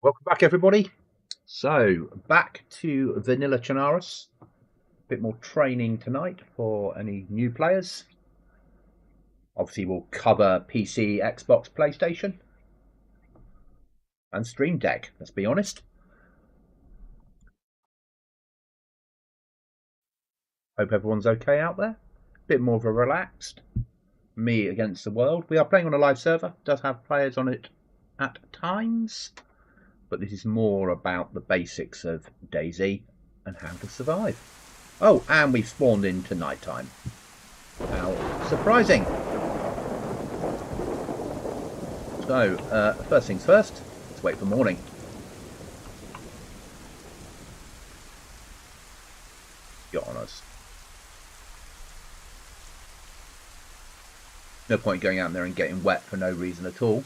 Welcome back, everybody. So, back to Vanilla Chernarus. A bit more training tonight for any new players. Obviously, we'll cover PC, Xbox, PlayStation, and Stream Deck, let's be honest. Hope everyone's okay out there. Bit more of a relaxed me against the world. We are playing on a live server, does have players on it at times, but this is more about the basics of DayZ and how to survive. Oh, and we've spawned into nighttime. How surprising. So, first things first, let's wait for morning. Get on us. No point going out there and getting wet for no reason at all.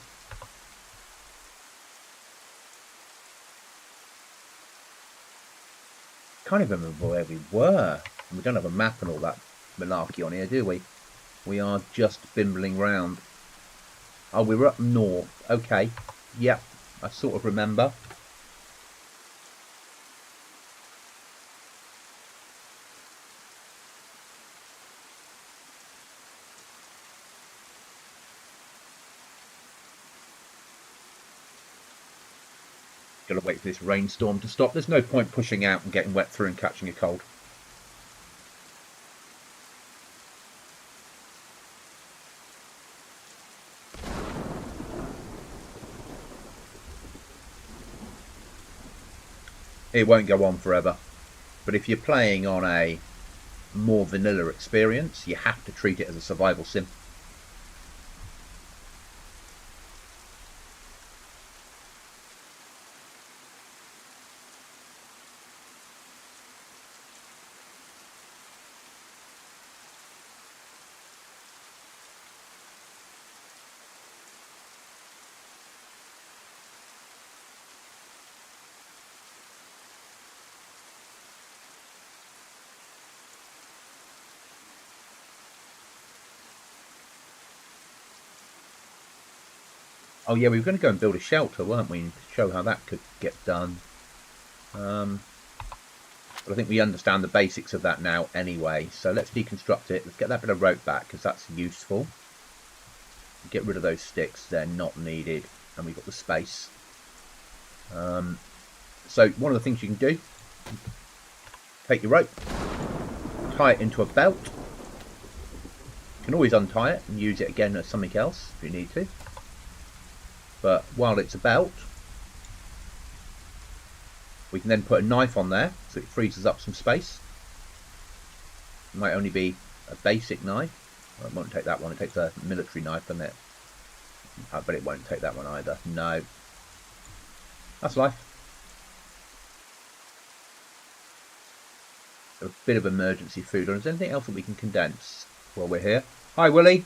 Can't even remember where we were. We don't have a map and all that malarkey on here, do we? We are just bimbling round. Oh, we were up north. Okay. Yep, I sort of remember. Gotta wait for this rainstorm to stop. There's no point pushing out and getting wet through and catching a cold. It won't go on forever. But if you're playing on a more vanilla experience, you have to treat it as a survival sim. Oh yeah, we were going to go and build a shelter, weren't we? To show how that could get done. But I think we understand the basics of that now anyway. So let's deconstruct it. Let's get that bit of rope back because that's useful. Get rid of those sticks. They're not needed. And we've got the space. So one of the things you can do, take your rope, tie it into a belt. You can always untie it and use it again as something else if you need to. But while it's a belt, we can then put a knife on there so it freezes up some space. It might only be a basic knife. Well, it won't take that one. It takes a military knife, doesn't it? But it won't take that one either. No. That's life. A bit of emergency food. Or is there anything else that we can condense while we're here? Hi, Willie.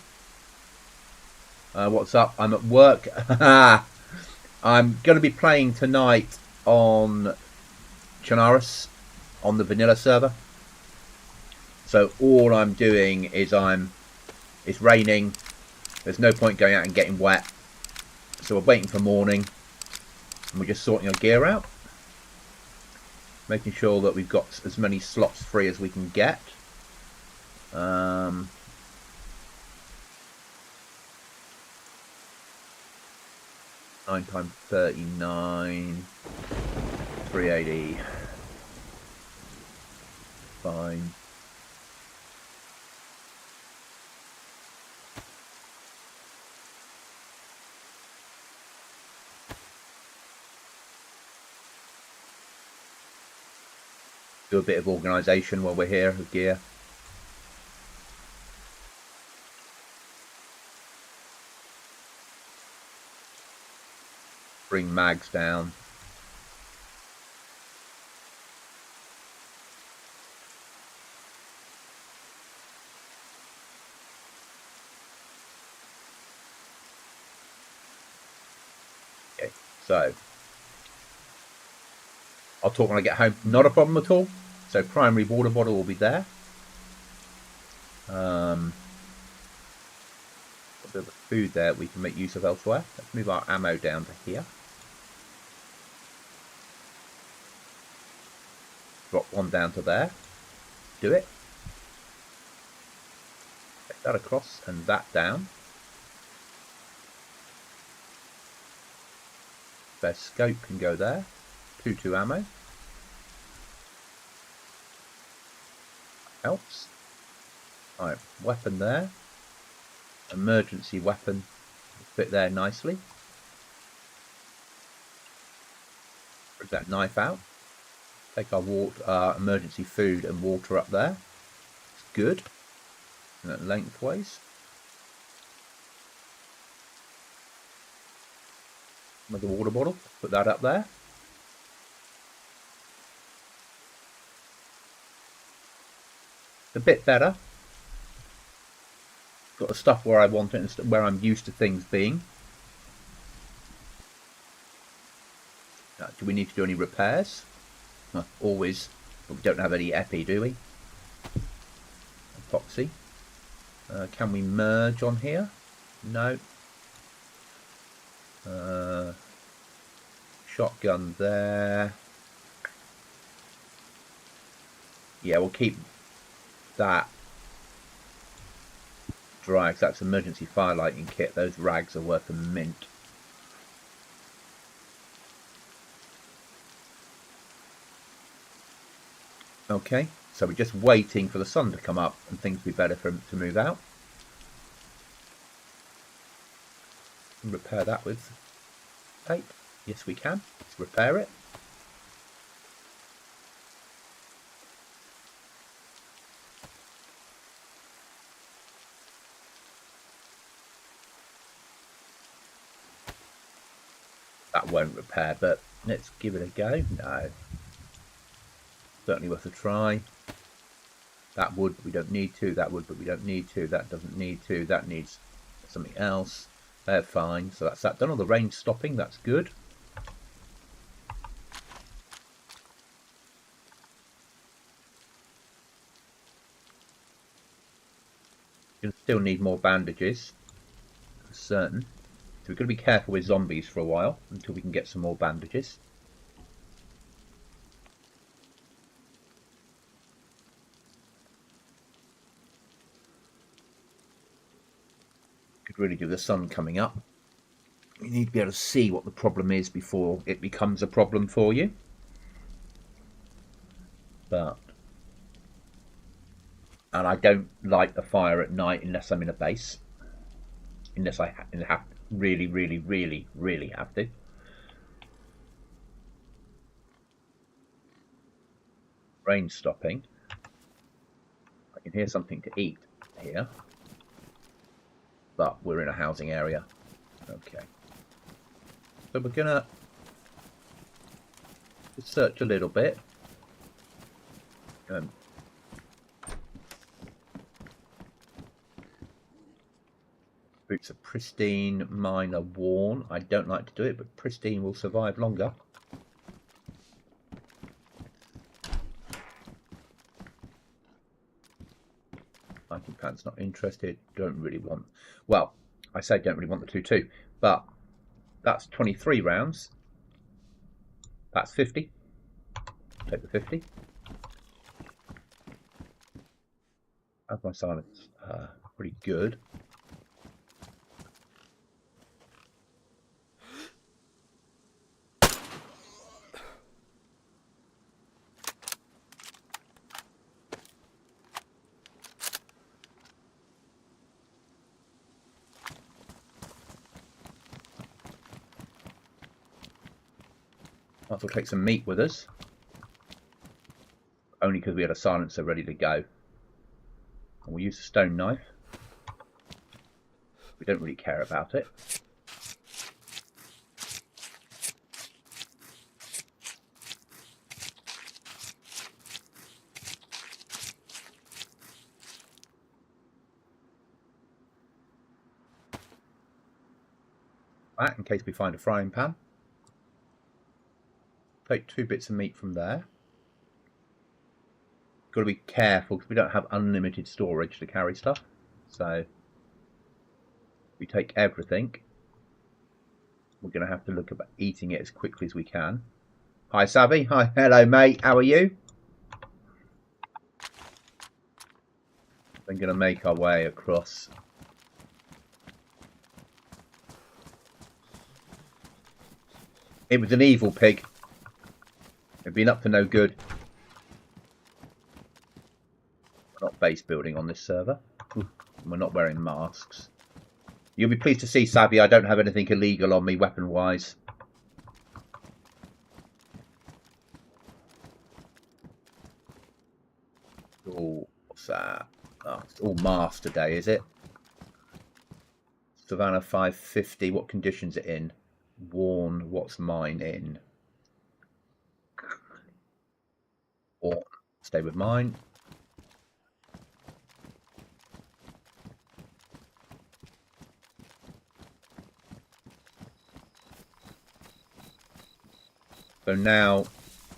What's up? I'm at work. I'm going to be playing tonight on Chernarus on the vanilla server. So all I'm doing is it's raining. There's no point going out and getting wet. So we're waiting for morning. And we're just sorting our gear out. Making sure that we've got as many slots free as we can get. 9 times 39, 380. Fine. Do a bit of organisation while we're here with gear. Bring mags down. Okay, so I'll talk when I get home. Not a problem at all. So primary water bottle will be there. A bit of food there we can make use of elsewhere. Let's move our ammo down to here. one down to there. Do it. Take that across and that down. Their scope can go there. 2-2 ammo. Helps. Alright, weapon there. Emergency weapon fit there nicely. Bring that knife out. Take our water, emergency food and water up there. It's good. And that lengthways. Another water bottle. Put that up there. A bit better. Got the stuff where I want it and where I'm used to things being. Now, do we need to do any repairs? Always, but we don't have any epi, do we? Epoxy. Can we merge on here? No. Shotgun there. Yeah, we'll keep that dry because that's emergency fire lighting kit. Those rags are worth a mint. Okay, so we're just waiting for the sun to come up and things will be better for them to move out. Repair that with tape. Yes, we can. Let's repair it. That won't repair, but let's give it a go. No. Certainly worth a try. That would, but we don't need to. That would, but we don't need to. That doesn't need to. That needs something else. They're fine. So that's that done. All the range stopping. That's good. You'll still need more bandages. For certain. So we've got to be careful with zombies for a while until we can get some more bandages. Really do the sun coming up. You need to be able to see what the problem is before it becomes a problem for you. And I don't light a fire at night unless I'm in a base, unless I have really have to. Rain stopping. I can hear something to eat here. But we're in a housing area. Okay. So we're gonna search a little bit. Boots are pristine, mine are worn. I don't like to do it, but pristine will survive longer. Hiking pants not interested. Don't really want. Well, I say don't really want the 2-2, but that's 23 rounds. That's 50. Take the 50. How's my silence? Pretty good. Might as well take some meat with us. Only because we had a silencer ready to go. And we'll use a stone knife. We don't really care about it. That in case we find a frying pan. Take 2 bits of meat from there. Got to be careful because we don't have unlimited storage to carry stuff. So we take everything. We're going to have to look at eating it as quickly as we can. Hi Savvy. Hi. Hello mate. How are you? I'm going to make our way across. It was an evil pig. It'd been up to no good. We're not base building on this server. We're not wearing masks. You'll be pleased to see, Savvy, I don't have anything illegal on me weapon-wise. Oh, what's that? Oh, it's all master day, is it? Savannah 550. What condition's it in? Worn. What's mine in? Or stay with mine. So now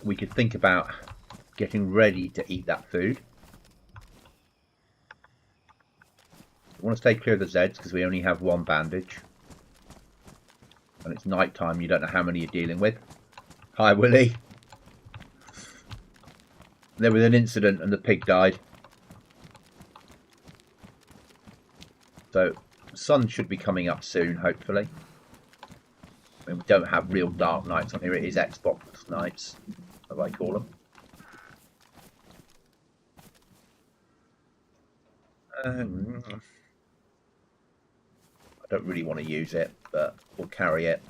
we could think about getting ready to eat that food. I want to stay clear of the Zeds because we only have one bandage. And it's night time, you don't know how many you're dealing with. Hi, Willie. There was an incident and the pig died. So, the sun should be coming up soon, hopefully. I mean, we don't have real dark nights on here, it is Xbox nights, as I call them. I don't really want to use it, but we'll carry it.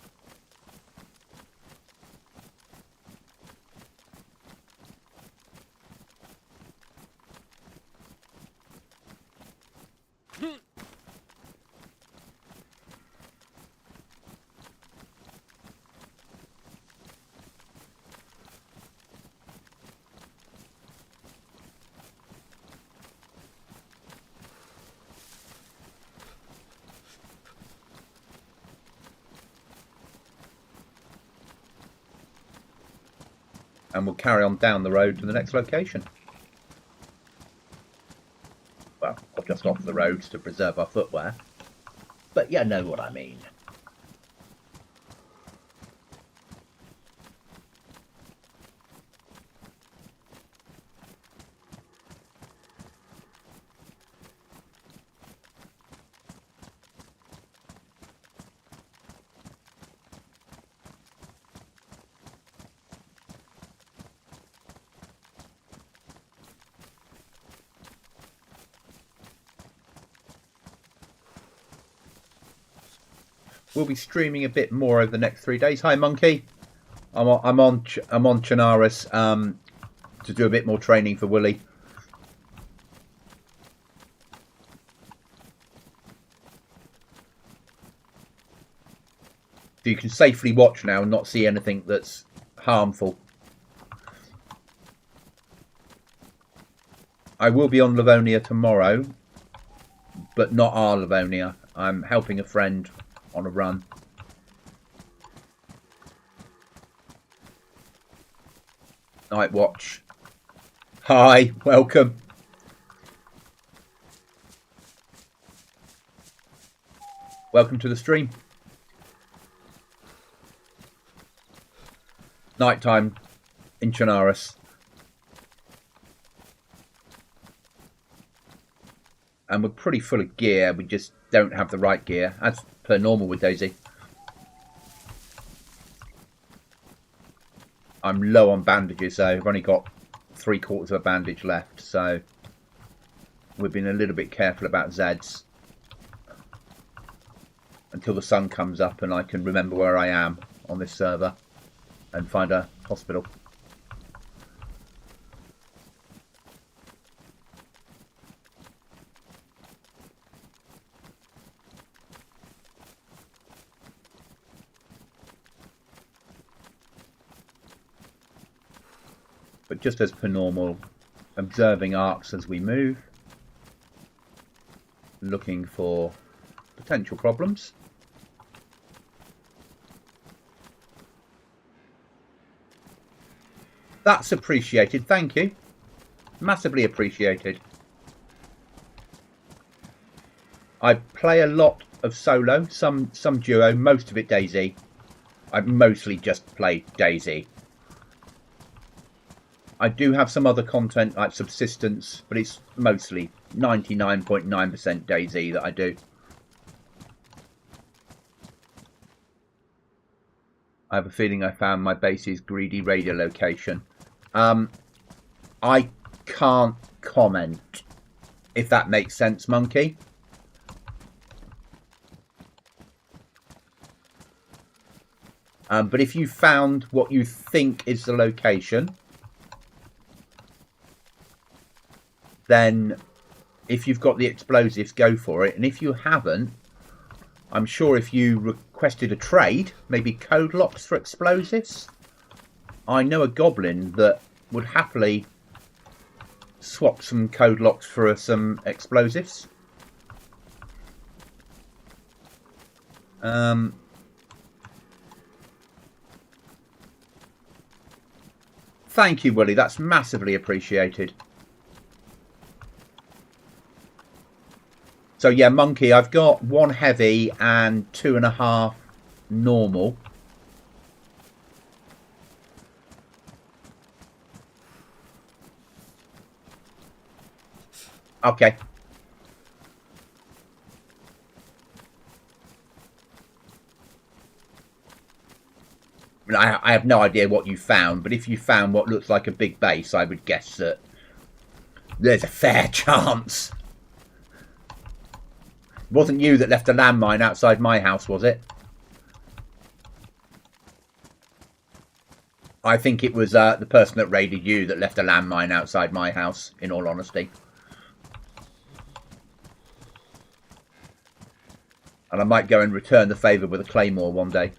And we'll carry on down the road to the next location. Well, just off the roads to preserve our footwear. But you know what I mean. We'll be streaming a bit more over the next 3 days. Hi, Monkey. I'm on Chernarus to do a bit more training for Willie. So you can safely watch now and not see anything that's harmful. I will be on Livonia tomorrow, but not our Livonia. I'm helping a friend on a run. Night Watch. Hi, welcome. Welcome to the stream. Nighttime in Chernarus. And we're pretty full of gear, we just don't have the right gear. As per normal with DayZ. I'm low on bandages, so I've only got 3/4 of a bandage left, so we've been a little bit careful about Zeds until the sun comes up and I can remember where I am on this server and find a hospital. But just as per normal, observing arcs as we move, looking for potential problems. That's appreciated, thank you. Massively appreciated. I play a lot of solo, some duo, most of it DayZ. I mostly just play DayZ. I do have some other content like subsistence, but it's mostly 99.9% DayZ that I do. I have a feeling I found my base's greedy radio location. I can't comment, if that makes sense, Monkey. But if you found what you think is the location, then if you've got the explosives, go for it. And if you haven't, I'm sure if you requested a trade, maybe code locks for explosives, I know a Goblin that would happily swap some code locks for some explosives. Thank you, Willie. That's massively appreciated. So yeah, Monkey, I've got 1 heavy and 2.5 normal. Okay. I have no idea what you found, but if you found what looks like a big base, I would guess that there's a fair chance. It wasn't you that left a landmine outside my house, was it? I think it was the person that raided you that left a landmine outside my house, in all honesty. And I might go and return the favour with a claymore one day.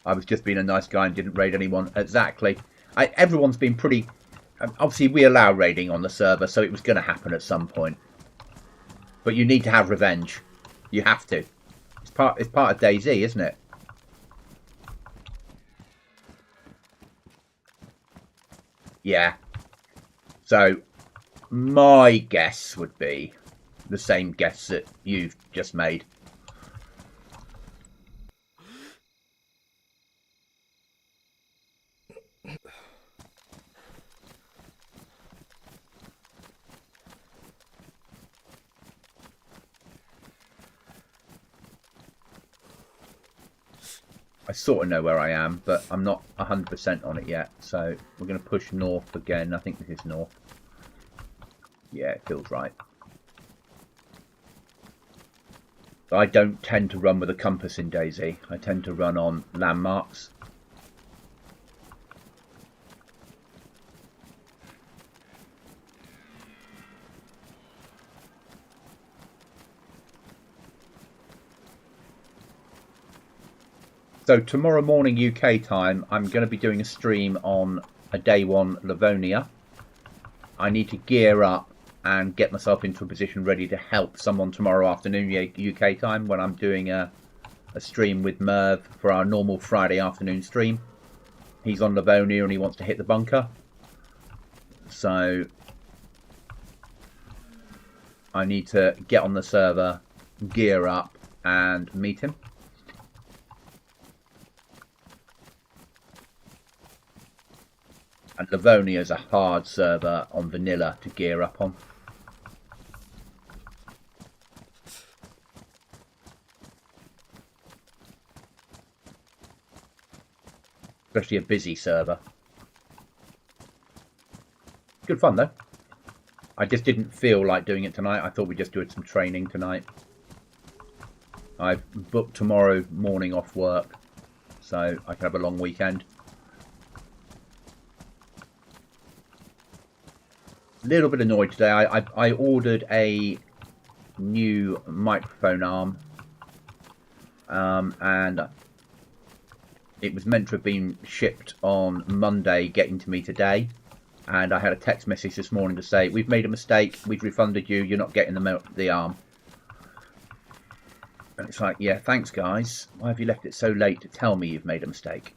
I was just being a nice guy and didn't raid anyone. Exactly. Everyone's been pretty... Obviously, we allow raiding on the server, so it was going to happen at some point. But you need to have revenge. You have to. It's part of DayZ, isn't it? Yeah. So, my guess would be the same guess that you've just made. I sort of know where I am, but I'm not 100% on it yet. So we're going to push north again. I think this is north. Yeah, it feels right. But I don't tend to run with a compass in DayZ. I tend to run on landmarks. So tomorrow morning UK time, I'm going to be doing a stream on a day 1 Livonia. I need to gear up and get myself into a position ready to help someone tomorrow afternoon UK time when I'm doing a stream with Merv for our normal Friday afternoon stream. He's on Livonia and he wants to hit the bunker. So I need to get on the server, gear up and meet him. And Livonia is a hard server on vanilla to gear up on. Especially a busy server. Good fun though. I just didn't feel like doing it tonight. I thought we'd just do some training tonight. I've booked tomorrow morning off work, so I can have a long weekend. Little bit annoyed today. I ordered a new microphone arm, and it was meant to have been shipped on Monday, getting to me today. And I had a text message this morning to say, we've made a mistake, we've refunded you, you're not getting the arm. And it's like, yeah, thanks guys. Why have you left it so late to tell me you've made a mistake?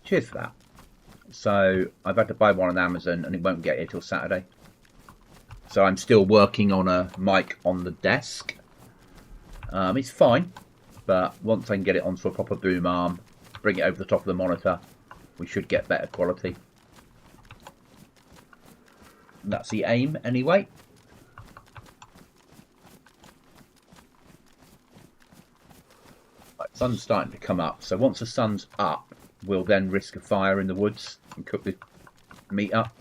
Cheers for that. So I've had to buy one on Amazon and it won't get here till Saturday. So I'm still working on a mic on the desk. It's fine, but once I can get it onto a proper boom arm, bring it over the top of the monitor, we should get better quality. That's the aim, anyway. Right, sun's starting to come up, so once the sun's up, we'll then risk a fire in the woods and cook the meat up.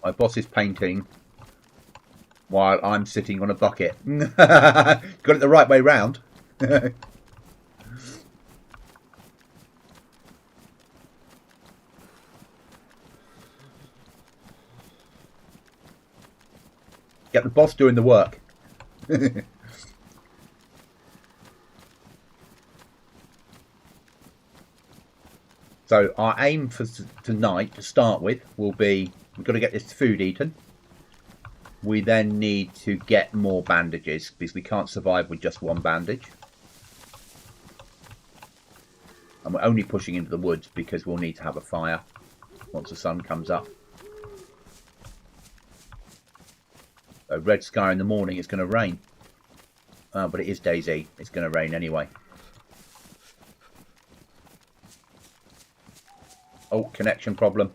My boss is painting while I'm sitting on a bucket. Got it the right way round. Get the boss doing the work. So our aim for tonight to start with will be, we've got to get this food eaten. We then need to get more bandages because we can't survive with just one bandage. And we're only pushing into the woods because we'll need to have a fire once the sun comes up. So red sky in the morning, it's going to rain. But it is DayZ. It's going to rain anyway. Oh, connection problem.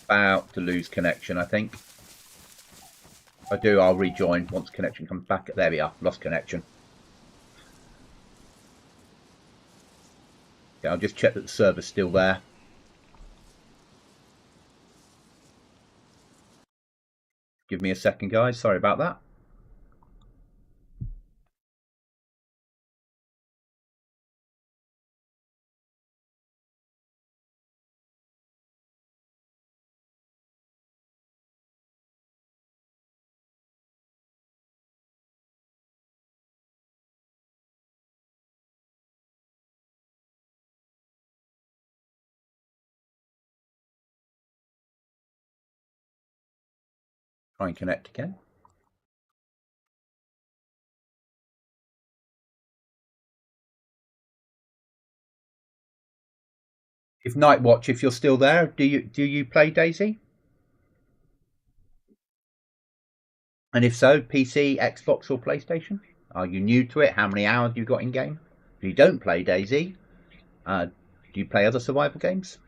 About to lose connection, I think. If I do, I'll rejoin once connection comes back. There we are. Lost connection. Okay, I'll just check that the server's still there. Give me a second, guys. Sorry about that. Try and connect again. If Nightwatch, if you're still there, do you play DayZ? And if so, PC, Xbox, or PlayStation? Are you new to it? How many hours have you got in game? If you don't play DayZ, do you play other survival games?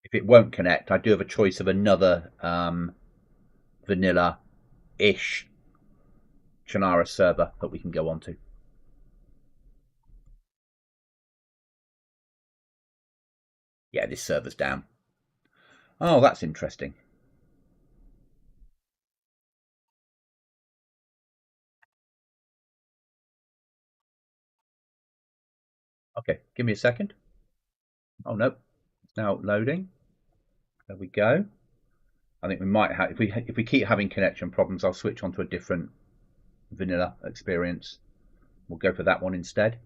If it won't connect, I do have a choice of another vanilla-ish Chernarus server that we can go on to. Yeah, this server's down. Oh, that's interesting. Okay, give me a second. Oh no, it's now loading. There we go. I think we might have, if we keep having connection problems, I'll switch on to a different vanilla experience. We'll go for that one instead.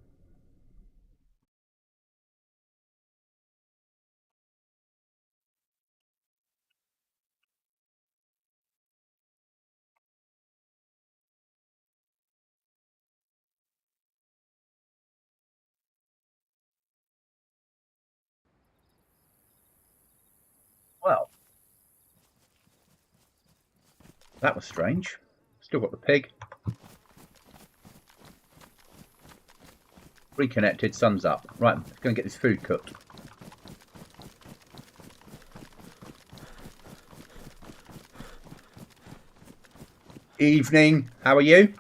Well, that was strange. Still got the pig. Reconnected, sun's up. Right, let's go and get this food cooked. Evening, how are you?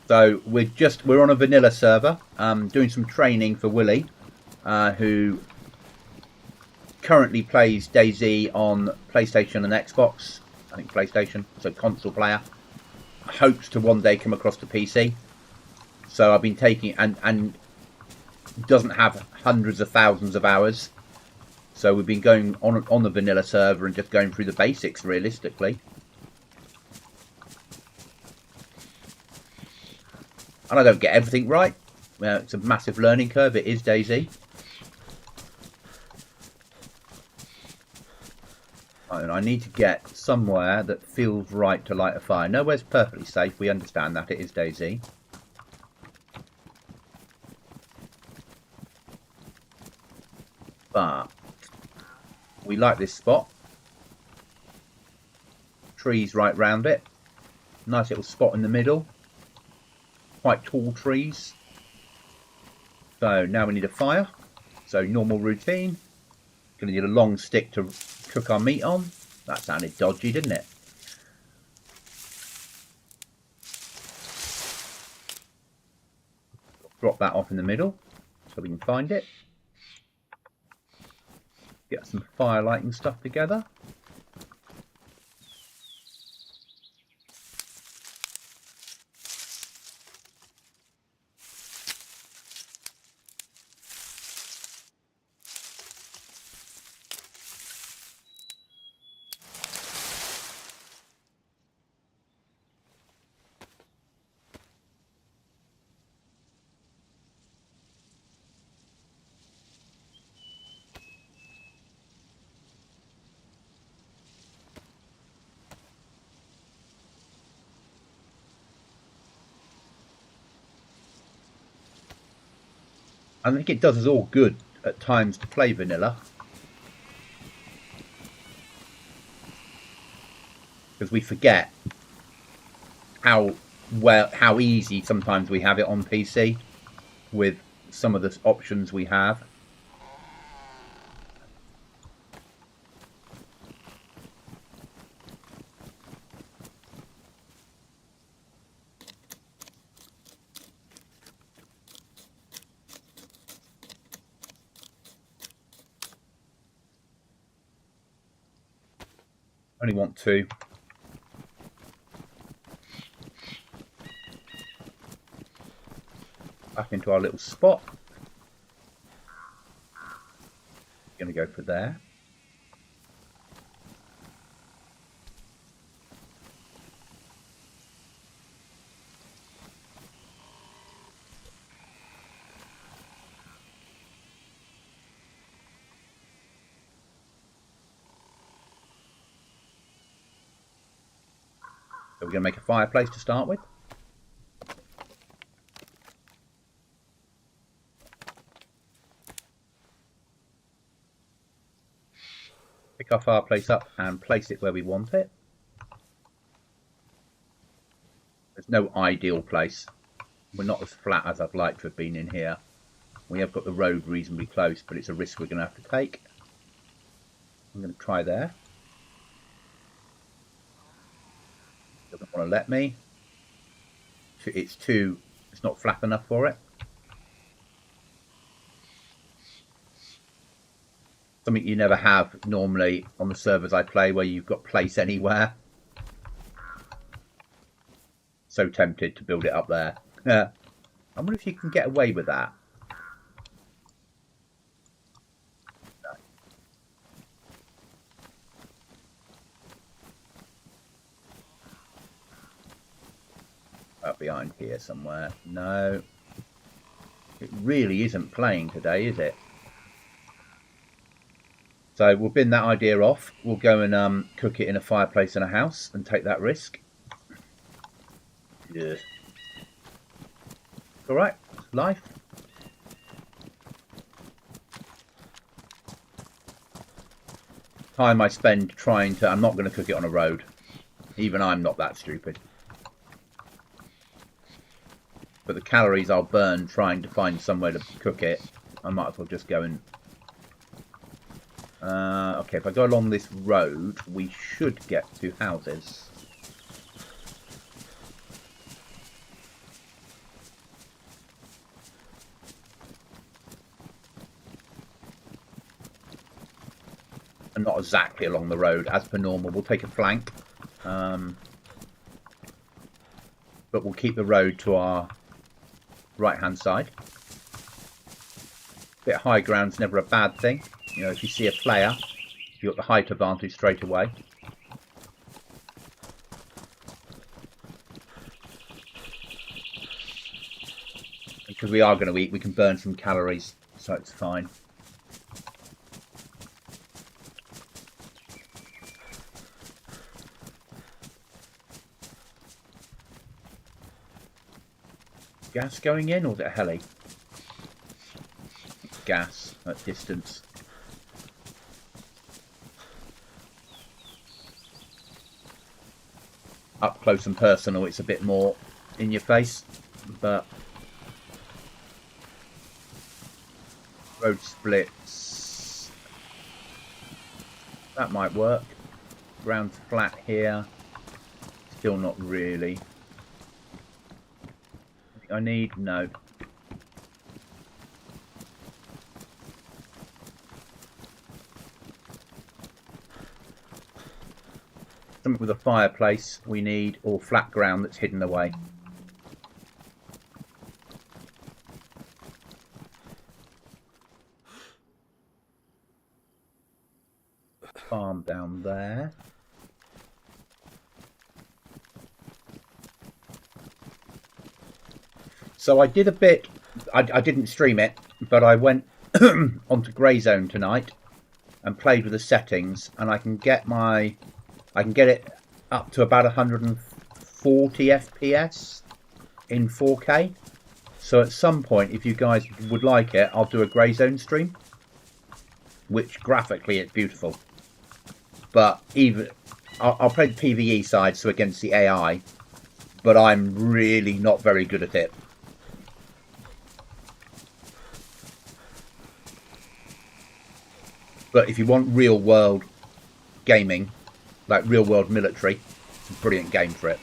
So we're on a vanilla server, doing some training for Willie, who currently plays DayZ on PlayStation and Xbox. I think PlayStation, so console player. Hopes to one day come across to PC. So I've been taking and doesn't have hundreds of thousands of hours. So we've been going on the vanilla server and just going through the basics realistically. And I don't get everything right. It's a massive learning curve. It is DayZ. And I need to get somewhere that feels right to light a fire. Nowhere's perfectly safe. We understand that. It is DayZ. We like this spot. Trees right round it. Nice little spot in the middle. Quite tall trees. So now we need a fire. So normal routine. Going to need a long stick to cook our meat on. That sounded dodgy, didn't it? Drop that off in the middle so we can find it. Get some fire lighting stuff together. I think it does us all good at times to play vanilla, because we forget how easy sometimes we have it on PC with some of the options we have. Only want two. Back into our little spot. Going to go for there. So we're going to make a fireplace to start with. Pick our fireplace up and place it where we want it. There's no ideal place. We're not as flat as I'd like to have been in here. We have got the road reasonably close, but it's a risk we're going to have to take. I'm going to try there. Doesn't want to let me. It's not flat enough for it. Something you never have normally on the servers I play, where you've got place anywhere. So tempted to build it up there. I wonder if you can get away with that. No. Up behind here somewhere. No. It really isn't playing today, is it? So we'll bin that idea off. We'll go and cook it in a fireplace in a house and take that risk. Yeah. All right, life. Time I spend trying to... I'm not going to cook it on a road. Even I'm not that stupid. But the calories I'll burn trying to find somewhere to cook it, I might as well just go and... okay, if I go along this road, we should get to houses. And not exactly along the road, as per normal. We'll take a flank. But we'll keep the road to our right-hand side. Bit of high ground's never a bad thing. You know, if you see a player, you've got the height advantage straight away. Because we are going to eat, we can burn some calories, so it's fine. Gas going in, or is it a heli? Gas at distance. up close and personal, it's a bit more in your face. But road splits, that might work. Ground's flat here, still not really. I need no. Something with a fireplace we need, or flat ground that's hidden away. Farm down there. So I did a bit, I didn't stream it, but I went onto Grey Zone tonight and played with the settings, and I can get it up to about 140 FPS in 4K. So at some point, if you guys would like it, I'll do a Grey Zone stream, which graphically it's beautiful. But even I'll play the PvE side, so against the AI, but I'm really not very good at it. But if you want real world gaming, like real world military, it's a brilliant game for it.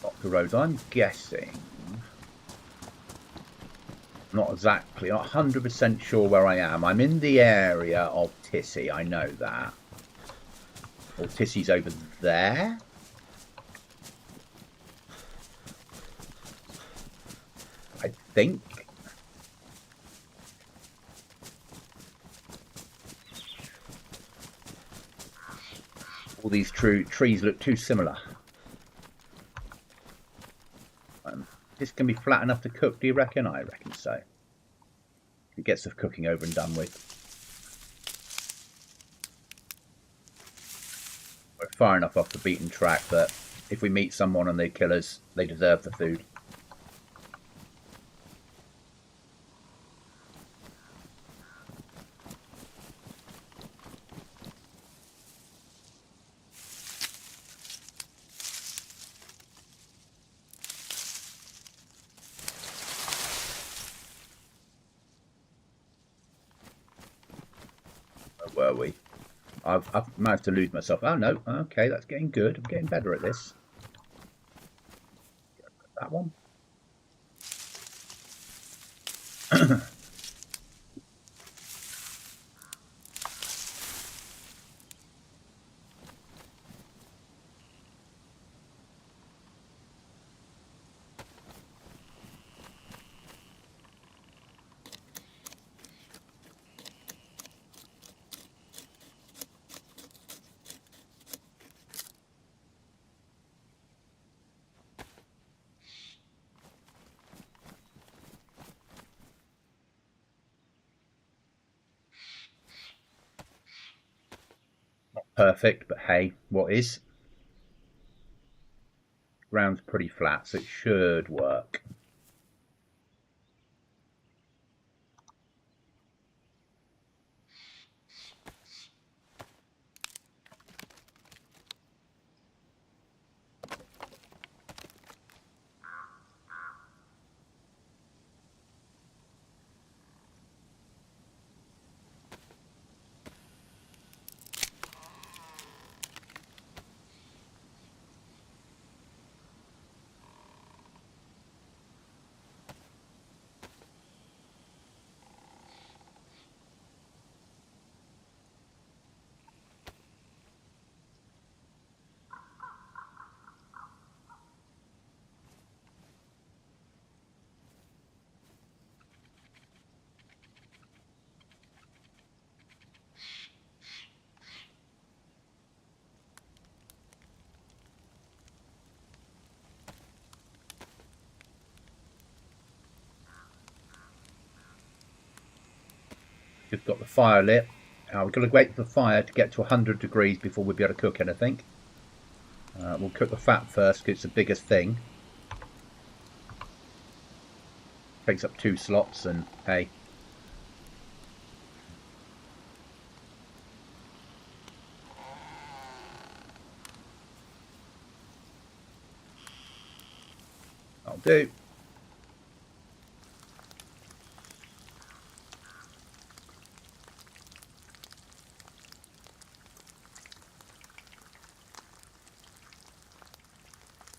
Not the roads, I'm guessing. Not exactly, not 100% sure where I am. I'm in the area of Tissy, I know that. Or Tissy's over there. I think. All these trees look too similar. This can be flat enough to cook, do you reckon? I reckon so. It gets the cooking over and done with. We're far enough off the beaten track that if we meet someone and they kill us, they deserve the food. Where were we? I've managed to lose myself. Oh no, okay, that's getting good. I'm getting better at this. That one. Perfect, but hey, what is? Ground's pretty flat, so it should work. We've got the fire lit. We've got to wait for the fire to get to 100 degrees before we'll be able to cook anything. We'll cook the fat first because it's the biggest thing. Takes up 2 slots and hey. I'll do.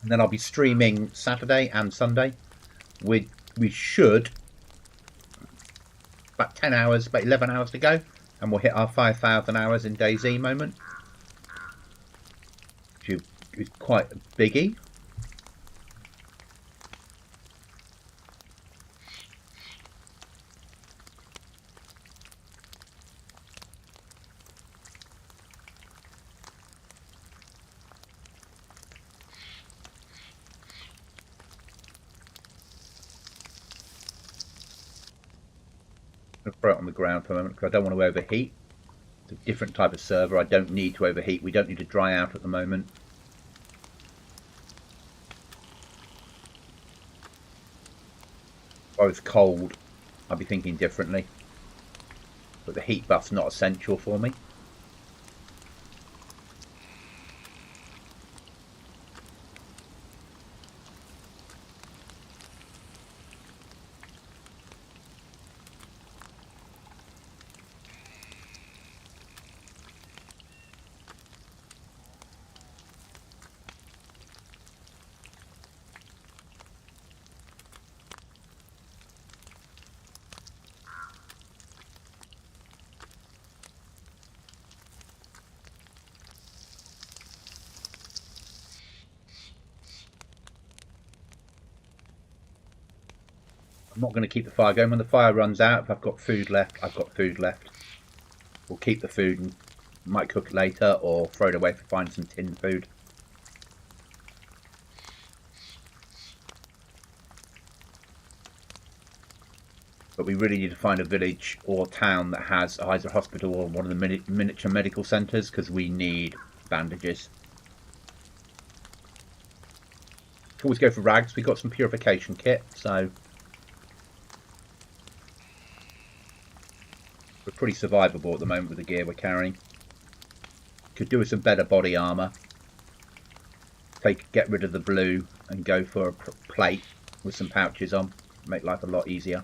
And then I'll be streaming Saturday and Sunday. We should, about 10 hours, about 11 hours to go, and we'll hit our 5,000 hours in DayZ moment, which is quite a biggie. I'm going to throw it on the ground for a moment because I don't want to overheat. It's a different type of server. I don't need to overheat. We don't need to dry out at the moment. If I was cold, I'd be thinking differently. But the heat buff's not essential for me. I'm not going to keep the fire going. When the fire runs out, if I've got food left, I've got food left. We'll keep the food and might cook it later or throw it away to find some tinned food. But we really need to find a village or town that has either a hospital or one of the miniature medical centres, because we need bandages. Can always go for rags. We've got some purification kit, so we're pretty survivable at the moment with the gear we're carrying. Could do with some better body armour. Get rid of the blue and go for a plate with some pouches on. Make life a lot easier.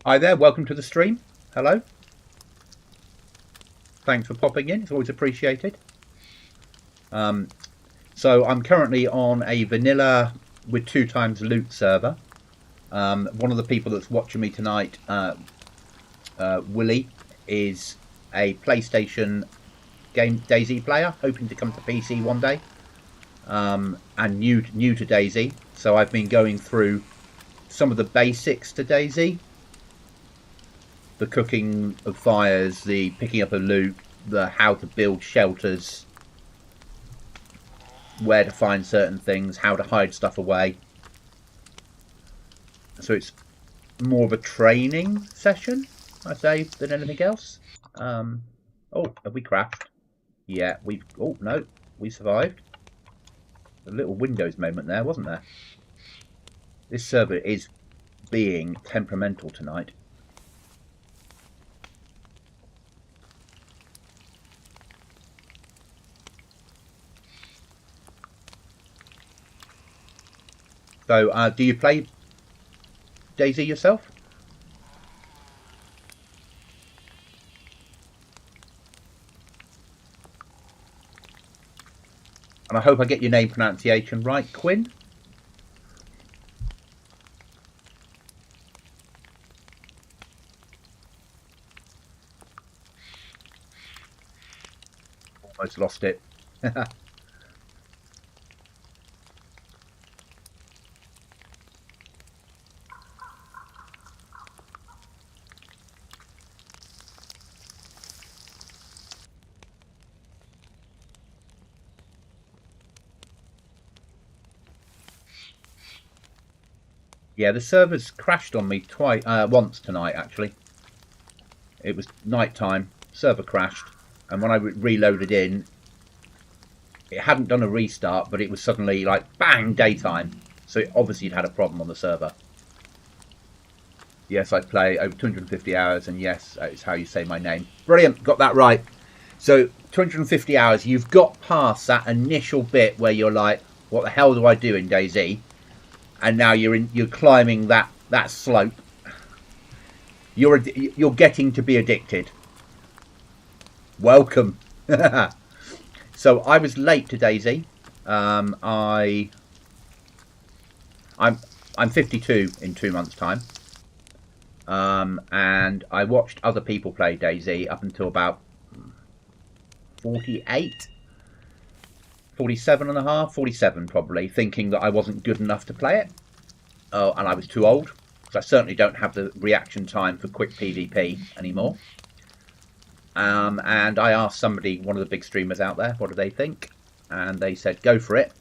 Hi there, welcome to the stream. Hello. Thanks for popping in, it's always appreciated. So I'm currently on a vanilla with 2x loot server. One of the people that's watching me tonight, Willie, is a PlayStation game DayZ player, hoping to come to PC one day, and new to DayZ. So I've been going through some of the basics to DayZ. The cooking of fires, the picking up of loot, the how to build shelters, where to find certain things, how to hide stuff away. So it's more of a training session, I'd say, than anything else. Oh, have we crashed? Yeah, oh no, we survived. A little Windows moment there, wasn't there? This server is being temperamental tonight. So, do you play DayZ yourself? And I hope I get your name pronunciation right, Quinn. Almost lost it. Yeah, the server's crashed on me once tonight, actually. It was night time, server crashed, and when I reloaded in, it hadn't done a restart, but it was suddenly like, bang, daytime. So it obviously had a problem on the server. Yes, I play over 250 hours, and yes, that is how you say my name. Brilliant, got that right. So 250 hours, you've got past that initial bit where you're like, what the hell do I do in DayZ? And now you're climbing that slope. You're getting to be addicted. Welcome. So I was late to DayZ. I'm 52 in 2 months' time. And I watched other people play DayZ up until about 48, 47 and a half, 47 probably, thinking that I wasn't good enough to play it. Oh, and I was too old, because I certainly don't have the reaction time for quick PvP anymore. And I asked somebody, one of the big streamers out there, what do they think? And they said, go for it.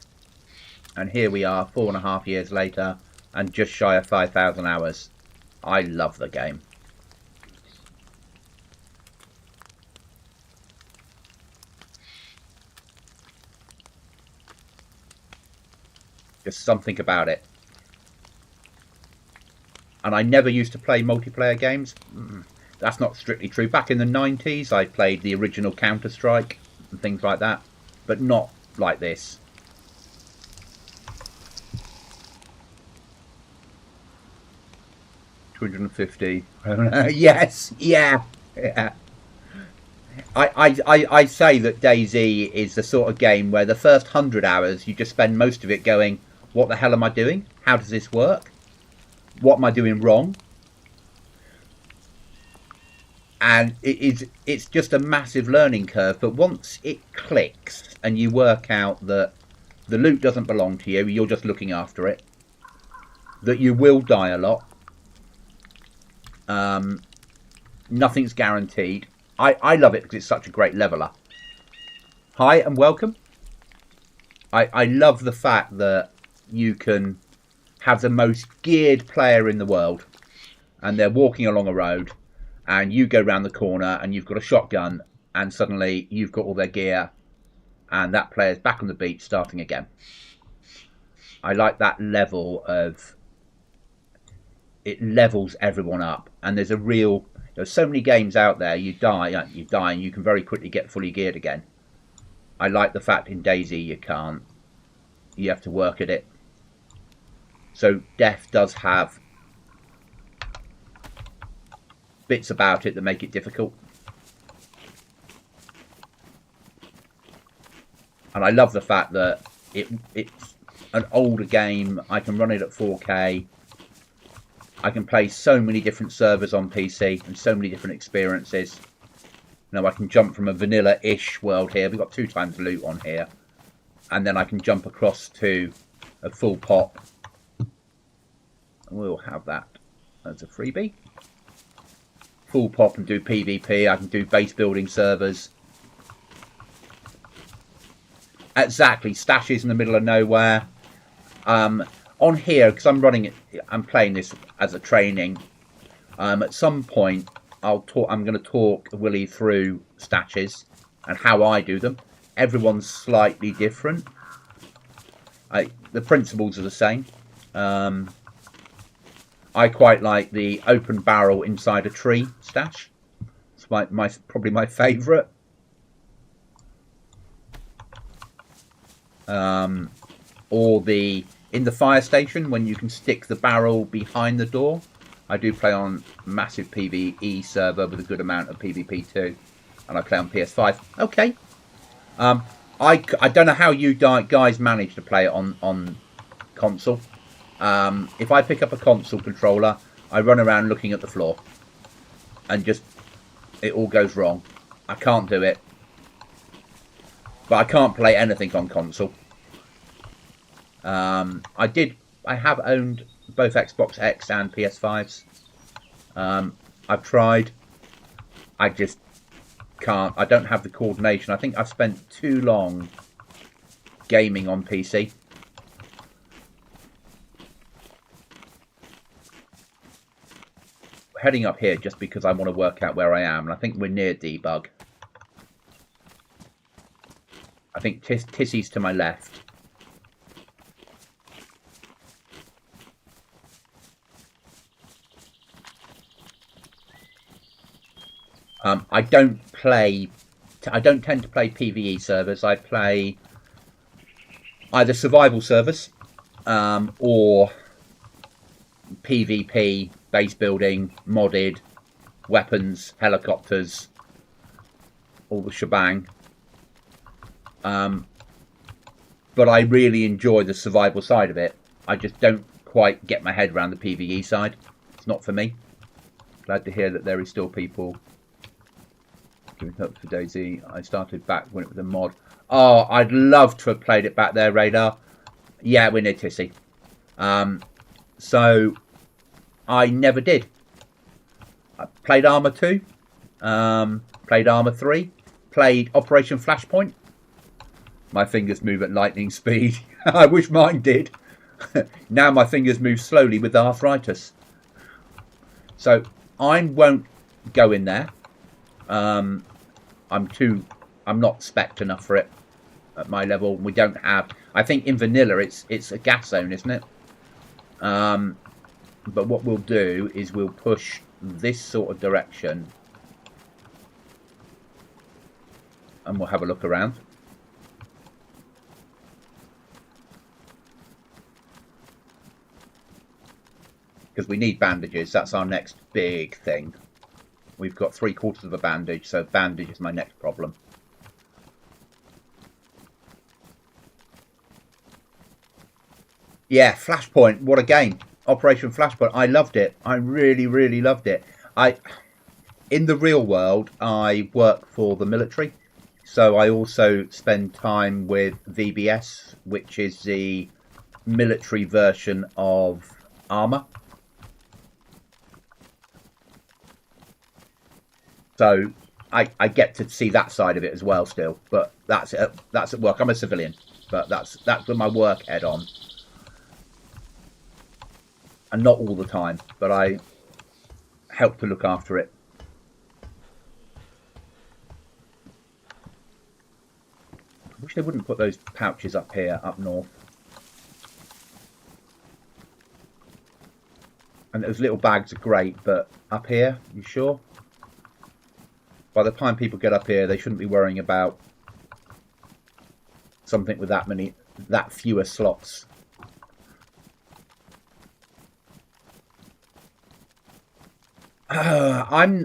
And here we are, 4.5 years later, and just shy of 5,000 hours. I love the game. Just something about it. And I never used to play multiplayer games. That's not strictly true. Back in the 90s, I played the original Counter-Strike and things like that, but not like this. $250. Yes, yeah. I say that DayZ is the sort of game where the first 100 hours you just spend most of it going, what the hell am I doing? How does this work? What am I doing wrong? And it's just a massive learning curve. But once it clicks and you work out that the loot doesn't belong to you, you're just looking after it, that you will die a lot, nothing's guaranteed. I love it because it's such a great leveler. Hi and welcome. I love the fact that you can have the most geared player in the world, and they're walking along a road, and you go round the corner and you've got a shotgun, and suddenly you've got all their gear, and that player's back on the beach starting again. I like that level of, it levels everyone up, and there's so many games out there, you die and you can very quickly get fully geared again. I like the fact in DayZ you can't. You have to work at it. So death does have bits about it that make it difficult. And I love the fact that it's an older game. I can run it at 4K. I can play so many different servers on PC and so many different experiences. You know, I can jump from a vanilla-ish world here. We've got 2 times loot on here. And then I can jump across to a full pop. We'll have that as a freebie. Full pop and do PvP. I can do base building servers. Exactly, stashes in the middle of nowhere. On here, because I'm playing this as a training. At some point, I'm going to talk Willie through stashes and how I do them. Everyone's slightly different. The principles are the same. I quite like the open barrel inside a tree stash. It's probably my favourite. Or in the fire station when you can stick the barrel behind the door. I do play on massive PvE server with a good amount of PvP too, and I play on PS5. Okay. I don't know how you guys manage to play it on console. If I pick up a console controller, I run around looking at the floor, and just it all goes wrong. I can't do it, but I can't play anything on console. I have owned both Xbox X and PS5s. I've tried. I just can't. I don't have the coordination. I think I've spent too long gaming on PC. We're heading up here just because I want to work out where I am, and I think we're near debug. I think Tissy's to my left. I don't tend to play PvE servers. I play either survival servers or PvP, base building, modded, weapons, helicopters, all the shebang. But I really enjoy the survival side of it. I just don't quite get my head around the PvE side. It's not for me. Glad to hear that there is still people giving up for DayZ. I started back when it was a mod. Oh, I'd love to have played it back there, Radar. Yeah, we're near Tissy. So I never did. I played Armour 2, played Armour 3, played Operation Flashpoint. My fingers move at lightning speed. I wish mine did. Now my fingers move slowly with arthritis. So I won't go in there. I'm not spec'd enough for it at my level. We don't have. I think in vanilla it's a gas zone, isn't it? But what we'll do is we'll push this sort of direction, and we'll have a look around. Because we need bandages. That's our next big thing. We've got 3/4 of a bandage, so bandage is my next problem. Yeah, Flashpoint, what a game. Operation Flashpoint, I loved it. I really, really loved it. In the real world, I work for the military. So I also spend time with VBS, which is the military version of Armour. So I get to see that side of it as well still, but that's at work. I'm a civilian, but that's with my work head on, and not all the time, but I help to look after it. I wish they wouldn't put those pouches up here, up north. And those little bags are great, but up here, you sure? By the time people get up here, they shouldn't be worrying about something with that fewer slots. I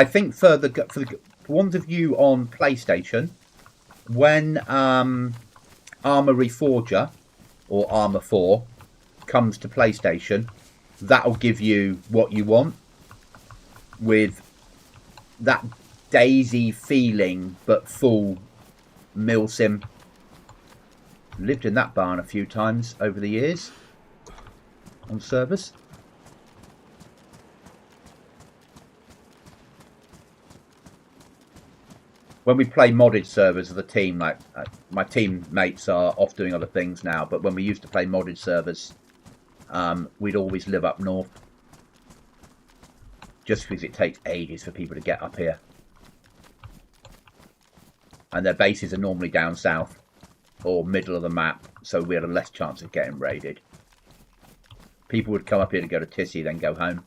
think for the ones of you on PlayStation, when Armour Reforger or Armour 4 comes to PlayStation, that'll give you what you want, with that DayZ feeling, but full milsim. Lived in that barn a few times over the years on servers. When we play modded servers as a team, like my teammates are off doing other things now, but when we used to play modded servers, we'd always live up north. Just because it takes ages for people to get up here. And their bases are normally down south or middle of the map, so we had a less chance of getting raided. People would come up here to go to Tissy, then go home.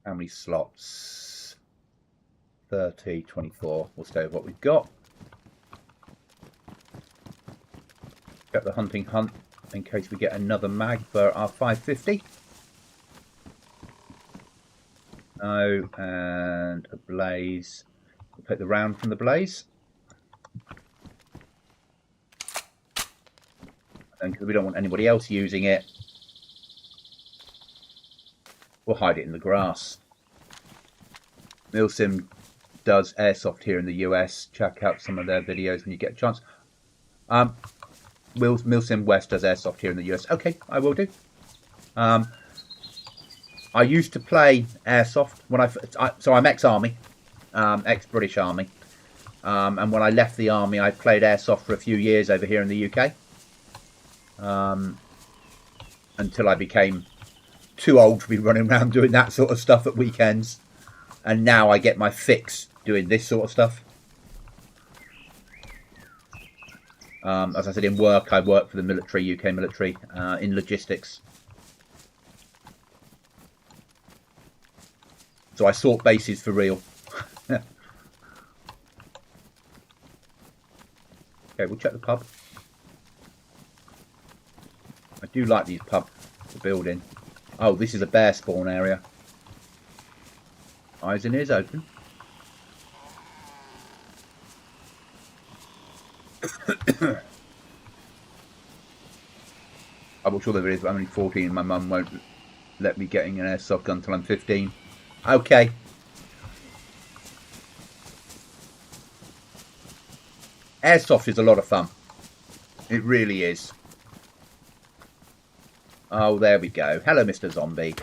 How many slots? 30, 24. We'll stay with what we've got. Get the hunting hunt in case we get another mag for our 550. No, and a blaze. We'll take the round from the blaze. And because we don't want anybody else using it, we'll hide it in the grass. Milsim does airsoft here in the US. Check out some of their videos when you get a chance. Milsim West does airsoft here in the US. Okay, I will do. I used to play airsoft when so I'm ex-army, ex-British Army. And when I left the army, I played airsoft for a few years over here in the UK. Until I became too old to be running around doing that sort of stuff at weekends. And now I get my fix doing this sort of stuff. As I said, in work, I work for the military, UK military, in logistics. So I sort bases for real. Okay, we'll check the pub. I do like these pubs to build in. Oh, this is a bear spawn area. Eyes and ears open. I'm sure there is, but I'm only 14 and my mum won't let me get in an airsoft gun until I'm 15. Okay. Airsoft is a lot of fun. It really is. Oh, there we go. Hello, Mr. Zombie.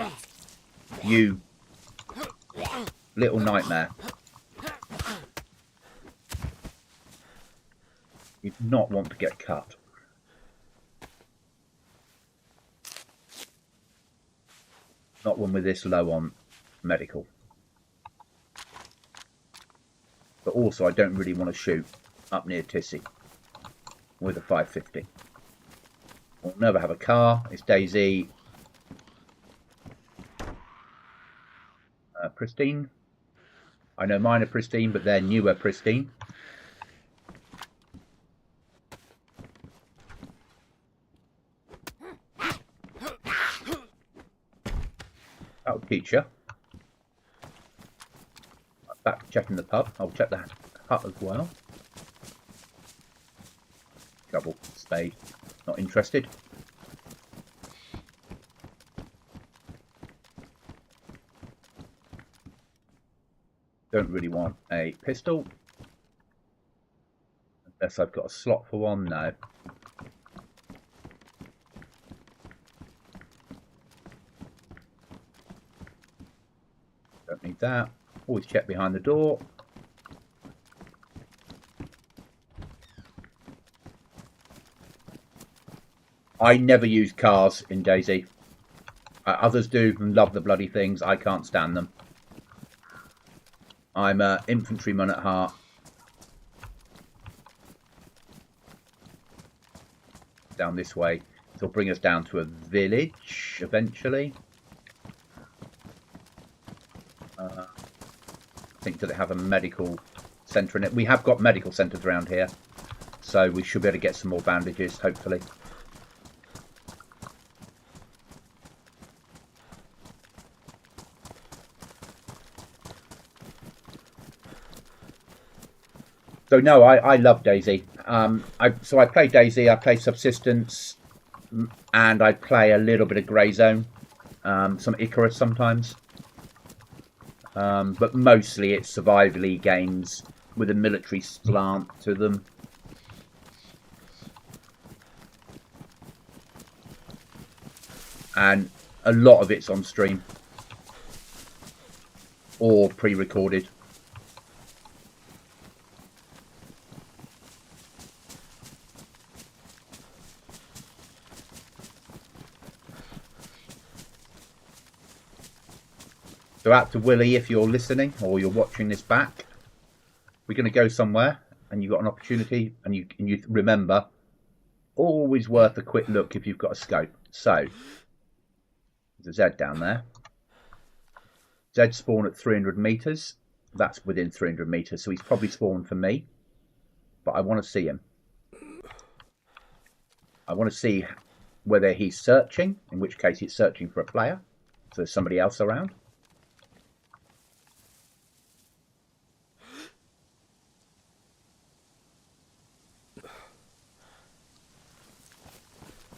You little nightmare. You do not want to get cut. Not one with this low on medical. But also, I don't really want to shoot up near Tissy with a 550. We'll never have a car. It's DayZ. Pristine. I know mine are pristine, but they're newer pristine. That'll teach you. Back to checking the pub. I'll check the hut as well. Double spade. Not interested. Don't really want a pistol. Unless I've got a slot for one now. Don't need that. Always check behind the door. I never use cars in DayZ. Others do and love the bloody things. I can't stand them. I'm an infantryman at heart. Down this way. It'll bring us down to a village eventually. I think that they have a medical centre in it. We have got medical centres around here. So we should be able to get some more bandages, hopefully. So no, I love DayZ. So I play DayZ, I play Subsistence, and I play a little bit of Grey Zone, some Icarus sometimes. But mostly it's survival-y games with a military slant to them. And a lot of it's on stream or pre-recorded. So out to Willie, if you're listening or you're watching this back, we're going to go somewhere and you've got an opportunity and you remember, always worth a quick look if you've got a scope. So, there's a Z down there. Z spawn at 300 metres. That's within 300 metres, so he's probably spawned for me. But I want to see him. I want to see whether he's searching, in which case he's searching for a player. So there's somebody else around.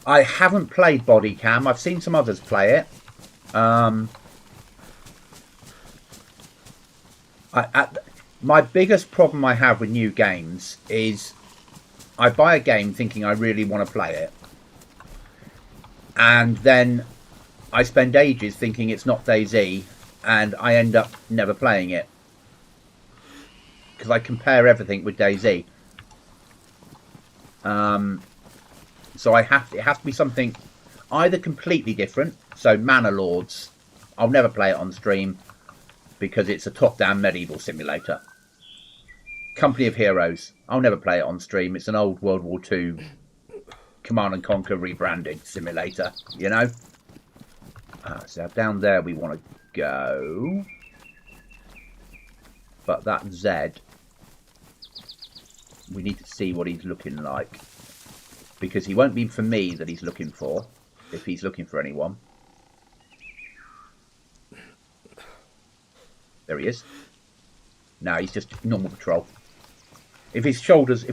I haven't played body cam. I've seen some others play it. My biggest problem I have with new games is I buy a game thinking I really want to play it, and then I spend ages thinking it's not DayZ, and I end up never playing it. because I compare everything with DayZ. So it has to be something either completely different. So Manor Lords, I'll never play it on stream because it's a top-down medieval simulator. Company of Heroes, I'll never play it on stream. It's an old World War II Command and Conquer rebranded simulator, you know. So down there we want to go, but that Z, we need to see what he's looking like, because he won't be for me that he's looking for, if he's looking for anyone. There he is. No, he's just normal patrol. If his shoulders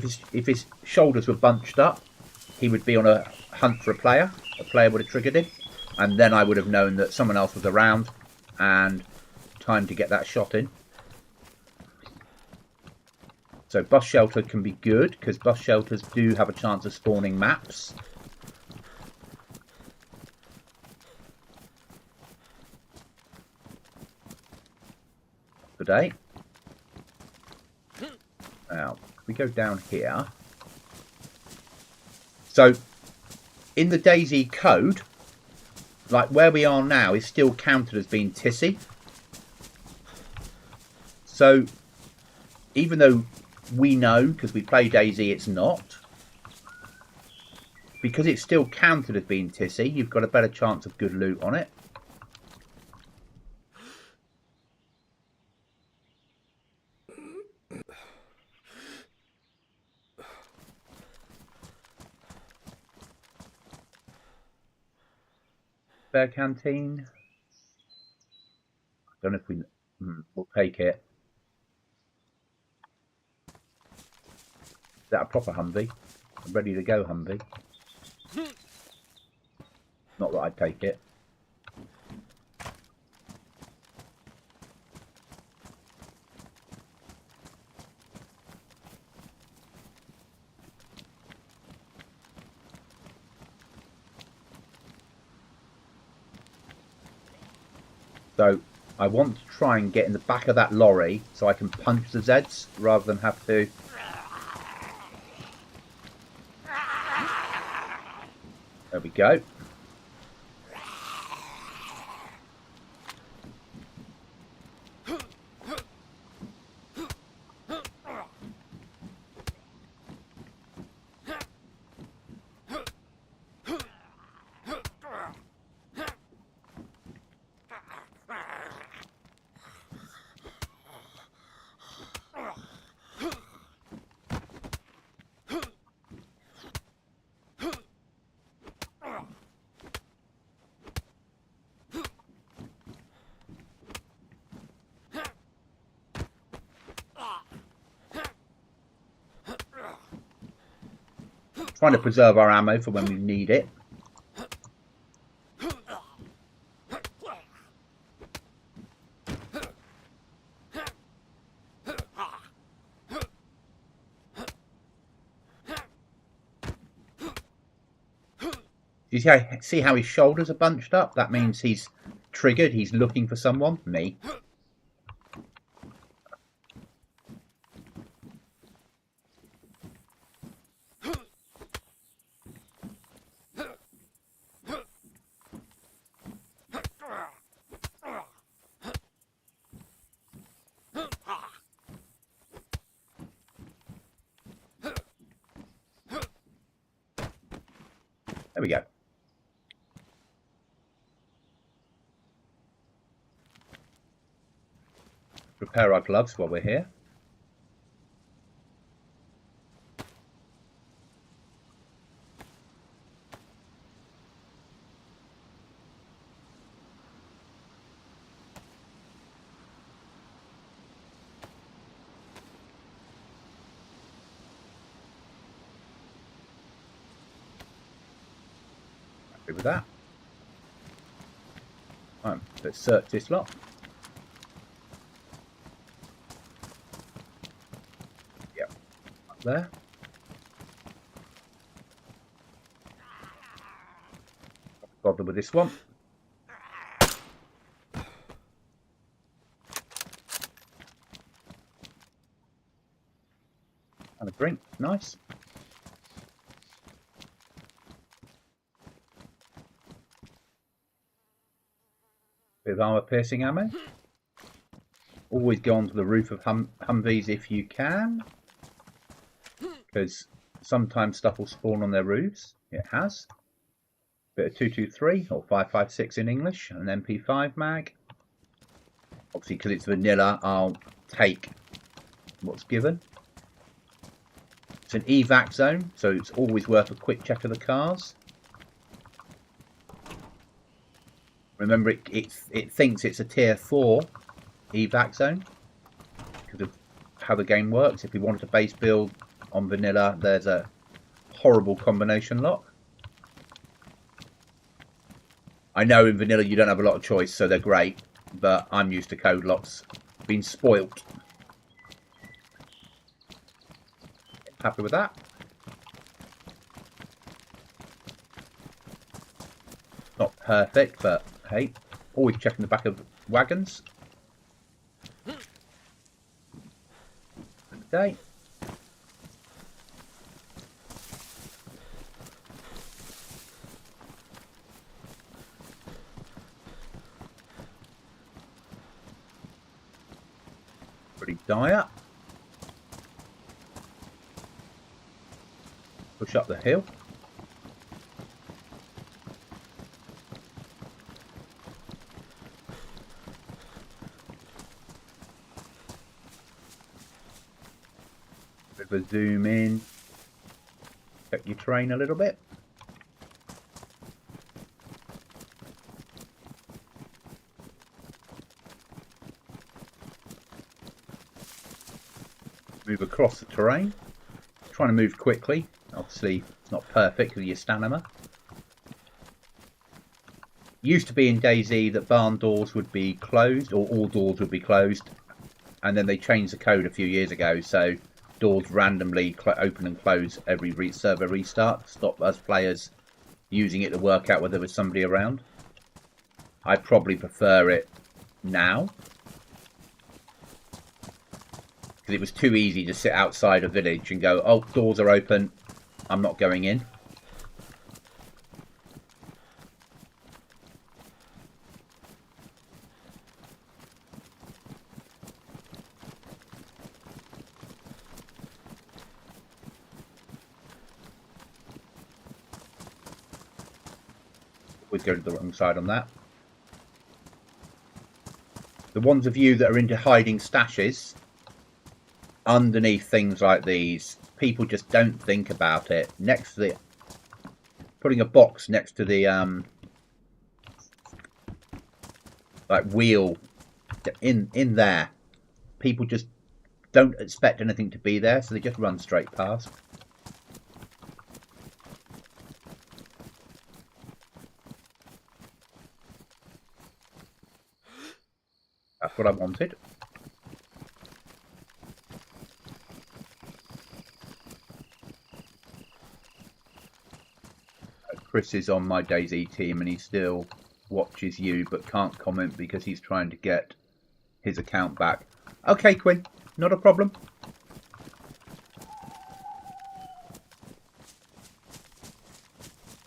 were bunched up, he would be on a hunt for a player. A player would have triggered him, and then I would have known that someone else was around and time to get that shot in. So bus shelter can be good, because bus shelters do have a chance of spawning maps. Good day. Now, we go down here. So, in the DayZ code, like where we are now is still counted as being Tissy. So, even though we know, because we play DayZ, it's not, because it's still counted as being Tissy, you've got a better chance of good loot on it. Spare canteen. I don't know if we'll take it. Is that a proper Humvee? A ready to go Humvee? Not that I'd take it. So I want to try and get in the back of that lorry so I can punch the Zeds rather than have to. There we go. Trying to preserve our ammo for when we need it. You see how his shoulders are bunched up? That means he's triggered. He's looking for someone. Me. There we go. Prepare our gloves while we're here. Happy with that. Right, let's search this lot. There. Bother with this one. And a drink, nice. Bit of armor piercing ammo. Always go onto the roof of Humvees if you can, because sometimes stuff will spawn on their roofs. It has. Bit of 223 or 556 in English, an MP5 mag. Obviously, because it's vanilla, I'll take what's given. It's an evac zone, so it's always worth a quick check of the cars. Remember, it thinks it's a tier 4 evac zone because of how the game works. If you wanted a base build on vanilla, there's a horrible combination lock. I know in vanilla you don't have a lot of choice, so they're great, but I'm used to code locks. Been spoilt. Happy with that. Not perfect, but hey, always checking the back of wagons. Okay. Pretty dire. Push up the hill. Bit of a zoom in. Check your terrain a little bit. Move across the terrain. Trying to move quickly. Obviously not perfect with your stamina. Used to be in DayZ that barn doors would be closed, or all doors would be closed, and then they changed the code a few years ago, so doors randomly open and close every server restart to stop us players using it to work out whether there was somebody around. I probably prefer it now, because it was too easy to sit outside a village and go, oh, doors are open, I'm not going in. Always go to the wrong side on that. The ones of you that are into hiding stashes underneath things like these, people just don't think about it. Next to the, putting a box next to the like wheel in there, people just don't expect anything to be there, so they just run straight past. That's what I wanted. Chris is on my DayZ team and he still watches you but can't comment because he's trying to get his account back. Okay, Quinn, not a problem.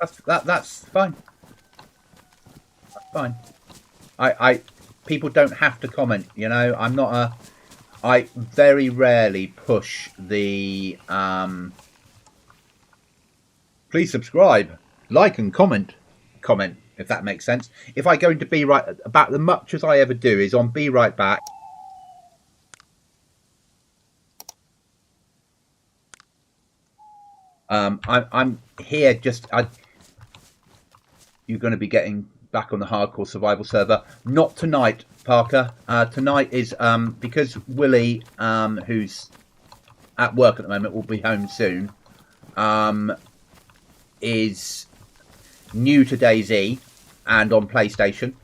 That's fine. That's fine. People don't have to comment, you know. I'm not a. I very rarely push the. Please subscribe, like, and comment, if that makes sense. If I go into Be Right, about as much as I ever do is on Be Right Back. I'm here just. You're going to be getting back on the hardcore survival server. Not tonight, Parker. Tonight is because Willie, who's at work at the moment, will be home soon. Is new to DayZ and on PlayStation.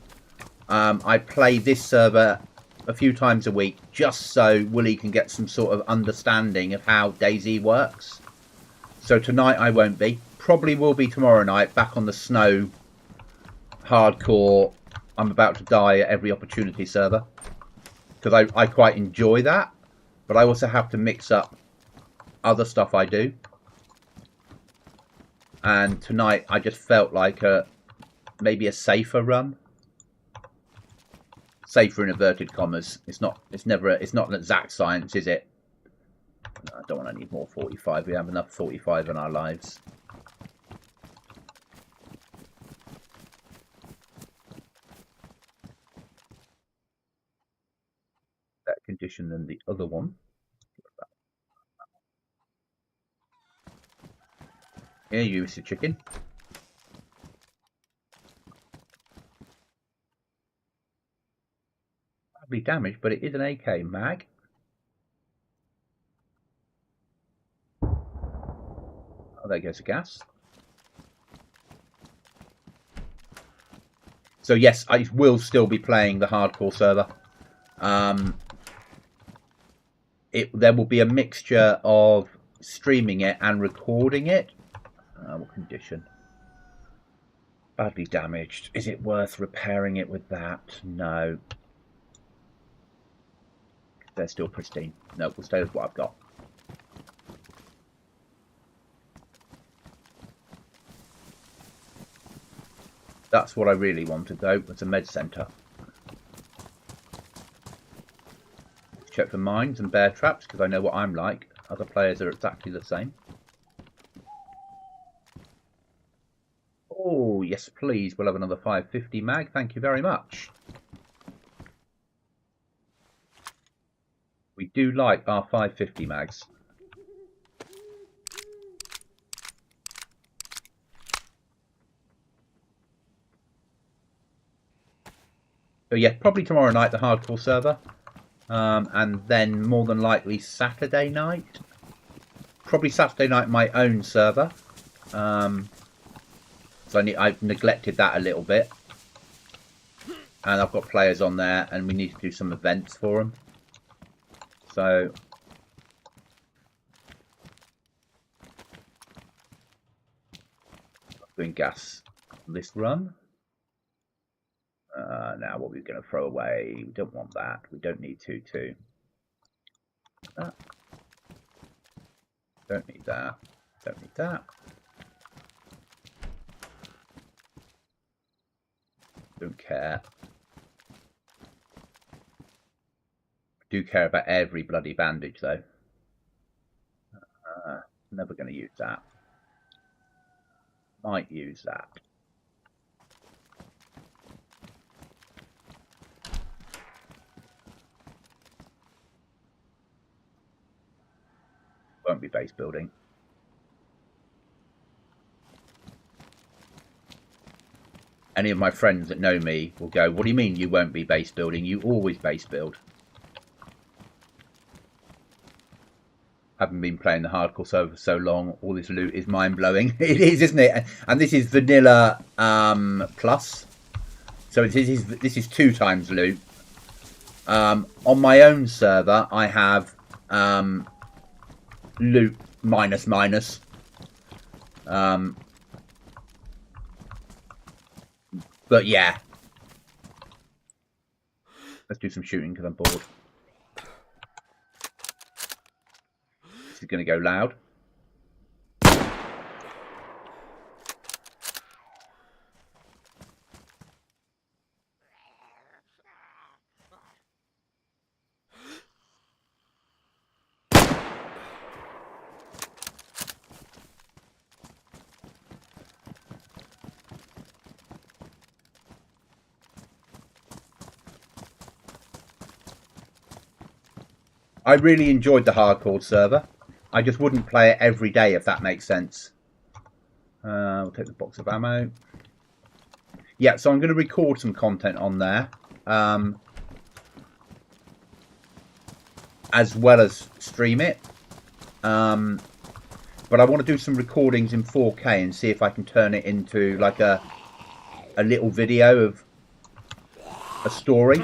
I play this server a few times a week just so Willie can get some sort of understanding of how DayZ works. So tonight I won't be. Probably will be tomorrow night, back on the snow hardcore I'm about to die at every opportunity server, because I quite enjoy that, but I also have to mix up other stuff I do. And tonight I just felt like maybe a safer run. Safer in inverted commas. It's not an exact science, is it? I don't want any more 45. We have enough 45 in our lives. Better condition than the other one. Here you, Mr. Chicken. Badly damaged, but it is an AK mag. Oh, there goes the gas. So yes, I will still be playing the hardcore server. There will be a mixture of streaming it and recording it. What condition? Badly damaged. Is it worth repairing it with that? No. They're still pristine. No, we'll stay with what I've got. That's what I really wanted, though, was a med centre. Check for mines and bear traps, because I know what I'm like. Other players are exactly the same. Oh, yes, please. We'll have another 550 mag. Thank you very much. We do like our 550 mags. So yeah, probably tomorrow night, the hardcore server. And then more than likely Saturday night. Probably Saturday night, my own server. So I've neglected that a little bit. And I've got players on there, and we need to do some events for them. So doing gas on this run. Now what we're going to throw away, we don't want that. We don't need to. That. Don't need that. Don't need that. Don't care. Do care about every bloody bandage though. Never going to use that. Might use that. Won't be base building. Any of my friends that know me will go, what do you mean you won't be base building? You always base build. Haven't been playing the hardcore server for so long. All this loot is mind-blowing. It is, isn't it? And this is vanilla plus. So this is 2 times loot. On my own server, I have loot minus. But yeah. Let's do some shooting because I'm bored. This is going to go loud. I really enjoyed the hardcore server. I just wouldn't play it every day, if that makes sense. We'll take the box of ammo. Yeah, so I'm going to record some content on there. As well as stream it. But I want to do some recordings in 4K and see if I can turn it into like a little video of a story.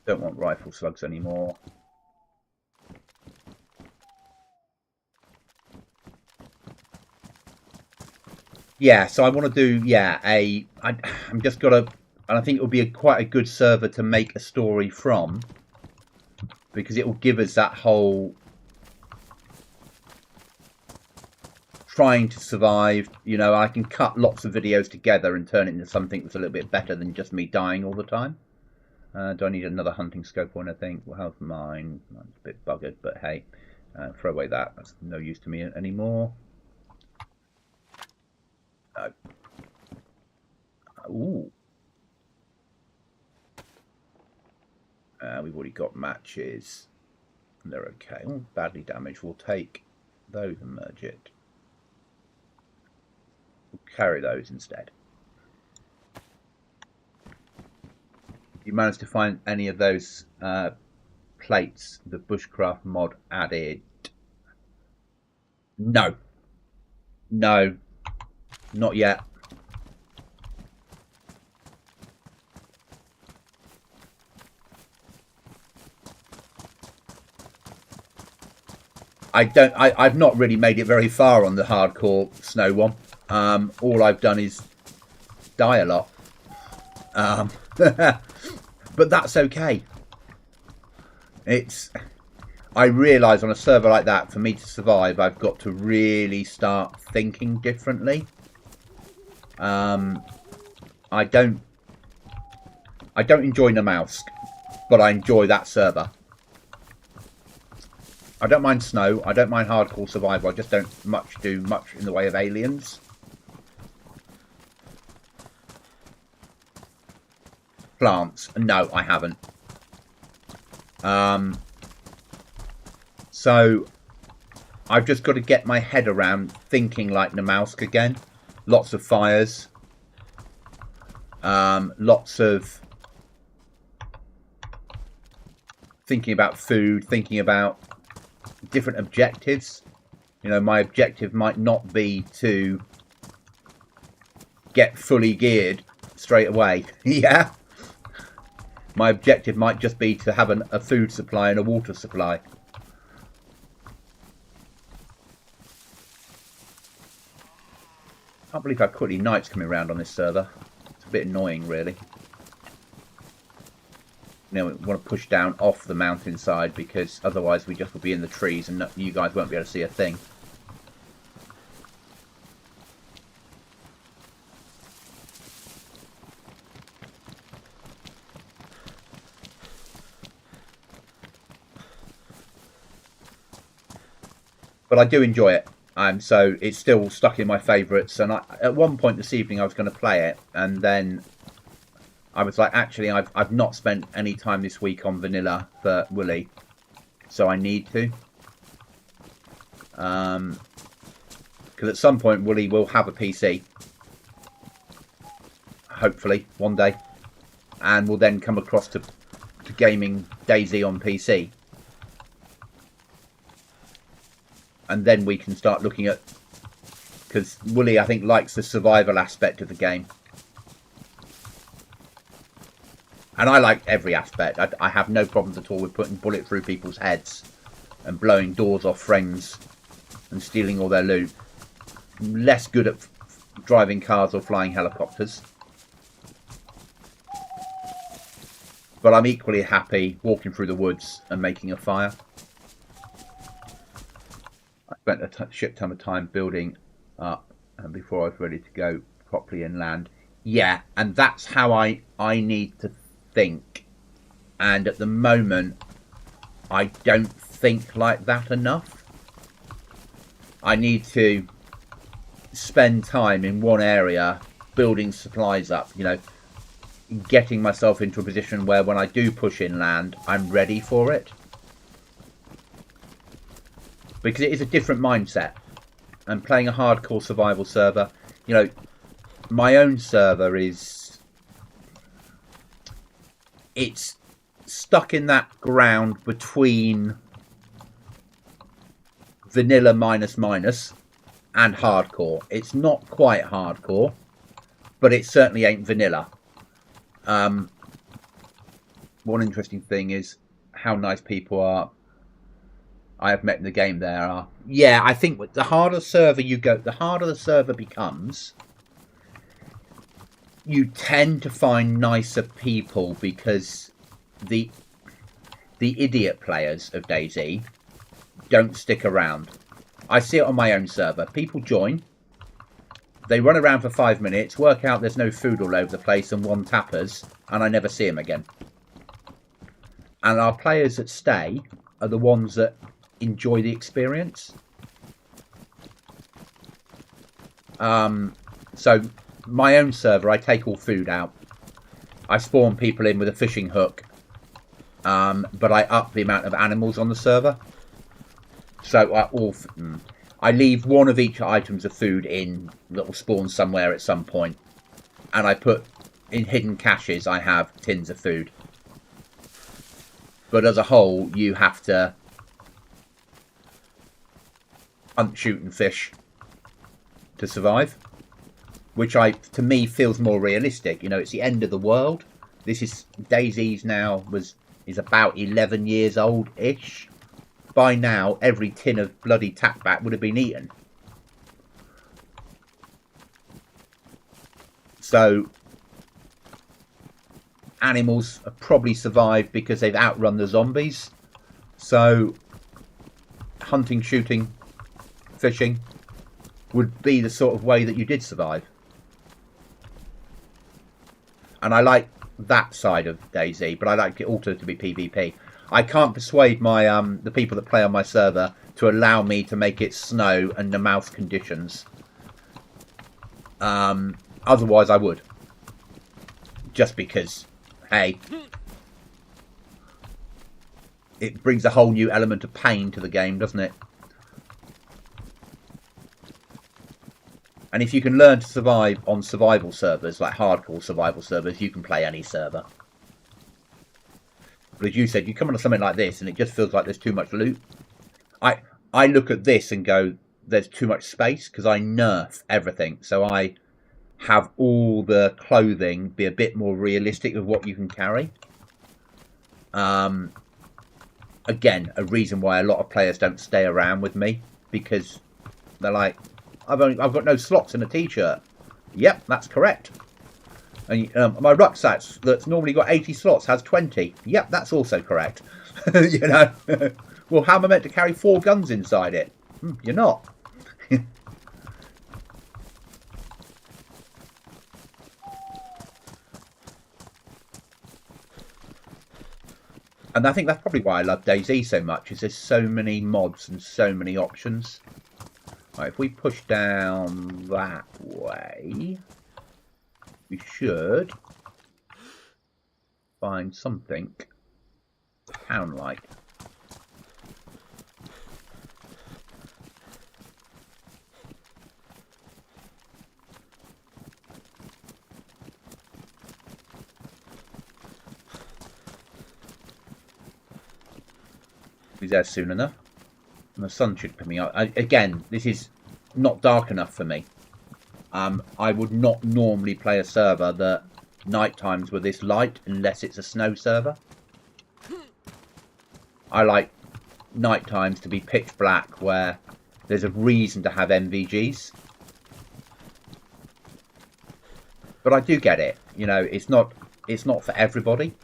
Don't want rifle slugs anymore. Yeah, so I want to do, yeah, I'm just got to, and I think it will be quite a good server to make a story from, because it will give us that whole trying to survive. You know, I can cut lots of videos together and turn it into something that's a little bit better than just me dying all the time. Do I need another hunting scope or anything? Well, how's mine? Mine's a bit buggered, but hey, throw away that. That's no use to me anymore. Ooh. We've already got matches. They're okay. Oh, badly damaged. We'll take those and merge it. We'll carry those instead. You managed to find any of those plates the bushcraft mod added? No. No. Not yet. I've not really made it very far on the hardcore snow one. All I've done is die a lot. But that's okay. I realise on a server like that, for me to survive, I've got to really start thinking differently. I don't enjoy Namalsk, but I enjoy that server. I don't mind snow. I don't mind hardcore survival. I just don't do much in the way of aliens. Plants. No, I haven't. So I've just got to get my head around thinking like Namalsk again. Lots of fires. Lots of thinking about food, thinking about different objectives. You know, my objective might not be to get fully geared straight away. Yeah. My objective might just be to have a food supply and a water supply. I can't believe how quickly night's coming around on this server. It's a bit annoying, really. Now we want to push down off the mountainside because otherwise we just will be in the trees and you guys won't be able to see a thing. But I do enjoy it. So it's still stuck in my favourites. And at one point this evening I was going to play it, and then I was like, actually, I've not spent any time this week on vanilla for Willy, so I need to. Because at some point Willy will have a PC, hopefully one day, and will then come across to gaming DayZ on PC. And then we can start looking at, because Willy, I think, likes the survival aspect of the game. And I like every aspect. I have no problems at all with putting bullet through people's heads and blowing doors off friends and stealing all their loot. I'm less good at driving cars or flying helicopters. But I'm equally happy walking through the woods and making a fire. I spent a shit ton of time building up before I was ready to go properly inland. Yeah, and that's how I need to think. And at the moment, I don't think like that enough. I need to spend time in one area building supplies up, you know, getting myself into a position where when I do push inland, I'm ready for it. Because it is a different mindset. And playing a hardcore survival server, you know, my own server is... It's stuck in that ground between vanilla minus and hardcore. It's not quite hardcore, but it certainly ain't vanilla. One interesting thing is how nice people are I have met in the game there are. Yeah, I think the harder server you go, the harder the server becomes, you tend to find nicer people because the idiot players of DayZ don't stick around. I see it on my own server. People join, they run around for 5 minutes, work out there's no food all over the place and one tappers, and I never see them again. And our players that stay are the ones that enjoy the experience. So my own server, I take all food out. I spawn people in with a fishing hook, but I up the amount of animals on the server. So I leave one of each items of food in that will spawn somewhere at some point, and I put in hidden caches. I have tins of food. But as a whole, you have to hunt, shoot, and fish to survive, which to me feels more realistic. You know, it's the end of the world. This is DayZ's now is about 11 years old-ish. By now, every tin of bloody tackback would have been eaten. So animals have probably survived because they've outrun the zombies. So hunting, shooting, fishing would be the sort of way that you did survive. And I like that side of DayZ, but I like it also to be PvP. I can't persuade my the people that play on my server to allow me to make it snow and the mouse conditions. Otherwise I would. Just because, hey, it brings a whole new element of pain to the game, doesn't it? And if you can learn to survive on survival servers, like hardcore survival servers, you can play any server. But as you said, you come onto something like this and it just feels like there's too much loot. I look at this and go, there's too much space, because I nerf everything. So I have all the clothing be a bit more realistic of what you can carry. Again, a reason why a lot of players don't stay around with me, because they're like, I've got no slots in a t-shirt. Yep, that's correct. And my rucksack that's normally got 80 slots has 20. Yep, that's also correct. You know, well, how am I meant to carry 4 guns inside it? You're not. And I think that's probably why I love DayZ so much, is there's so many mods and so many options. Right, if we push down that way, we should find something town-like. He's there soon enough. And the sun should be coming out. Again, this is not dark enough for me. I would not normally play a server that night times were this light unless it's a snow server. I like night times to be pitch black where there's a reason to have MVGs. But I do get it. You know, it's not for everybody.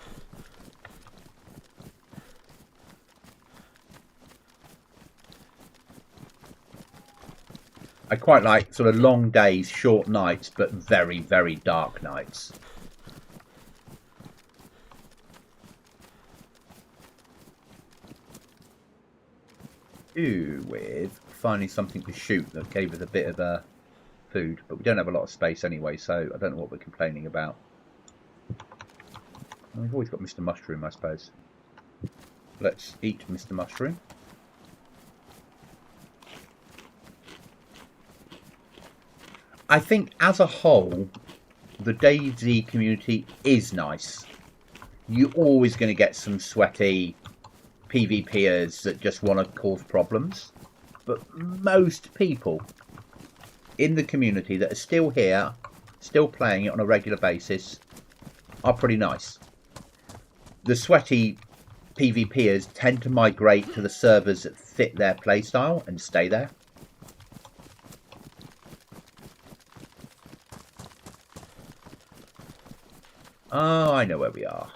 I quite like sort of long days, short nights, but very, very dark nights. Ooh, with finding something to shoot that gave us a bit of food, but we don't have a lot of space anyway, so I don't know what we're complaining about. We've always got Mr. Mushroom, I suppose. Let's eat Mr. Mushroom. I think as a whole, the DayZ community is nice. You're always going to get some sweaty PvPers that just want to cause problems. But most people in the community that are still here, still playing it on a regular basis, are pretty nice. The sweaty PvPers tend to migrate to the servers that fit their playstyle and stay there. Oh, I know where we are.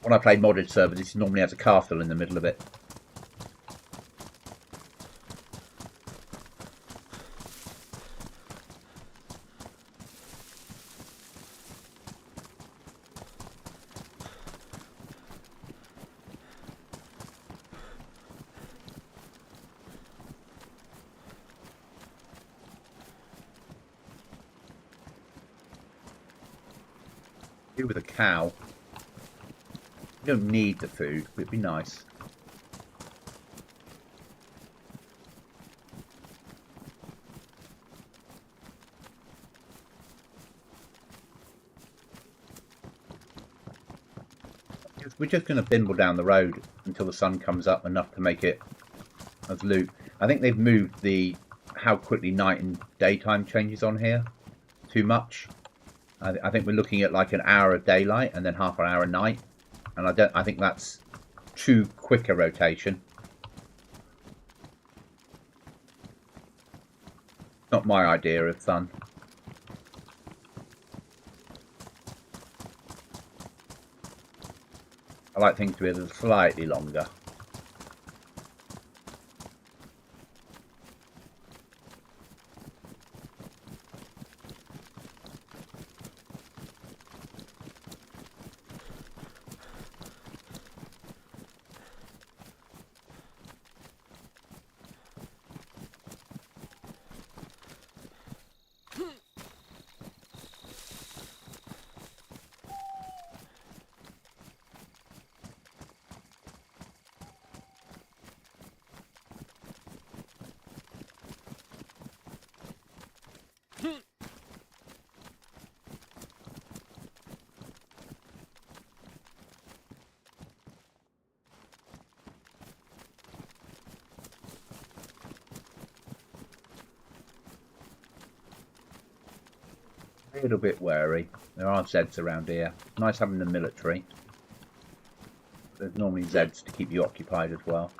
When I play modded servers, it normally has a castle in the middle of it. Do with a cow. You don't need the food, but it'd be nice. We're just going to bimble down the road until the sun comes up enough to make it as loot. I think they've moved the how quickly night and daytime changes on here too much. I think we're looking at like an hour of daylight and then half an hour of night, and I think that's too quick a rotation. Not my idea of fun. I like things to be slightly longer. A little bit wary. There are Zeds around here. Nice having the military. There's normally Zeds to keep you occupied as well.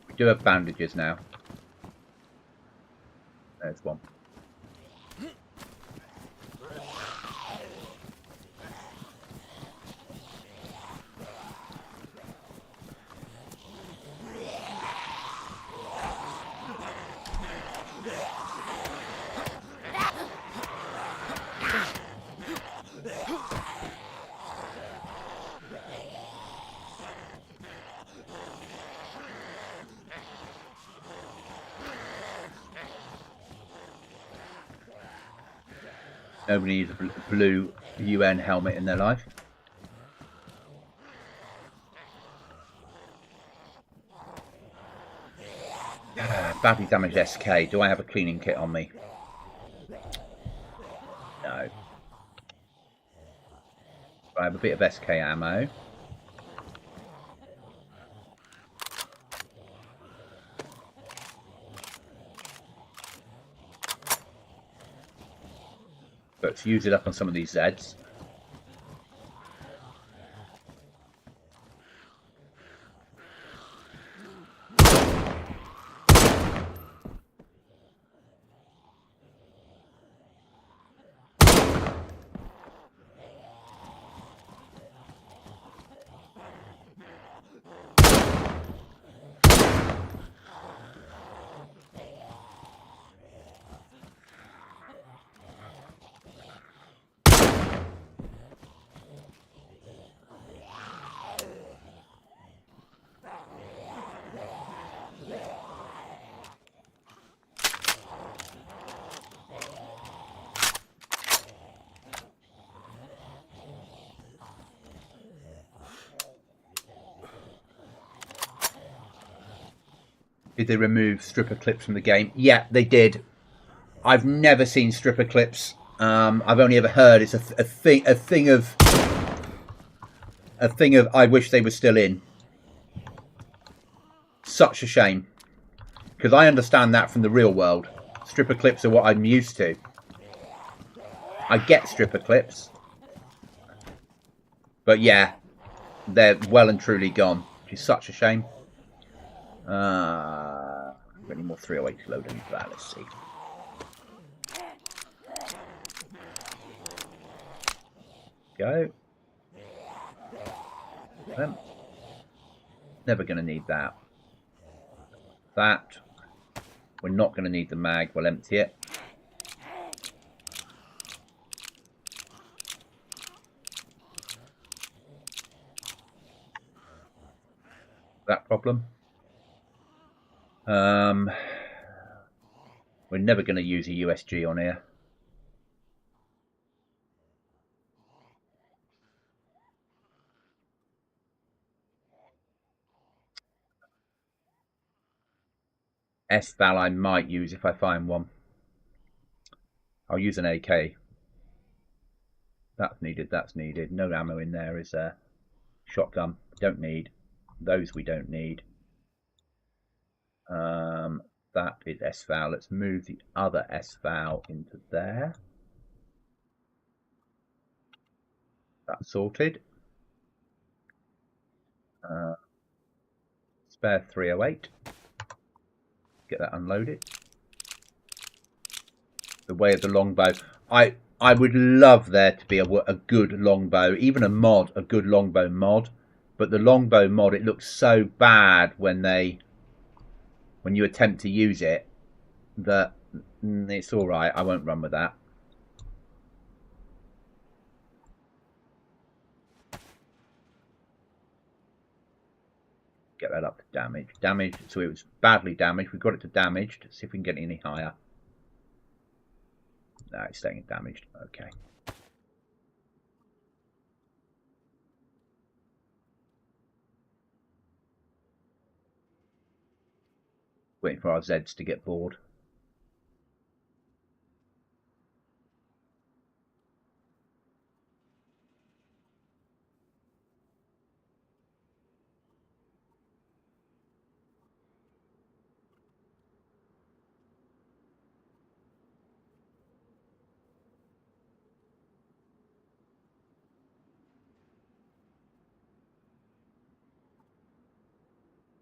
We do have bandages now. There's one. Nobody needs a blue UN helmet in their life. Badly damaged SK. Do I have a cleaning kit on me? No. I have a bit of SK ammo. Let's use it up on some of these Zeds. Did they remove stripper clips from the game? Yeah, they did. I've never seen stripper clips. I've only ever heard it's a thing of I wish they were still in. Such a shame, because I understand that from the real world. Stripper clips are what I'm used to. I get stripper clips, but yeah, they're well and truly gone. which is such a shame. Got any more 308 to load into that? Let's see. Go. Never going to need that. That. We're not going to need the mag. We'll empty it. That problem. We're never going to use a USG on here. S-Val I might use if I find one. I'll use an AK. That's needed, that's needed. No ammo in there, is there? Shotgun, don't need. Those we don't need. That is S-Val. Let's move the other S-Val into there. That's sorted. Spare 308. Get that unloaded. The way of the longbow. I would love there to be a good longbow, even a good longbow mod. But the longbow mod, it looks so bad when you attempt to use it that it's all right. I won't run with that. Get that up to damage. Damage. So it was badly damaged. We got it to damaged. See if we can get it any higher. No, it's staying damaged. Okay. Waiting for our Zeds to get bored.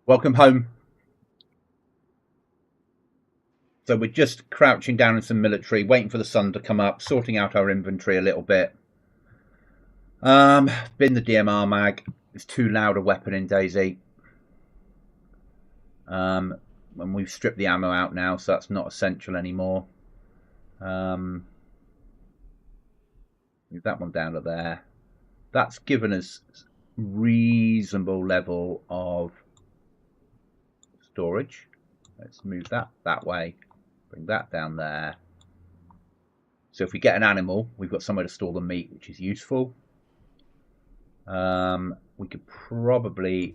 Welcome home. So we're just crouching down in some military, waiting for the sun to come up, sorting out our inventory a little bit. Bin the DMR mag. It's too loud a weapon in DayZ. And we've stripped the ammo out now, so that's not essential anymore. Move that one down to there. That's given us reasonable level of storage. Let's move that way. Bring that down there. So if we get an animal, we've got somewhere to store the meat, which is useful. We could probably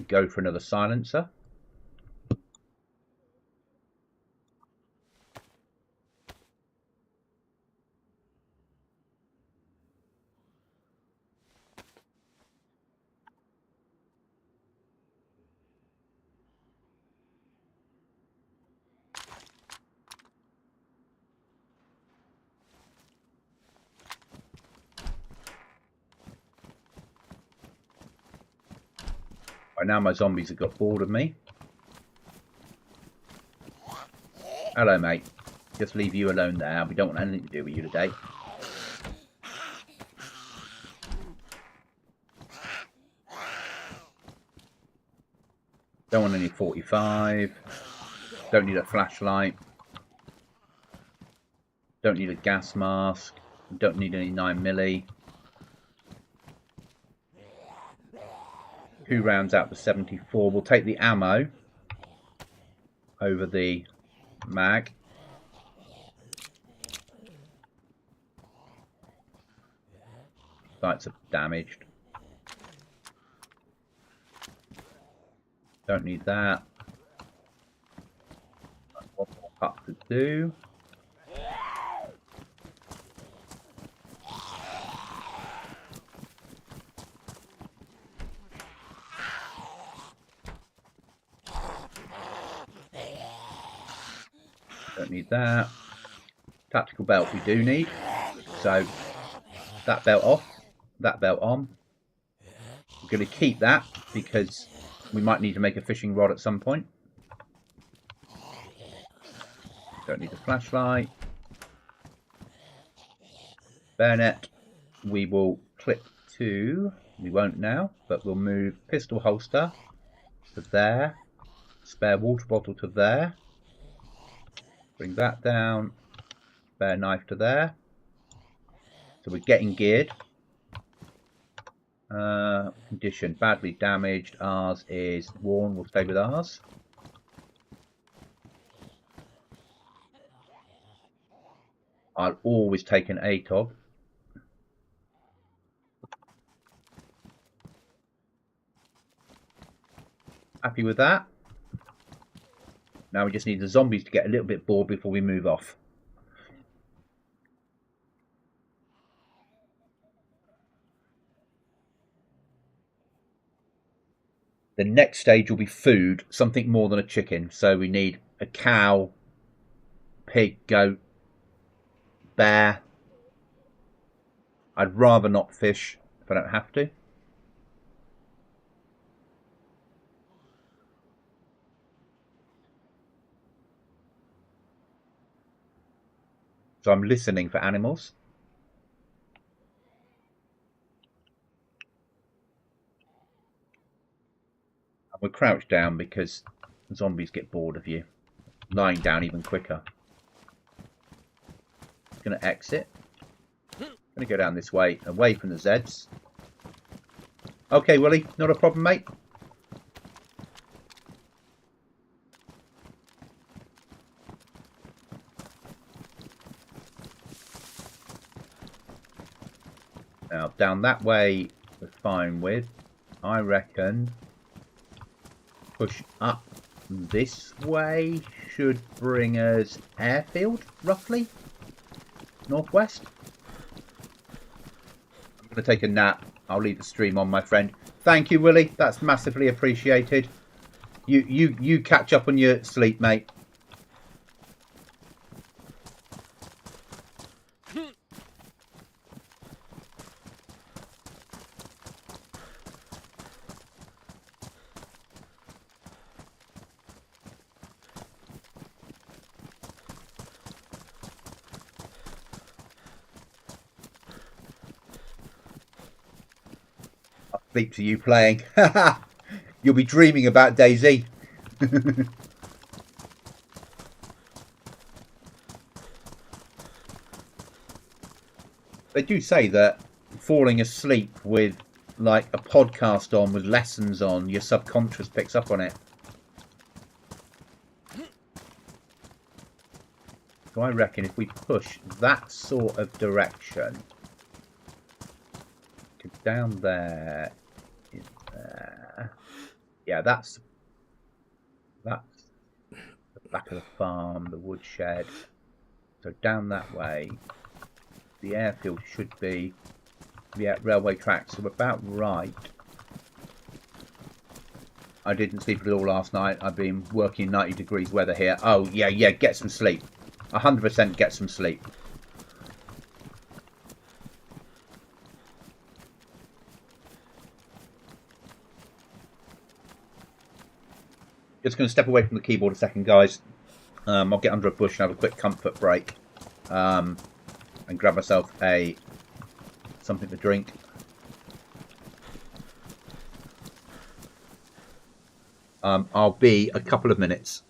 go for another silencer. Right now my zombies have got bored of me. Hello mate, just leave you alone there. We don't want anything to do with you today. Don't want any 45. Don't need a flashlight. Don't need a gas mask. Don't need any 9mm. 2 rounds out to 74. We'll take the ammo over the mag. Sights are damaged. Don't need that. That's one more pup to do. Don't need that. Tactical belt we do need. So that belt off, that belt on. We're going to keep that because We might need to make a fishing rod at some point. Don't need a flashlight. Bayonet. We will clip to. We won't now, but we'll move pistol holster to there. Spare water bottle to there. Bring that down. Spare knife to there. So we're getting geared. Condition badly damaged. Ours is worn. We'll stay with ours. I'll always take an ATOG. Happy with that. Now we just need the zombies to get a little bit bored before we move off. The next stage will be food, something more than a chicken. So we need a cow, pig, goat, bear. I'd rather not fish if I don't have to. So I'm listening for animals. And we're crouched down because zombies get bored of you. Lying down even quicker. Going to exit. Going to go down this way, away from the Zeds. Okay, Willie, not a problem, mate. Now, down that way, we're fine with. I reckon push up this way should bring us airfield, roughly. Northwest. I'm going to take a nap. I'll leave the stream on, my friend. Thank you, Willie. That's massively appreciated. You catch up on your sleep, mate. Sleep to you playing. You'll be dreaming about DayZ. They do say that falling asleep with like a podcast on with lessons on, your subconscious picks up on it. So I reckon if we push that sort of direction to down there, yeah, that's the back of the farm, the woodshed. So down that way, the airfield should be, yeah, railway tracks. So about right. I didn't sleep at all last night. I've been working 90 degrees weather here. Oh yeah, get some sleep. 100% get some sleep. Just going to step away from the keyboard a second, guys. I'll get under a bush and have a quick comfort break, and grab myself something to drink. I'll be a couple of minutes.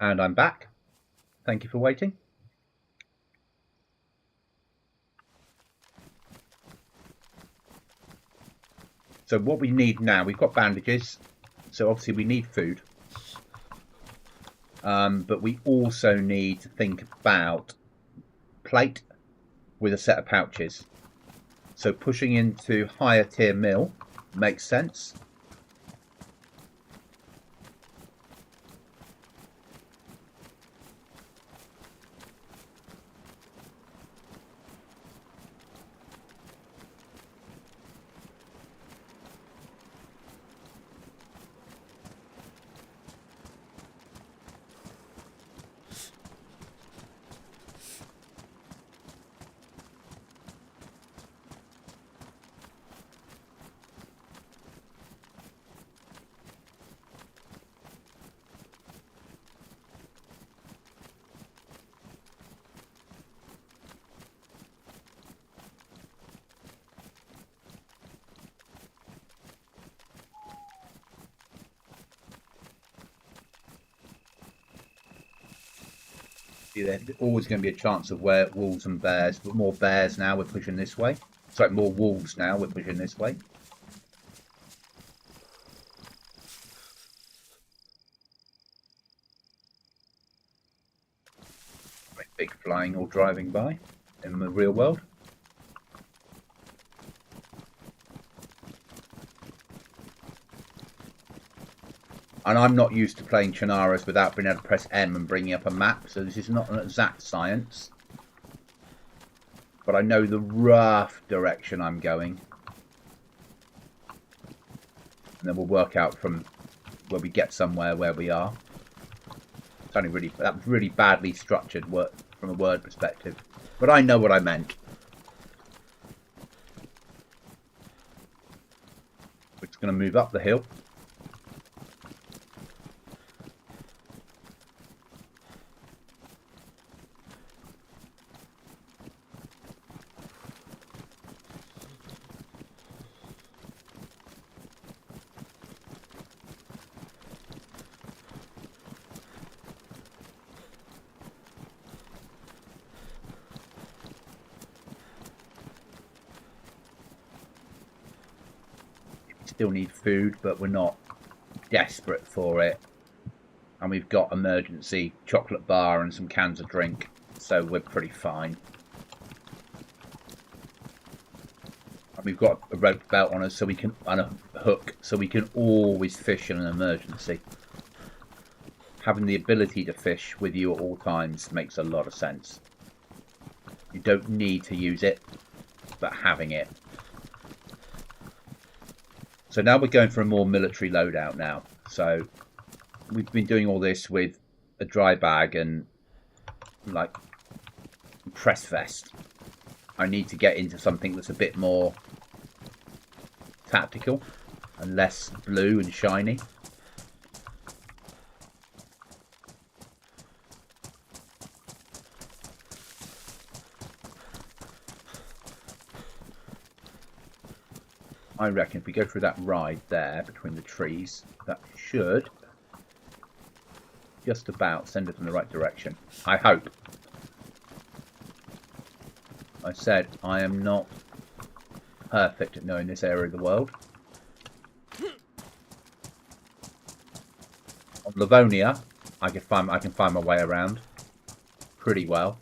And I'm back. Thank you for waiting. So what we need now, we've got bandages. So obviously we need food. But we also need to think about plate with a set of pouches. So pushing into higher tier mill makes sense. There's always going to be a chance of where wolves and bears, but more bears now, we're pushing this way. Sorry, more wolves now, we're pushing this way. Big flying or driving by in the real world. And I'm not used to playing Chernarus without being able to press M and bringing up a map, so this is not an exact science. But I know the rough direction I'm going. And then we'll work out from where we get somewhere where we are. It's only really, that was really badly structured work from a word perspective. But I know what I meant. We're just going to move up the hill. Still need food, but we're not desperate for it. And we've got emergency chocolate bar and some cans of drink, so we're pretty fine. And we've got a rope belt on us, so we can, and a hook, so we can always fish in an emergency. Having the ability to fish with you at all times makes a lot of sense. You don't need to use it, but having it. So now we're going for a more military loadout now. So we've been doing all this with a dry bag and like press vest. I need to get into something that's a bit more tactical and less blue and shiny. I reckon if we go through that ride there between the trees, that should just about send us in the right direction. I hope. I said I am not perfect at knowing this area of the world. On Livonia, I can find my way around pretty well.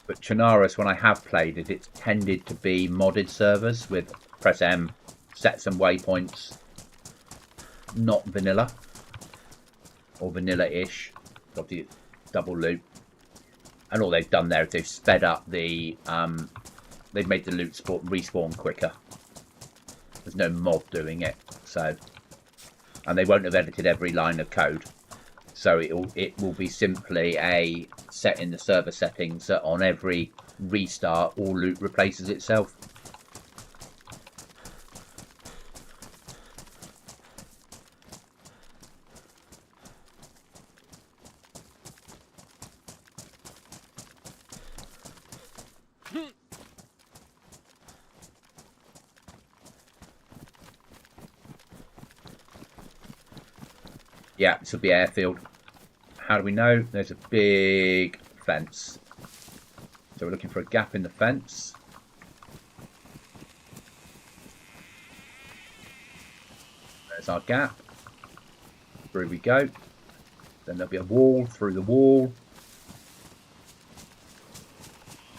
But Chernarus, when I have played it, it's tended to be modded servers with press M, set some waypoints, not vanilla or vanilla-ish. Obviously, double loot, and all they've done there is they've sped up the. They've made the loot respawn quicker. There's no mod doing it, so, and they won't have edited every line of code. So it will be simply a set in the server settings that on every restart all loot replaces itself. Yeah, this will be airfield. How do we know? There's a big fence. So we're looking for a gap in the fence. There's our gap. Through we go. Then there'll be a wall through the wall.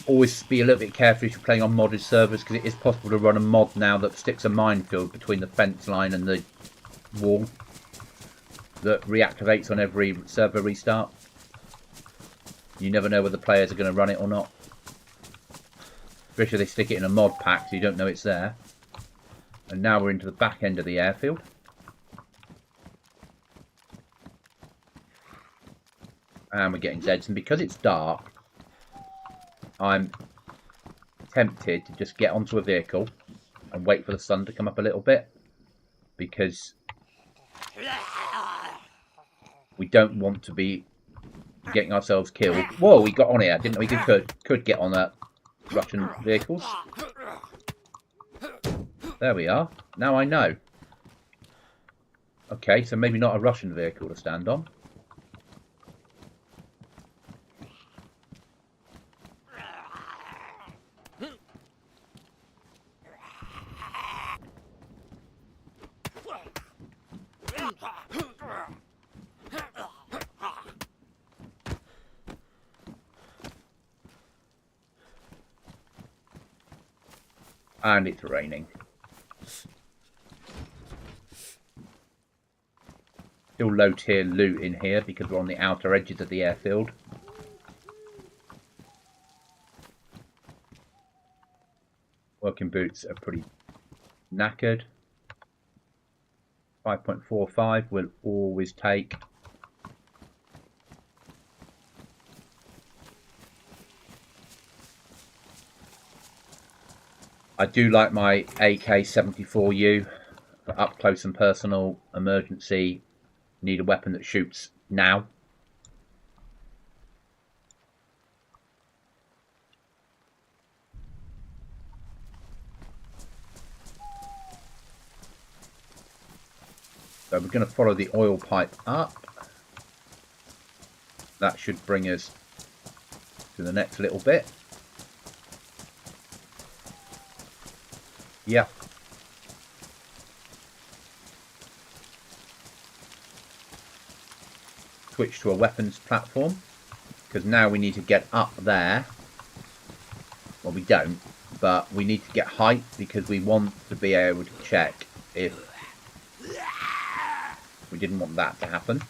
Always be a little bit careful if you're playing on modded servers, because it is possible to run a mod now that sticks a minefield between the fence line and the wall that reactivates on every server restart. You never know whether the players are going to run it or not. Especially if they stick it in a mod pack so you don't know it's there. And now we're into the back end of the airfield. And we're getting Zeds, and because it's dark, I'm tempted to just get onto a vehicle and wait for the sun to come up a little bit, because we don't want to be getting ourselves killed. Whoa, we got on here. Didn't we? Could get on Russian vehicles. There we are. Now I know. Okay, so maybe not a Russian vehicle to stand on. And it's raining. Still low tier loot in here because we're on the outer edges of the airfield. Working boots are pretty knackered. 5.45 will always take. I do like my AK-74U for up close and personal emergency. Need a weapon that shoots now. So we're going to follow the oil pipe up. That should bring us to the next little bit. Yeah. Switch to a weapons platform, because now we need to get up there. Well, we don't, but we need to get height because we want to be able to check if we didn't want that to happen.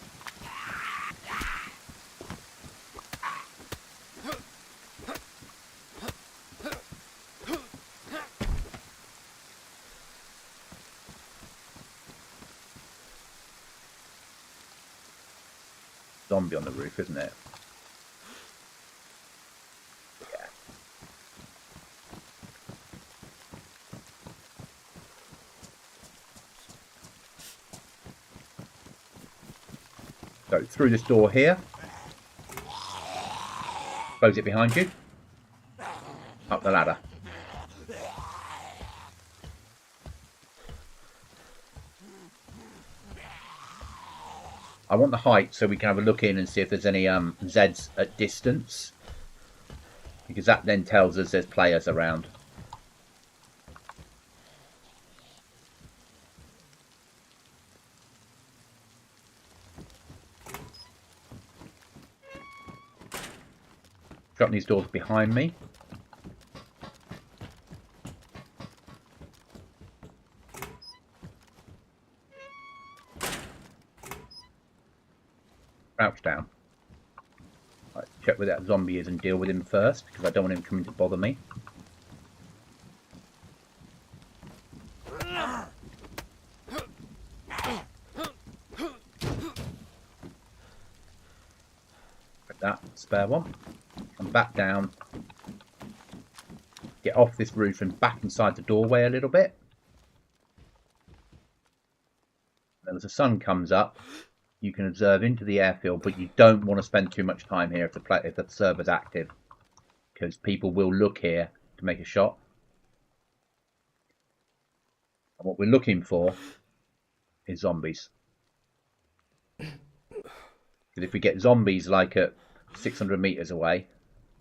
Zombie on the roof, isn't it? Yeah. So through this door here. Close it behind you. Up the ladder. I want the height so we can have a look in and see if there's any Zeds at distance, because that then tells us there's players around. Shut these doors behind me. Crouch down. Right, check where that zombie is and deal with him first, because I don't want him coming to bother me. Put that, spare one. Come back down. Get off this roof and back inside the doorway a little bit. Then as the sun comes up, you can observe into the airfield, but you don't want to spend too much time here if the server's active, because people will look here to make a shot. And what we're looking for is zombies. Because if we get zombies like at 600 meters away,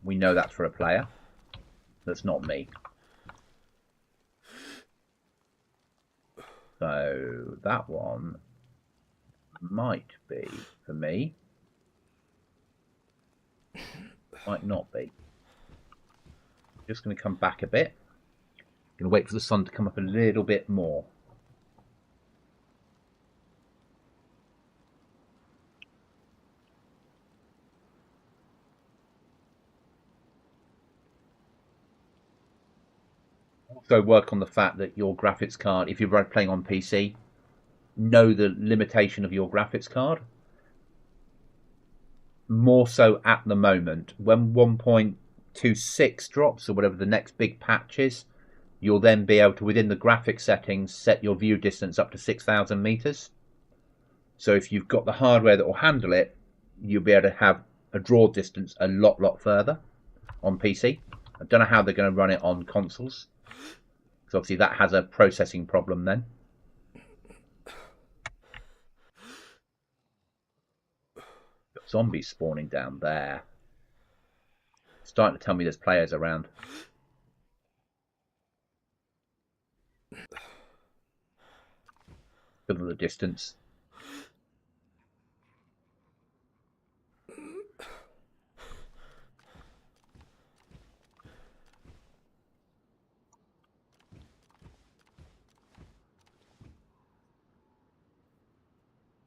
we know that's for a player. That's not me. So that one might be for me. Might not be. Just going to come back a bit. Going to wait for the sun to come up a little bit more. Also work on the fact that your graphics card, if you're playing on PC, know the limitation of your graphics card. More so at the moment. When 1.26 drops, or whatever the next big patch is, you'll then be able to, within the graphics settings, set your view distance up to 6,000 meters. So if you've got the hardware that will handle it, you'll be able to have a draw distance a lot further on PC. I don't know how they're going to run it on consoles, because obviously that has a processing problem then. Got zombies spawning down there. Starting to tell me there's players around. Because of the distance.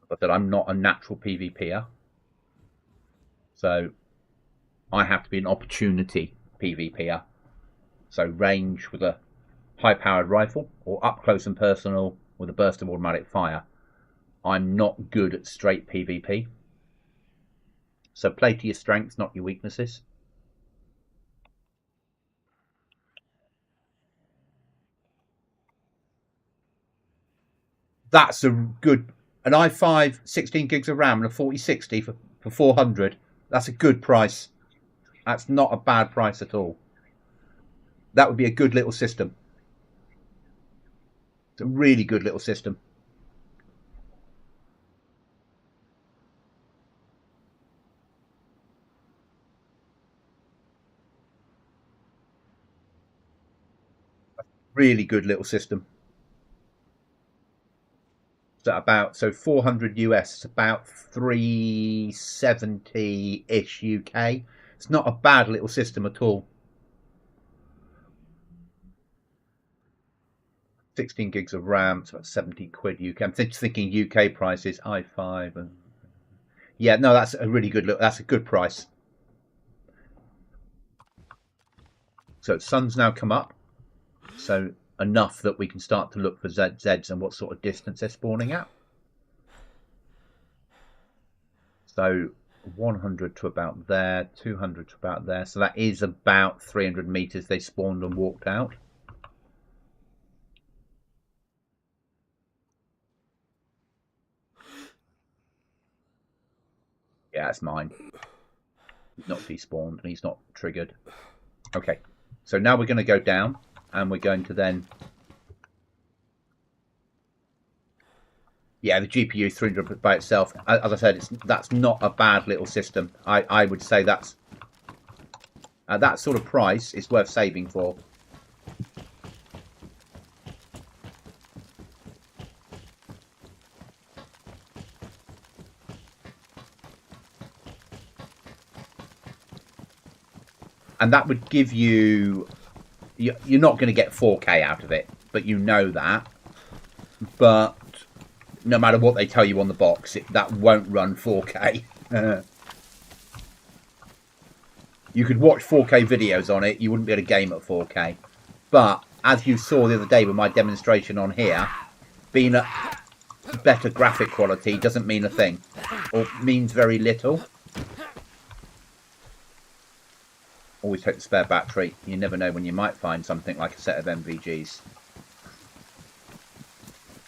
But that I'm not a natural PvPer. So I have to be an opportunity PvPer. So range with a high-powered rifle, or up close and personal with a burst of automatic fire. I'm not good at straight PvP. So play to your strengths, not your weaknesses. That's a good... An i5, 16 gigs of RAM and a 4060 for 400. That's a good price. That's not a bad price at all. That would be a good little system. It's a really good little system. Really good little system. So 400 US, about 370-ish UK. It's not a bad little system at all. 16 gigs of RAM, it's about 70 quid UK. I'm thinking UK prices, i5. And yeah, no, that's a really good look. That's a good price. So sun's now come up. So enough that we can start to look for ZZs and what sort of distance they're spawning at. So 100 to about there, 200 to about there. So that is about 300 meters they spawned and walked out. Yeah, that's mine. He's not despawned and he's not triggered. Okay, so now we're going to go down and we're going to then... Yeah, the GPU 300 by itself, as I said, that's not a bad little system. I would say that's... At that sort of price, it's worth saving for. And that would give you... You're not going to get 4K out of it, but you know that. But no matter what they tell you on the box, that won't run 4K. You could watch 4K videos on it, you wouldn't be able to game at 4K. But, as you saw the other day with my demonstration on here, being a better graphic quality doesn't mean a thing. Or means very little. Always take the spare battery. You never know when you might find something like a set of MVGs.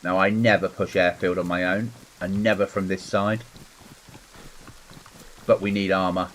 Now, I never push airfield on my own, and never from this side. But we need armour.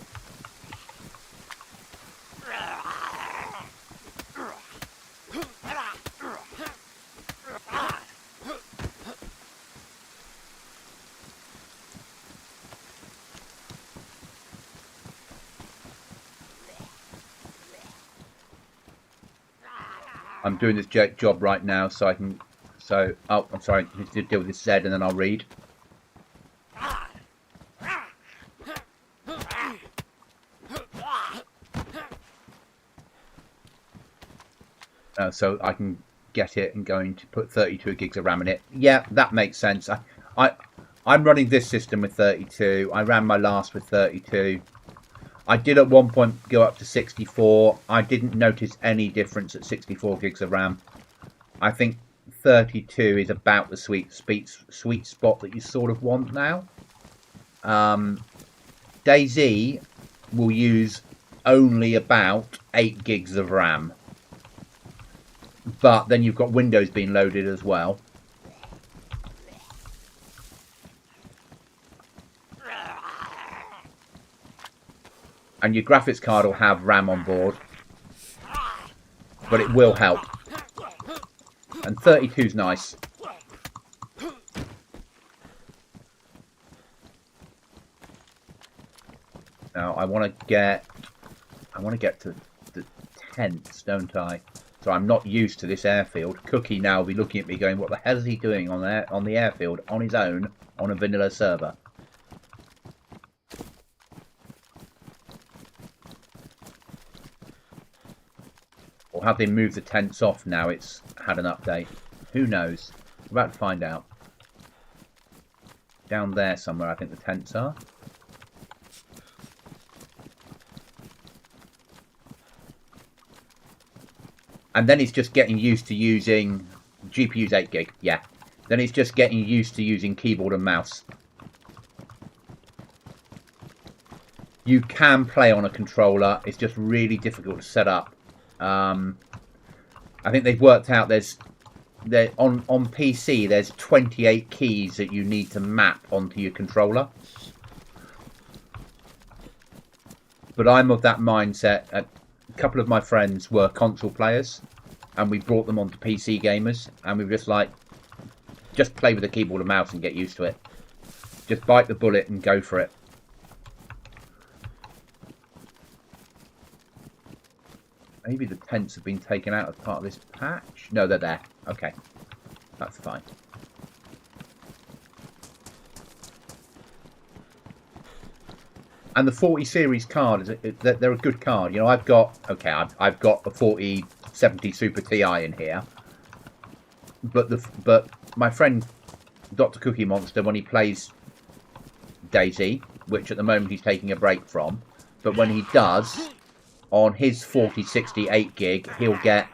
I'm doing this job right now, so I can. So, oh, I'm sorry. I need to deal with this Z, and then I'll read. So I can get it and going to put 32 gigs of RAM in it. Yeah, that makes sense. I'm running this system with 32. I ran my last with 32. I did at one point go up to 64. I didn't notice any difference at 64 gigs of RAM. I think 32 is about the sweet spot that you sort of want now. DayZ will use only about 8 gigs of RAM. But then you've got Windows being loaded as well. And your graphics card will have RAM on board. But it will help. And 32 is nice. Now I want to get to the tents, don't I? So I'm not used to this airfield. Cookie now will be looking at me going, what the hell is he doing on the airfield on his own on a vanilla server? Or have they moved the tents off now it's had an update? Who knows? We're about to find out. Down there somewhere I think the tents are. And then it's just getting used to using GPU's 8 gig, yeah. Then it's just getting used to using keyboard and mouse. You can play on a controller, it's just really difficult to set up. I think they've worked out on PC there's 28 keys that you need to map onto your controller. But I'm of that mindset. A couple of my friends were console players and we brought them onto PC gamers and we were just like, just play with the keyboard and mouse and get used to it. Just bite the bullet and go for it. Maybe the tents have been taken out as part of this patch. No, they're there. Okay, that's fine. And the 40 series card they're a good card. You know, I've got a 4070 Super Ti in here, but my friend Dr. Cookie Monster, when he plays DayZ, which at the moment he's taking a break from, but when he does, on his 4060 8 gig, he'll get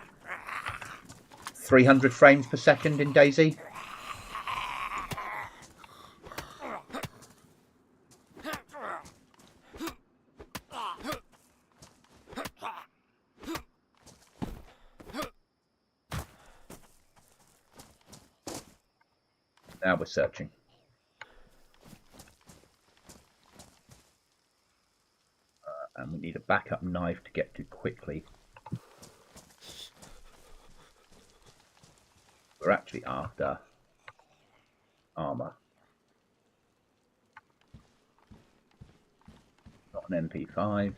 300 frames per second in DayZ. Now we're searching. And we need a backup knife to get to quickly. We're actually after armor. Not an MP5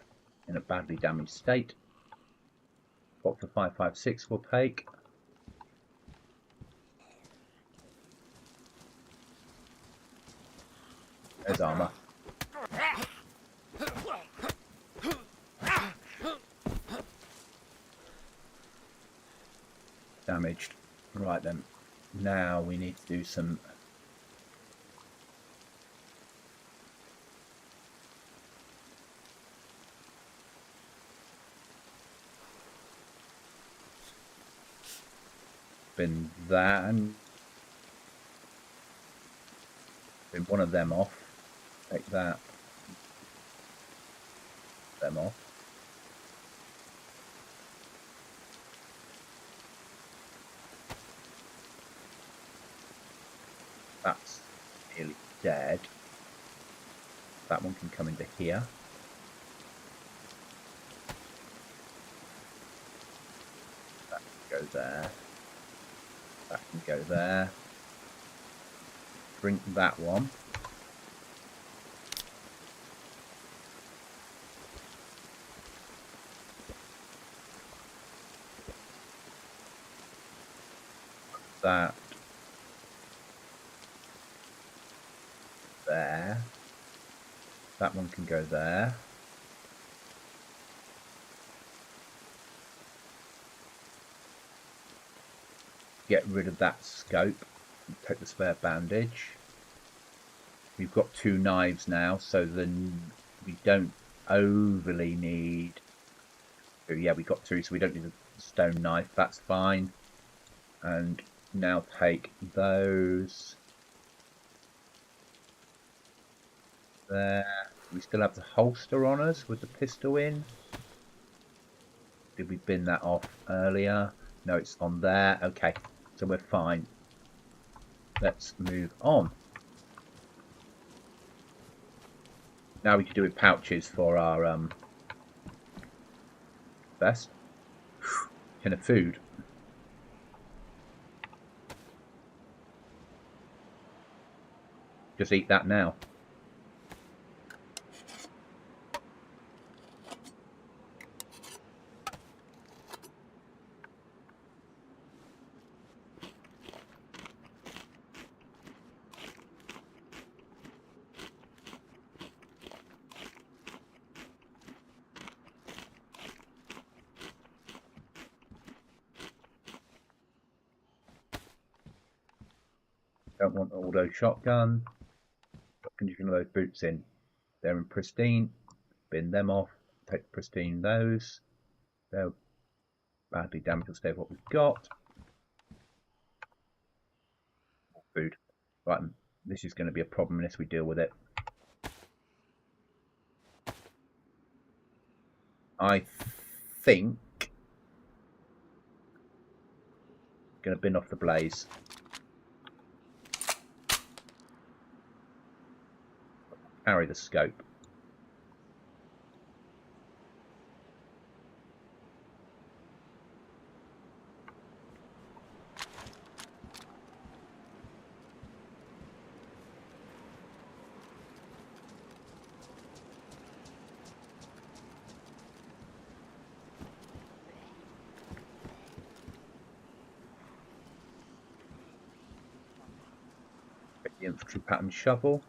in a badly damaged state. What the 556 will take. There's armor. Damaged. Right then. Now we need to do some bin that and bin one of them off. Take that. Them off. That's nearly dead. That one can come into here. That can go there. That can go there. Drink that one. that there. That one can go there. Get rid of that scope. Take the spare bandage. We've got 2 knives now, so then we don't overly need... Oh, yeah, we got 2, so we don't need a stone knife. That's fine. And now take those. There. We still have the holster on us with the pistol in. Did we bin that off earlier? No, it's on there. Okay, so we're fine. Let's move on. Now we can do with pouches for our vest. Tin of food. Just eat that now. Don't want auto shotgun. What condition are those boots in? They're in pristine. Bin them off. Take pristine those. They're badly damaged. We'll stay with what we've got. Food. Right, this is going to be a problem unless we deal with it. I think I'm going to bin off the blaze. Carry the scope. Get the infantry pattern shovel.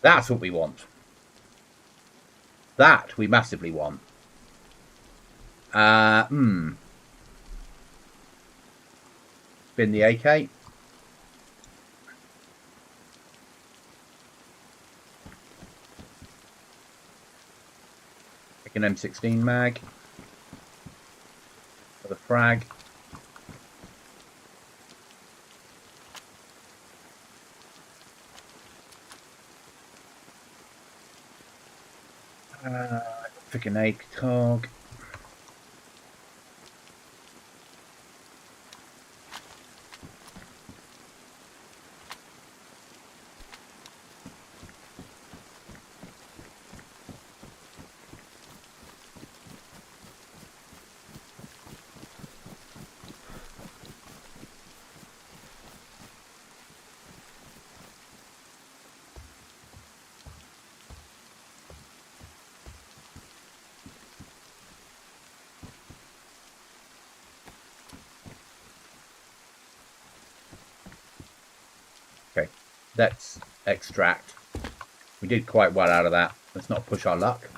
That's what we want. That we massively want. Bin the AK. Take an M16 mag. For the frag. Pick an ACOG. Okay, let's extract. We did quite well out of that. Let's not push our luck.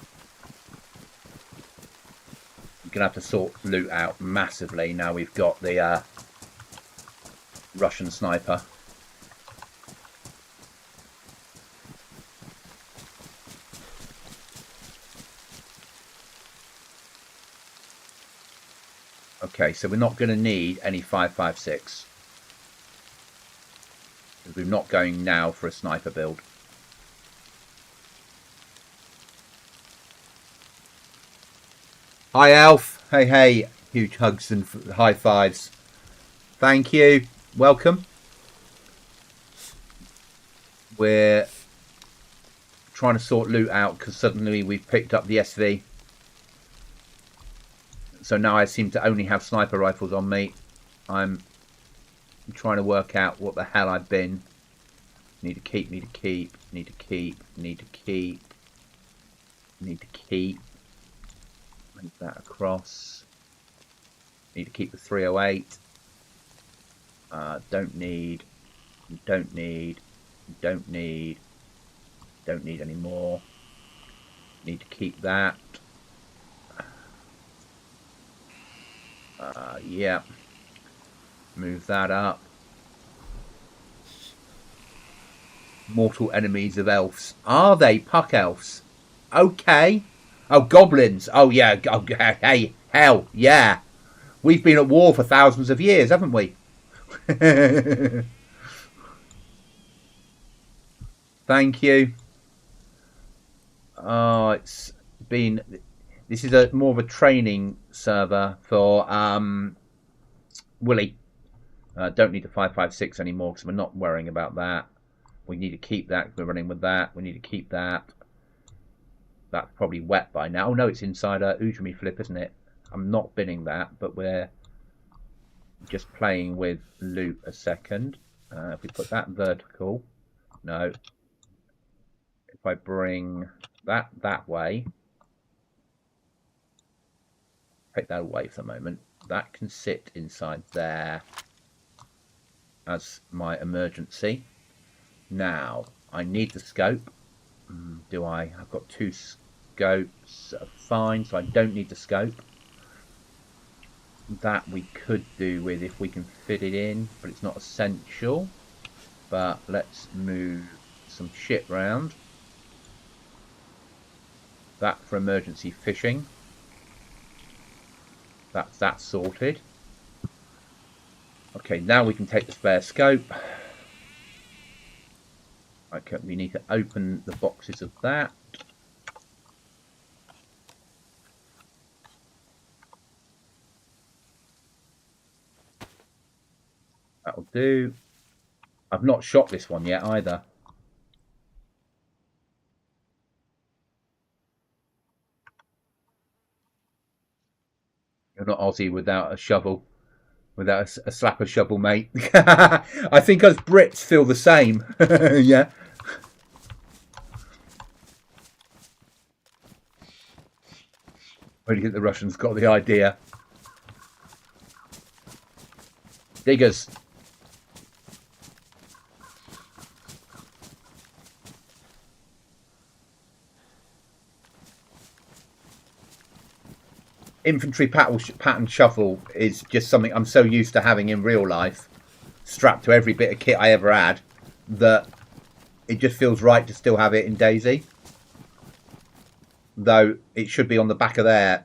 We're going to have to sort loot out massively now we've got the Russian sniper. Okay, so we're not going to need any 5.56. We're not going now for a sniper build. Hi, Alf. Hey, hey. Huge hugs and high fives. Thank you. Welcome. We're trying to sort loot out because suddenly we've picked up the SV. So now I seem to only have sniper rifles on me. I'm trying to work out what the hell I've been. Need to keep, need to keep, need to keep, need to keep, need to keep. Move that across. Need to keep the 308. Don't need, don't need, don't need, don't need any more. Need to keep that. Yeah. Move that up. Mortal enemies of elves. Are they puck elves? Okay. Oh, goblins. Oh, yeah. Oh, hey, hell, yeah. We've been at war for thousands of years, haven't we? Thank you. Oh, it's been... This is a more of a training server for Willie. Don't need the 5.56 anymore because we're not worrying about that. We need to keep that. We're running with that. We need to keep that. That's probably wet by now. Oh no, it's inside a Udemy flip, isn't it? I'm not binning that, but we're just playing with loot a second. If we put that vertical, no. If I bring that way, take that away for a moment. That can sit inside there as my emergency. Now, I need the scope. Do I? I've got 2 scopes. Fine, so I don't need the scope. That we could do with if we can fit it in, but it's not essential. But let's move some shit round. That for emergency fishing. That's that sorted. Okay, now we can take the spare scope. Okay, we need to open the boxes of that. That'll do. I've not shot this one yet either. You're not Aussie without a shovel. Without a slap of shovel, mate. I think us Brits feel the same. Yeah. Where do you think the Russians got the idea? Diggers. Infantry pattern shuffle is just something I'm so used to having in real life, strapped to every bit of kit I ever had, that it just feels right to still have it in DayZ. Though it should be on the back of there.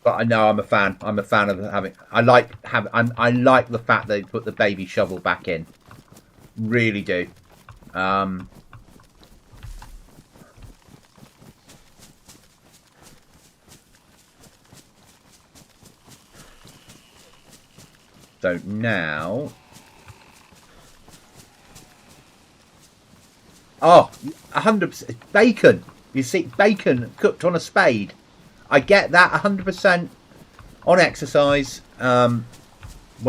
But I know I'm a fan. I'm a fan of having. I like the fact they put the baby shovel back in. Really do. So now, oh, 100% bacon. You see, bacon cooked on a spade. I get that 100% on exercise. When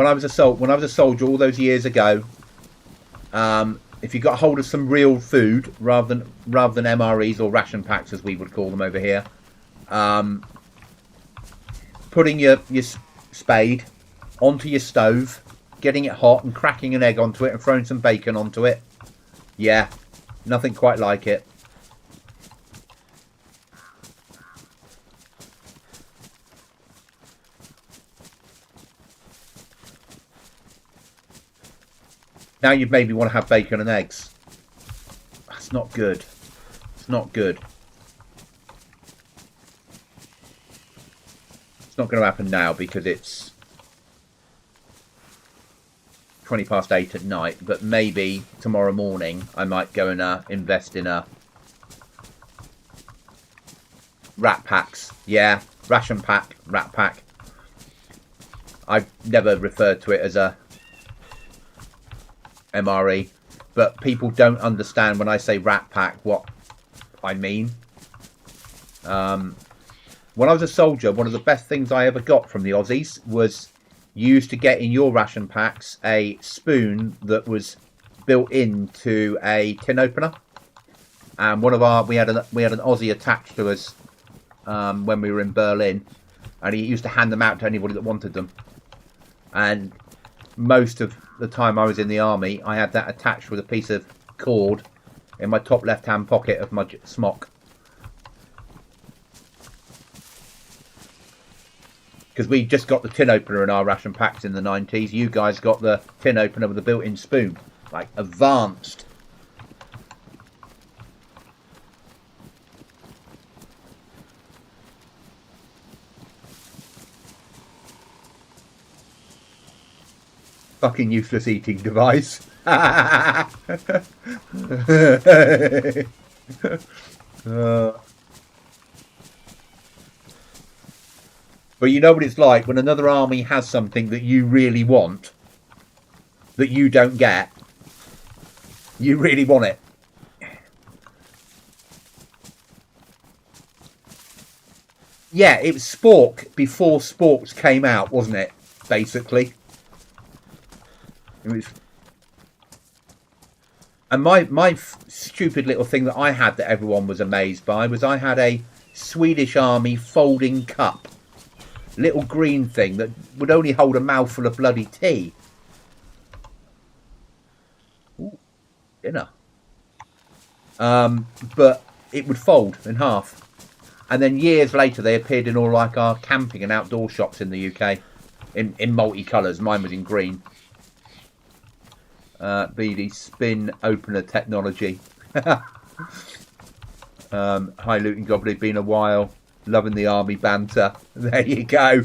I was a soldier all those years ago, if you got hold of some real food rather than MREs or ration packs as we would call them over here, putting your spade onto your stove, getting it hot and cracking an egg onto it and throwing some bacon onto it. Yeah, nothing quite like it. Now you've made me want to have bacon and eggs. That's not good. It's not good. It's not going to happen now because it's 8:20 at night. But maybe tomorrow morning I might go and invest in a rat packs. Yeah, ration pack, rat pack. I've never referred to it as a MRE, but people don't understand when I say rat pack what I mean. When I was a soldier, one of the best things I ever got from the Aussies was you used to get in your ration packs a spoon that was built into a tin opener, and we had an Aussie attached to us when we were in Berlin, and he used to hand them out to anybody that wanted them. And most of the time I was in the army, I had that attached with a piece of cord in my top left hand pocket of my smock, because we just got the tin opener in our ration packs in the 90s. You guys got the tin opener with a built-in spoon, like advanced. Fucking useless eating device. But you know what it's like when another army has something that you really want, that you don't get. You really want it. Yeah, it was Spork before Sporks came out, wasn't it? Basically. It was, and my stupid little thing that I had that everyone was amazed by was I had a Swedish Army folding cup, little green thing that would only hold a mouthful of bloody tea. Ooh, dinner. But it would fold in half, and then years later they appeared in all like our camping and outdoor shops in the UK in multicolours. Mine was in green. BD spin opener technology. Hi Looting Goblin, been a while. Loving the army banter. There you go.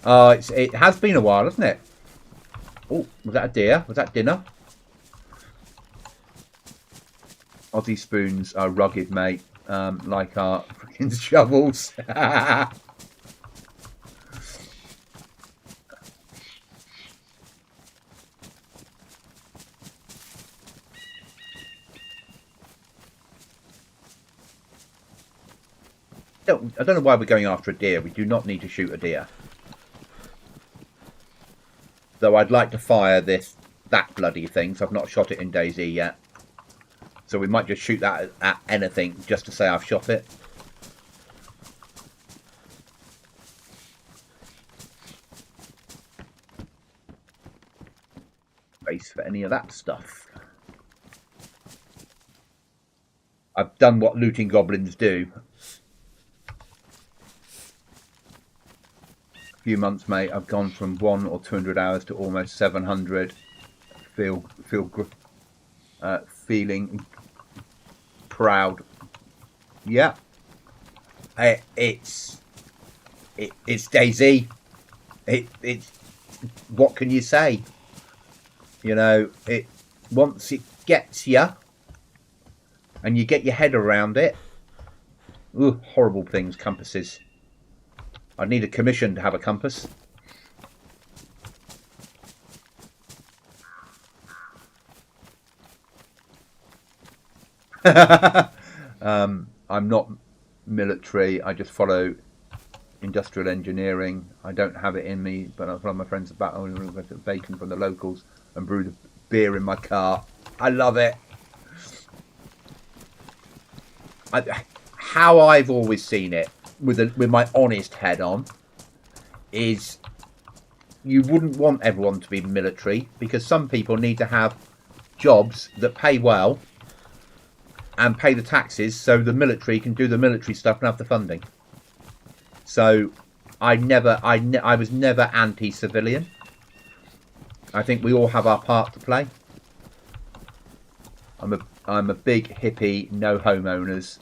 It has been a while, hasn't it? Oh, was that a deer? Was that dinner? Aussie spoons are rugged, mate. Like our freaking shovels. I don't know why we're going after a deer. We do not need to shoot a deer. Though I'd like to fire that bloody thing, so I've not shot it in DayZ yet. So we might just shoot that at anything just to say I've shot it. Space for any of that stuff. I've done what looting goblins do. Few months, mate. I've gone from 100 or 200 hours to almost 700. Feeling proud. Yeah, it's DayZ. It's what can you say? You know, it once it gets you, and you get your head around it. Ooh, horrible things, compasses. I'd need a commission to have a compass. I'm not military. I just follow industrial engineering. I don't have it in me, but I follow my friends about bacon from the locals and brew the beer in my car. I love it. How I've always seen it, with my honest head on, is you wouldn't want everyone to be military, because some people need to have jobs that pay well and pay the taxes, so the military can do the military stuff and have the funding. So I was never anti-civilian. I think we all have our part to play. I'm a big hippie, no homeowners.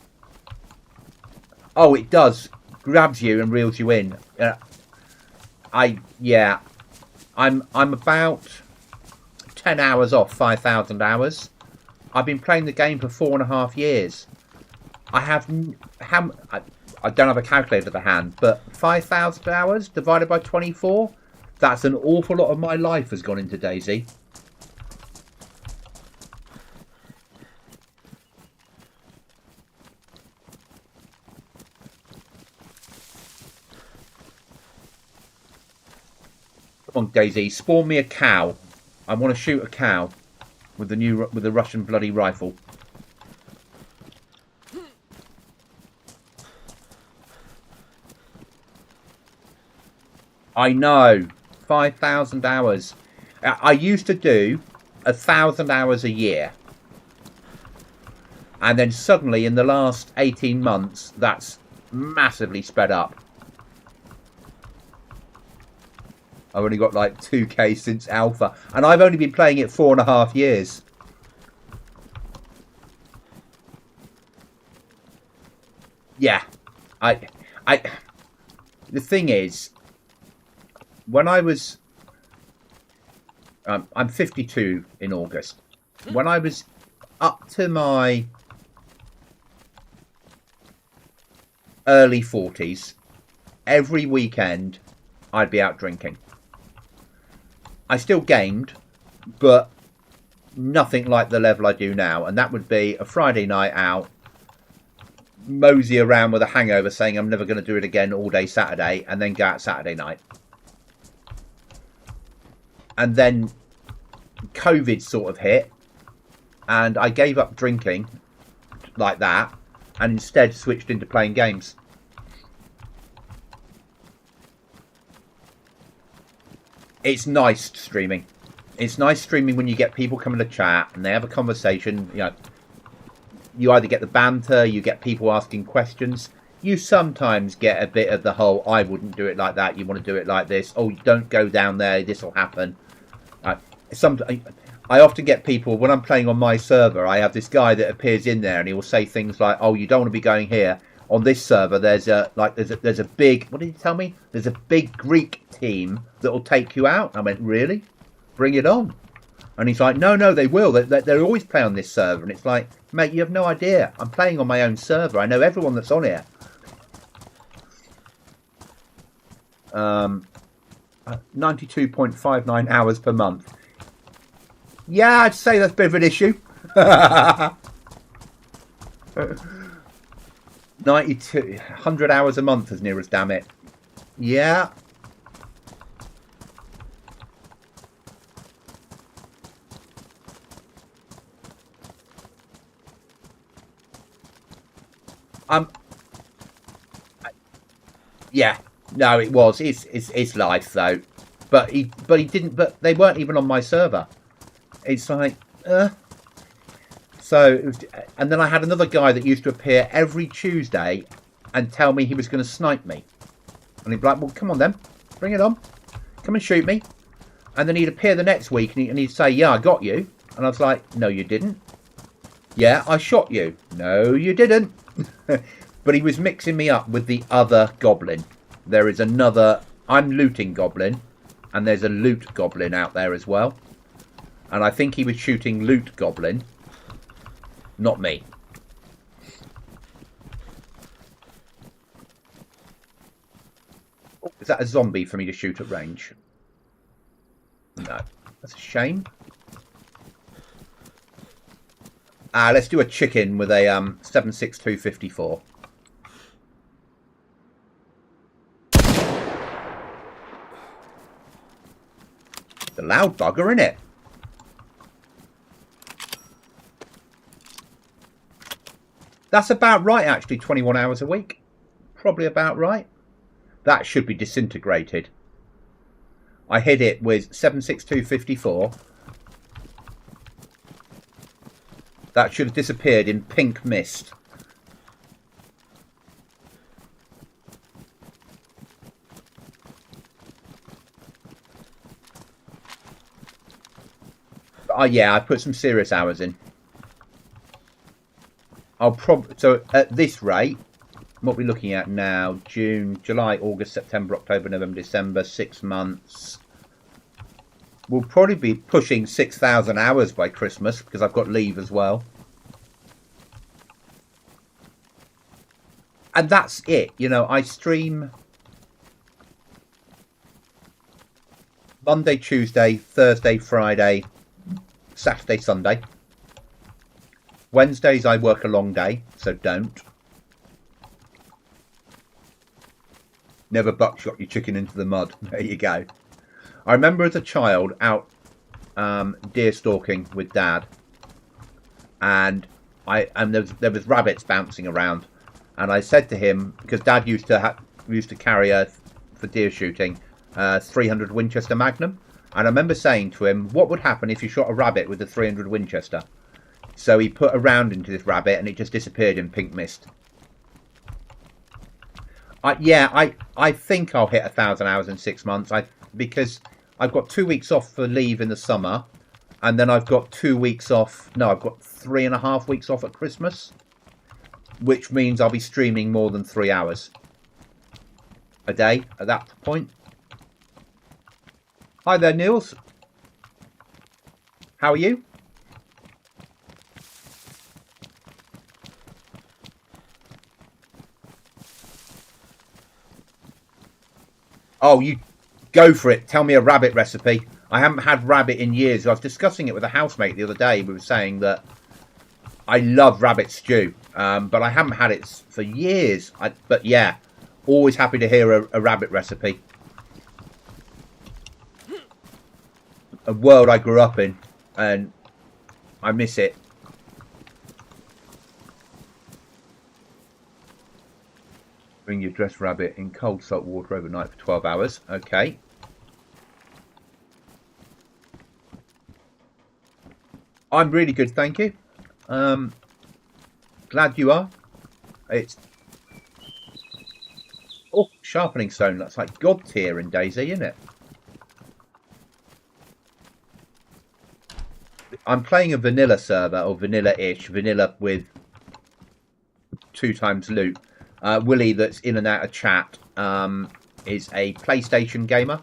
Oh, it does. Grabs you and reels you in. I'm about 10 hours off 5,000 hours. I've been playing the game for 4.5 years. I don't have a calculator to hand, but 5,000 hours divided by 24, that's an awful lot of my life has gone into DayZ. Come on, DayZ, spawn me a cow. I want to shoot a cow with the Russian bloody rifle. I know, 5,000 hours. I used to do 1,000 hours a year, and then suddenly in the last 18 months, that's massively sped up. I've only got like 2k since alpha, and I've only been playing it 4.5 years. Yeah, the thing is, when I was, I'm 52 in August. When I was up to my early 40s, every weekend I'd be out drinking. I still gamed, but nothing like the level I do now. And that would be a Friday night out, mosey around with a hangover saying I'm never going to do it again all day Saturday, and then go out Saturday night. And then COVID sort of hit, and I gave up drinking like that and instead switched into playing games. It's nice streaming. It's nice streaming when you get people coming to chat and they have a conversation. You know, you either get the banter, you get people asking questions. You sometimes get a bit of the whole, I wouldn't do it like that, you want to do it like this. Oh, don't go down there, this will happen. I often get people, when I'm playing on my server, I have this guy that appears in there and he will say things like, oh, you don't want to be going here. On this server, there's a big, what did he tell me? There's a big Greek team that will take you out. I went, really? Bring it on. And he's like, no, they will. They always play on this server. And it's like, mate, you have no idea. I'm playing on my own server. I know everyone that's on here. 92.59 hours per month. Yeah, I'd say that's a bit of an issue. 100 hours a month as near as damn it. Yeah. Yeah. No, it was. It's life though. But he didn't. But they weren't even on my server. It's like, So, it was, and then I had another guy that used to appear every Tuesday and tell me he was going to snipe me. And he'd be like, well, come on then, bring it on, come and shoot me. And then he'd appear the next week and he'd say, yeah, I got you. And I was like, no, you didn't. Yeah, I shot you. No, you didn't. But he was mixing me up with the other Goblin. There is another, I'm looting Goblin, and there's a loot Goblin out there as well. And I think he was shooting loot Goblin, not me. Oh, is that a zombie for me to shoot at range? No, that's a shame. Let's do a chicken with a 7.6254. The loud bugger, innit? That's about right, actually. 21 hours a week. Probably about right. That should be disintegrated. I hit it with 76254. That should have disappeared in pink mist. Yeah, I put some serious hours in. So at this rate, what we're looking at now, June, July, August, September, October, November, December, 6 months. We'll probably be pushing 6,000 hours by Christmas because I've got leave as well. And that's it. You know, I stream Monday, Tuesday, Thursday, Friday, Saturday, Sunday. Wednesdays I work a long day, so don't. Never buckshot your chicken into the mud. There you go. I remember as a child out deer stalking with Dad, and there was rabbits bouncing around, and I said to him, because Dad used to carry for deer shooting 300 Winchester Magnum, and I remember saying to him, what would happen if you shot a rabbit with a 300 Winchester? So he put a round into this rabbit and it just disappeared in pink mist. I think I'll hit 1,000 hours in 6 months. Because I've got 2 weeks off for leave in the summer, and then I've got 2 weeks off. No, I've got 3.5 weeks off at Christmas, which means I'll be streaming more than 3 hours a day at that point. Hi there, Niels. How are you? Oh, you go for it. Tell me a rabbit recipe. I haven't had rabbit in years. I was discussing it with a housemate the other day. We were saying that I love rabbit stew, but I haven't had it for years. But yeah, always happy to hear a rabbit recipe. A world I grew up in, and I miss it. Bring your dressed rabbit in cold salt water overnight for 12 hours. Okay. I'm really good, thank you. Glad you are. It's... Oh, sharpening stone. That's like God tier in DayZ, isn't it? I'm playing a vanilla server, or vanilla-ish, vanilla with 2 times loot. Willie, that's in and out of chat, is a PlayStation gamer.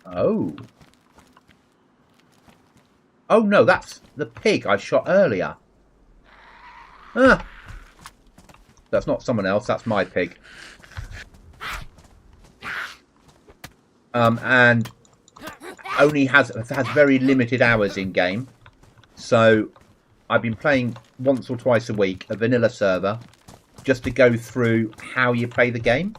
Oh. Oh no, that's the pig I shot earlier. Ah. That's not someone else, that's my pig. And only has very limited hours in game. So I've been playing once or twice a week a vanilla server just to go through how you play the game.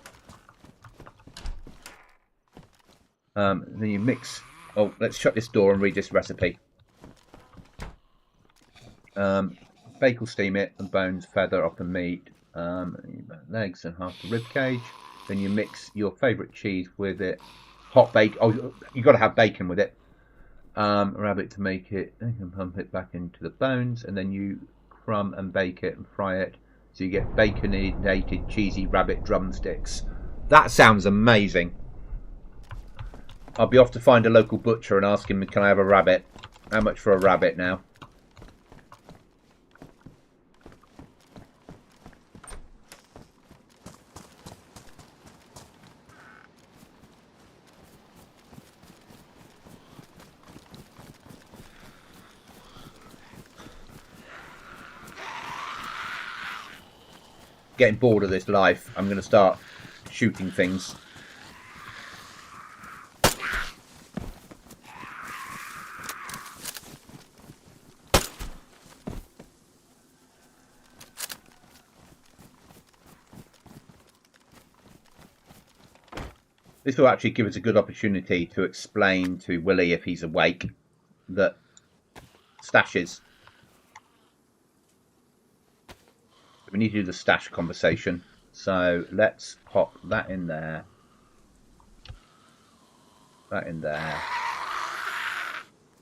Then you mix. Oh, let's shut this door and read this recipe. Bake or steam it, the bones, feather off the meat, legs and half the rib cage. Then you mix your favourite cheese with it. Hot bacon. Oh, you got to have bacon with it. Rabbit to make it. You can pump it back into the bones, and then you crumb and bake it and fry it, so you get baconated, cheesy rabbit drumsticks. That sounds amazing. I'll be off to find a local butcher and ask him, can I have a rabbit? How much for a rabbit now? Getting bored of this life. I'm going to start shooting things. This will actually give us a good opportunity to explain to Willie, if he's awake, that stashes We need to do the stash conversation. So let's pop that in there. That in there.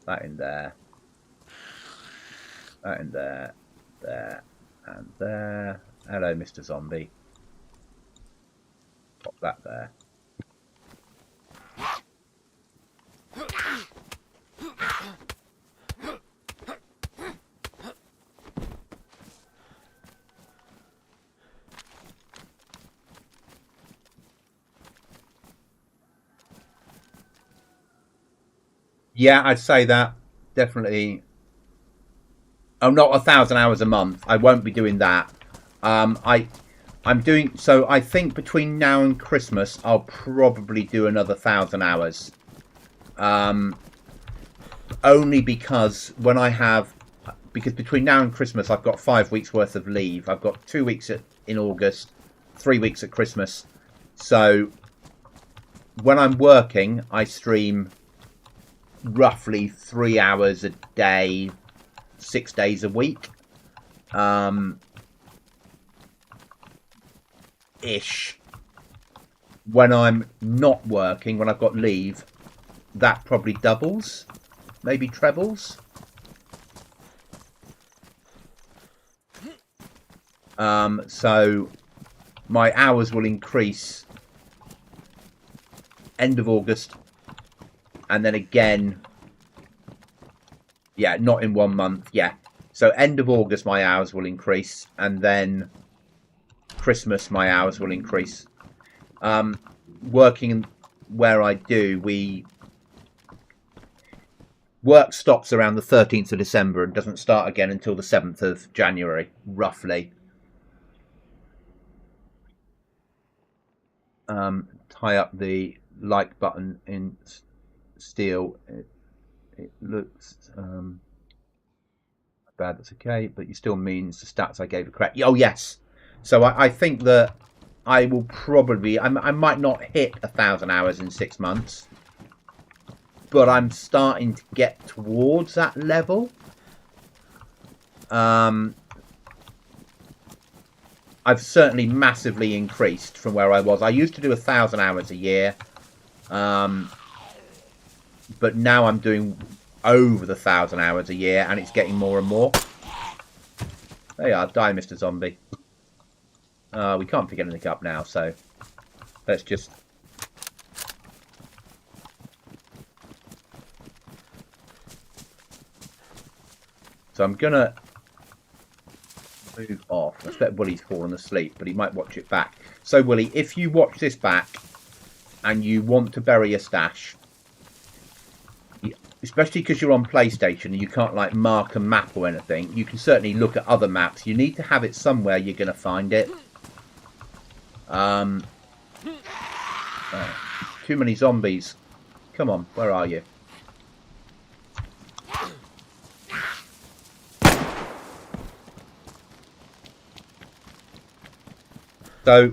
That in there. That in there. There. And there. Hello, Mr. Zombie. Pop that there. Yeah, I'd say that. Definitely. Oh, not 1,000 hours a month. I won't be doing that. I'm doing so. I think between now and Christmas, I'll probably do another 1,000 hours. Only because because between now and Christmas, I've got 5 weeks worth of leave. I've got 2 weeks in August, 3 weeks at Christmas. So when I'm working, I stream roughly 3 hours a day, 6 days a week. Ish. When I'm not working, when I've got leave, that probably doubles, maybe trebles. So my hours will increase end of August, and then again, yeah, not in 1 month, yeah. So end of August, my hours will increase, and then Christmas, my hours will increase. Working where I do, work stops around the 13th of December and doesn't start again until the 7th of January, roughly. Tie up the like button in steel. It looks bad, that's okay, but you still means the stats I gave are correct. Oh, yes. So I think that I will probably, I might not hit 1,000 hours in 6 months, but I'm starting to get towards that level. I've certainly massively increased from where I was. I used to do 1,000 hours a year, but now I'm doing over the 1,000 hours a year, and it's getting more and more. There you are, die, Mr. Zombie. We can't pick anything up now, so let's just... So I'm going to move off. I expect Willie's fallen asleep, but he might watch it back. So, Willie, if you watch this back and you want to bury a stash, especially because you're on PlayStation and you can't like mark a map or anything, you can certainly look at other maps. You need to have it somewhere you're going to find it. Too many zombies. Come on, where are you? So,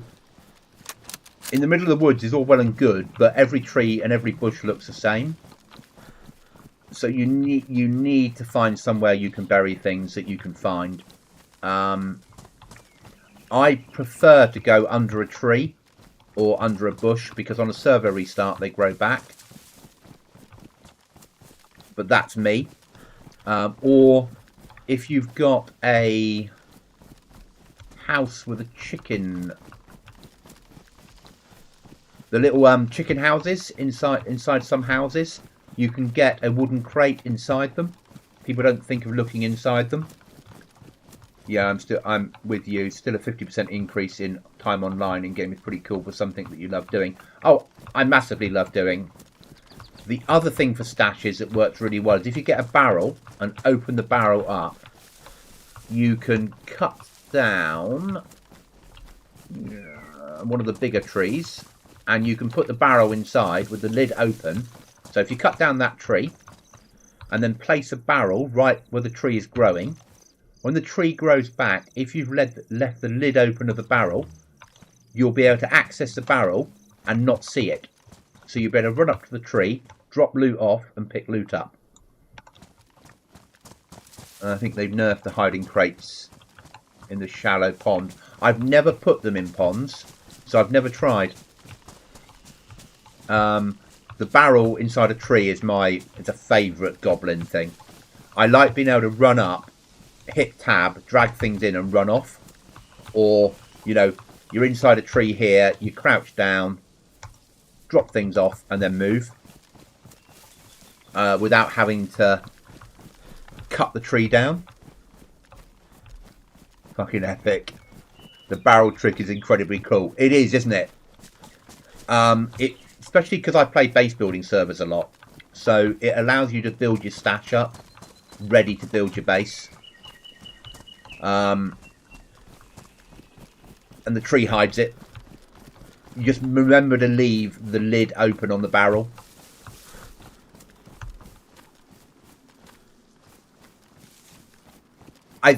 in the middle of the woods is all well and good, but every tree and every bush looks the same. So you need to find somewhere you can bury things that you can find. I prefer to go under a tree or under a bush because on a server restart they grow back. But that's me. Or if you've got a house with a chicken, the little chicken houses inside some houses, you can get a wooden crate inside them. People don't think of looking inside them. Yeah, I'm with you. Still a 50% increase in time online in game is pretty cool for something that you love doing. Oh, I massively love doing. The other thing for stashes that works really well is if you get a barrel and open the barrel up, you can cut down one of the bigger trees and you can put the barrel inside with the lid open. So if you cut down that tree and then place a barrel right where the tree is growing, when the tree grows back, if you've left the lid open of the barrel, you'll be able to access the barrel and not see it. So you better run up to the tree, drop loot off and pick loot up. And I think they've nerfed the hiding crates in the shallow pond. I've never put them in ponds, so I've never tried. The barrel inside a tree is it's a favourite Goblin thing. I like being able to run up, hit tab, drag things in and run off. Or, you know, you're inside a tree here, you crouch down, drop things off and then move. Without having to cut the tree down. Fucking epic. The barrel trick is incredibly cool. It is, isn't it? Especially because I play base building servers a lot. So it allows you to build your stash up, ready to build your base. And the tree hides it. You just remember to leave the lid open on the barrel.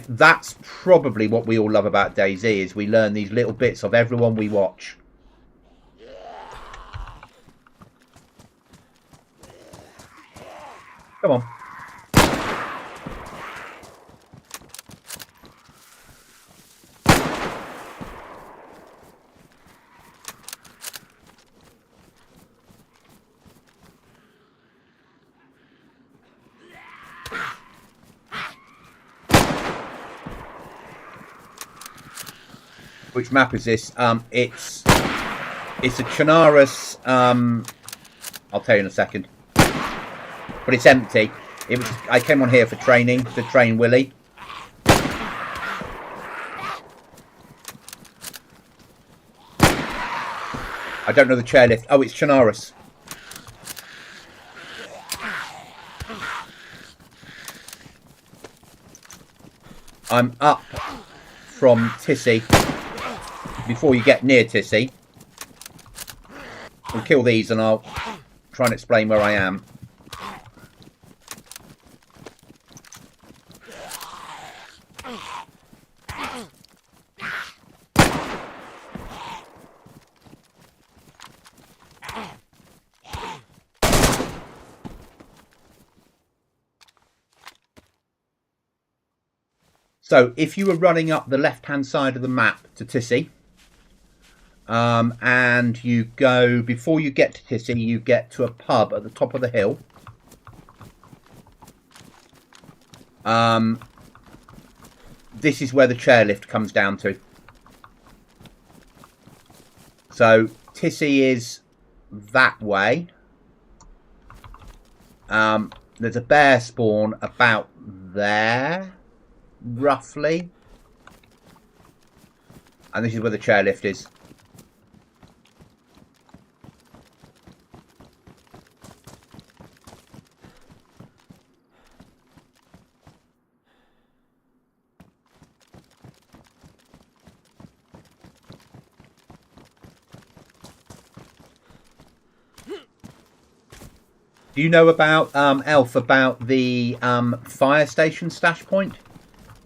That's probably what we all love about DayZ, is we learn these little bits of everyone we watch. Come on. Which map is this? It's a Chernarus. I'll tell you in a second. But it's empty. I came on here for training, to train Willie. I don't know the chairlift. Oh, it's Chernarus. I'm up from Tissy. Before you get near Tissy, we'll kill these and I'll try and explain where I am. So if you were running up the left-hand side of the map to Tissy, and you go, before you get to Tissy, you get to a pub at the top of the hill. This is where the chairlift comes down to. So Tissy is that way. There's a bear spawn about there, roughly. And this is where the chairlift is. Do you know about, Elf, about the fire station stash point?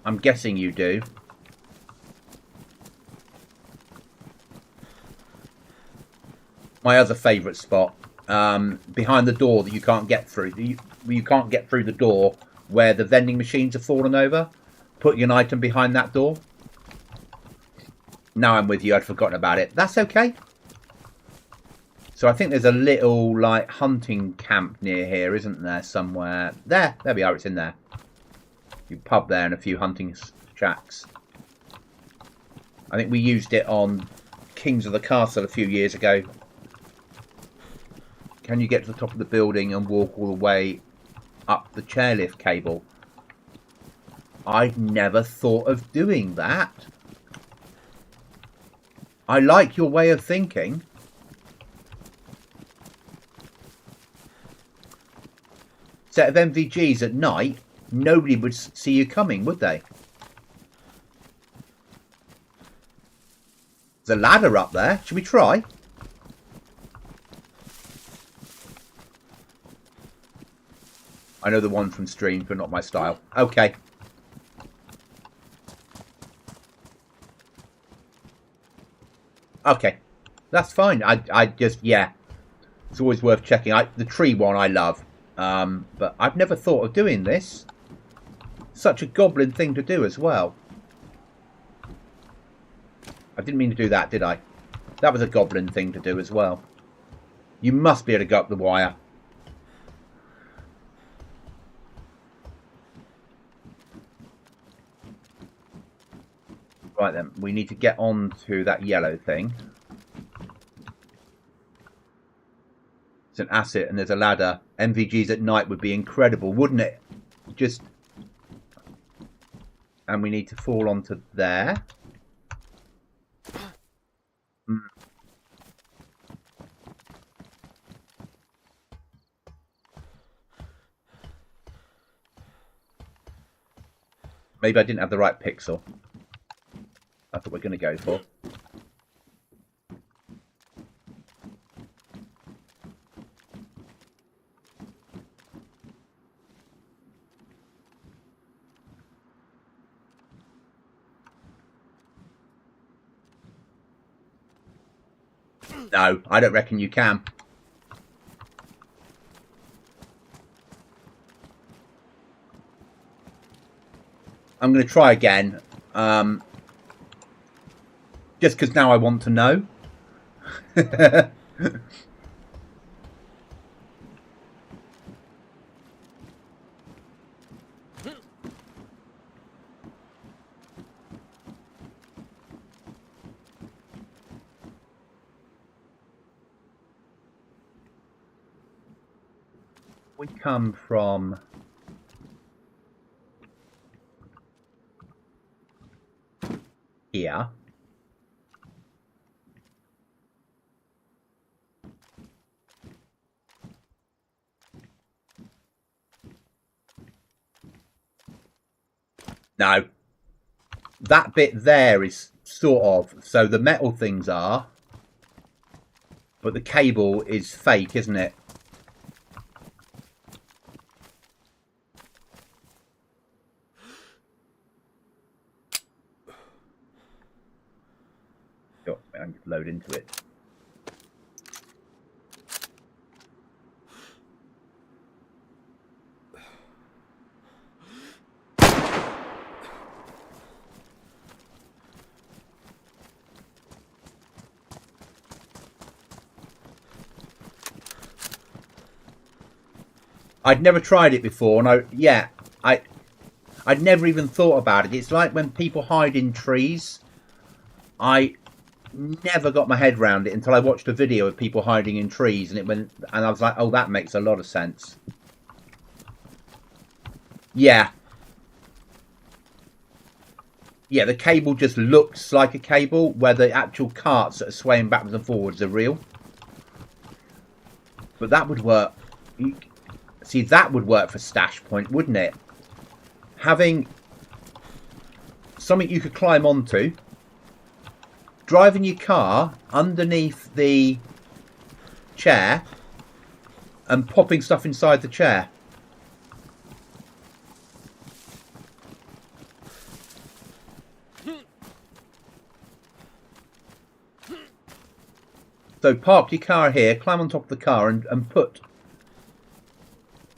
I'm guessing you do. My other favourite spot, behind the door that you can't get through. You can't get through the door where the vending machines have fallen over. Put your item behind that door. Now I'm with you, I'd forgotten about it. That's okay. So I think there's a little, like, hunting camp near here, isn't there, somewhere? There we are, it's in there. A pub there and a few hunting shacks. I think we used it on Kings of the Castle a few years ago. Can you get to the top of the building and walk all the way up the chairlift cable? I'd never thought of doing that. I like your way of thinking. Set of MVGs at night, nobody would see you coming, would they? There's a ladder up there. Should we try? I know the one from streams, but not my style. Okay. Okay. That's fine. I just, yeah. It's always worth checking. The tree one I love. But I've never thought of doing this. Such a Goblin thing to do as well. I didn't mean to do that, did I? That was a goblin thing to do as well. You must be able to go up the wire. Right then, we need to get on to that yellow thing. It's an asset and there's a ladder. MVGs at night would be incredible, wouldn't it? Just... And we need to fall onto there. Maybe I didn't have the right pixel. That's what we're going to go for. No, I don't reckon you can. I'm going to try again. Just because now I want to know. We come from... here. No. That bit there is sort of... So the metal things are. But the cable is fake, isn't it? I can load into it. I'd never tried it before, and I'd never even thought about it. It's like when people hide in trees. I never got my head around it until I watched a video of people hiding in trees, and I was like, oh, that makes a lot of sense. Yeah, the cable just looks like a cable, where the actual carts that are swaying backwards and forwards are real. But that would work. See, that would work for Stash Point, wouldn't it? Having something you could climb onto, driving your car underneath the chair and popping stuff inside the chair. So park your car here, climb on top of the car and put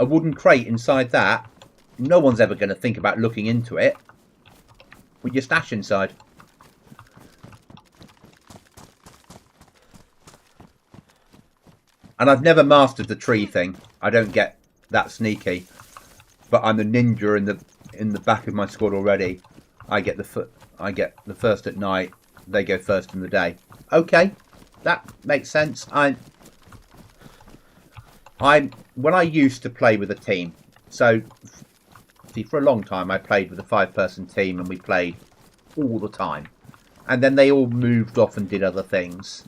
a wooden crate inside that. No one's ever going to think about looking into it with your stash inside. And I've never mastered the tree thing. I don't get that sneaky. But I'm the ninja in the back of my squad already. I get the first at night. They go first in the day. Okay, that makes sense. When I used to play with a team, so see, for a long time I played with a 5-person team, and we played all the time. And then they all moved off and did other things.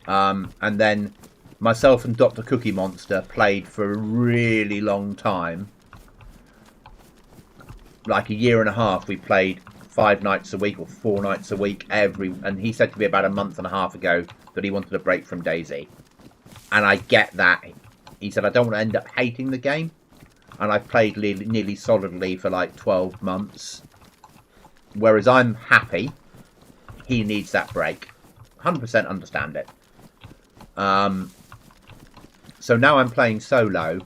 And then myself and Dr. Cookie Monster played for a really long time. Like a year and a half, we played 5 nights a week or 4 nights a week and he said to me about a month and a half ago that he wanted a break from DayZ. And I get that. He said, I don't want to end up hating the game. And I've played nearly solidly for like 12 months. Whereas I'm happy. He needs that break. 100% understand it. So now I'm playing solo.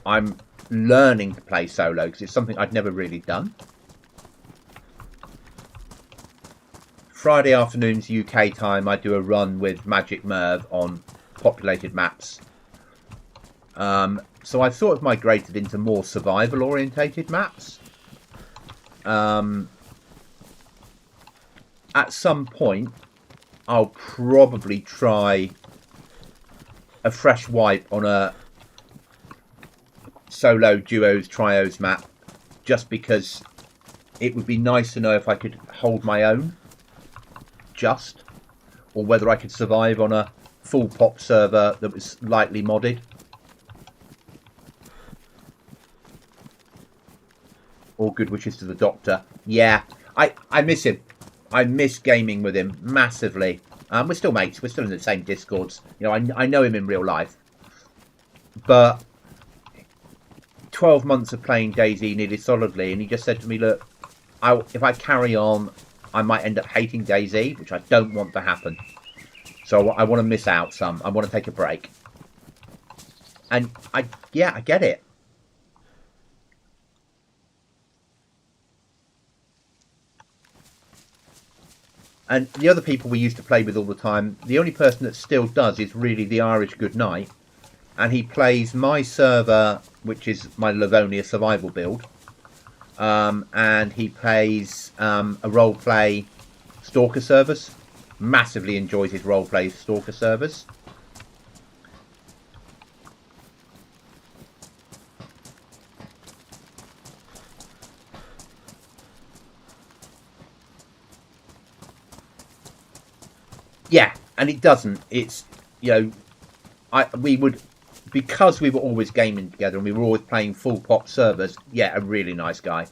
I'm learning to play solo because it's something I'd never really done. Friday afternoons UK time, I do a run with Magic Merv on populated maps. So I've sort of migrated into more survival orientated maps. At some point, I'll probably try a fresh wipe on a solo duos trios map, just because it would be nice to know if I could hold my own, or whether I could survive on a full pop server that was lightly modded. All good wishes to the Doctor. Yeah, I miss him. I miss gaming with him massively. We're still mates. We're still in the same Discords. You know, I know him in real life. But 12 months of playing DayZ nearly solidly, and he just said to me, look, if I carry on, I might end up hating DayZ, which I don't want to happen. So I want to miss out some. I want to take a break. And I get it. And the other people we used to play with all the time, the only person that still does is really the Irish Goodnight. And he plays my server, which is my Livonia survival build. And he plays a roleplay Stalker servers. Massively enjoys his roleplay Stalker servers. Yeah, and it doesn't. It's, you know, we would, because we were always gaming together and we were always playing full pop servers. Yeah, a really nice guy.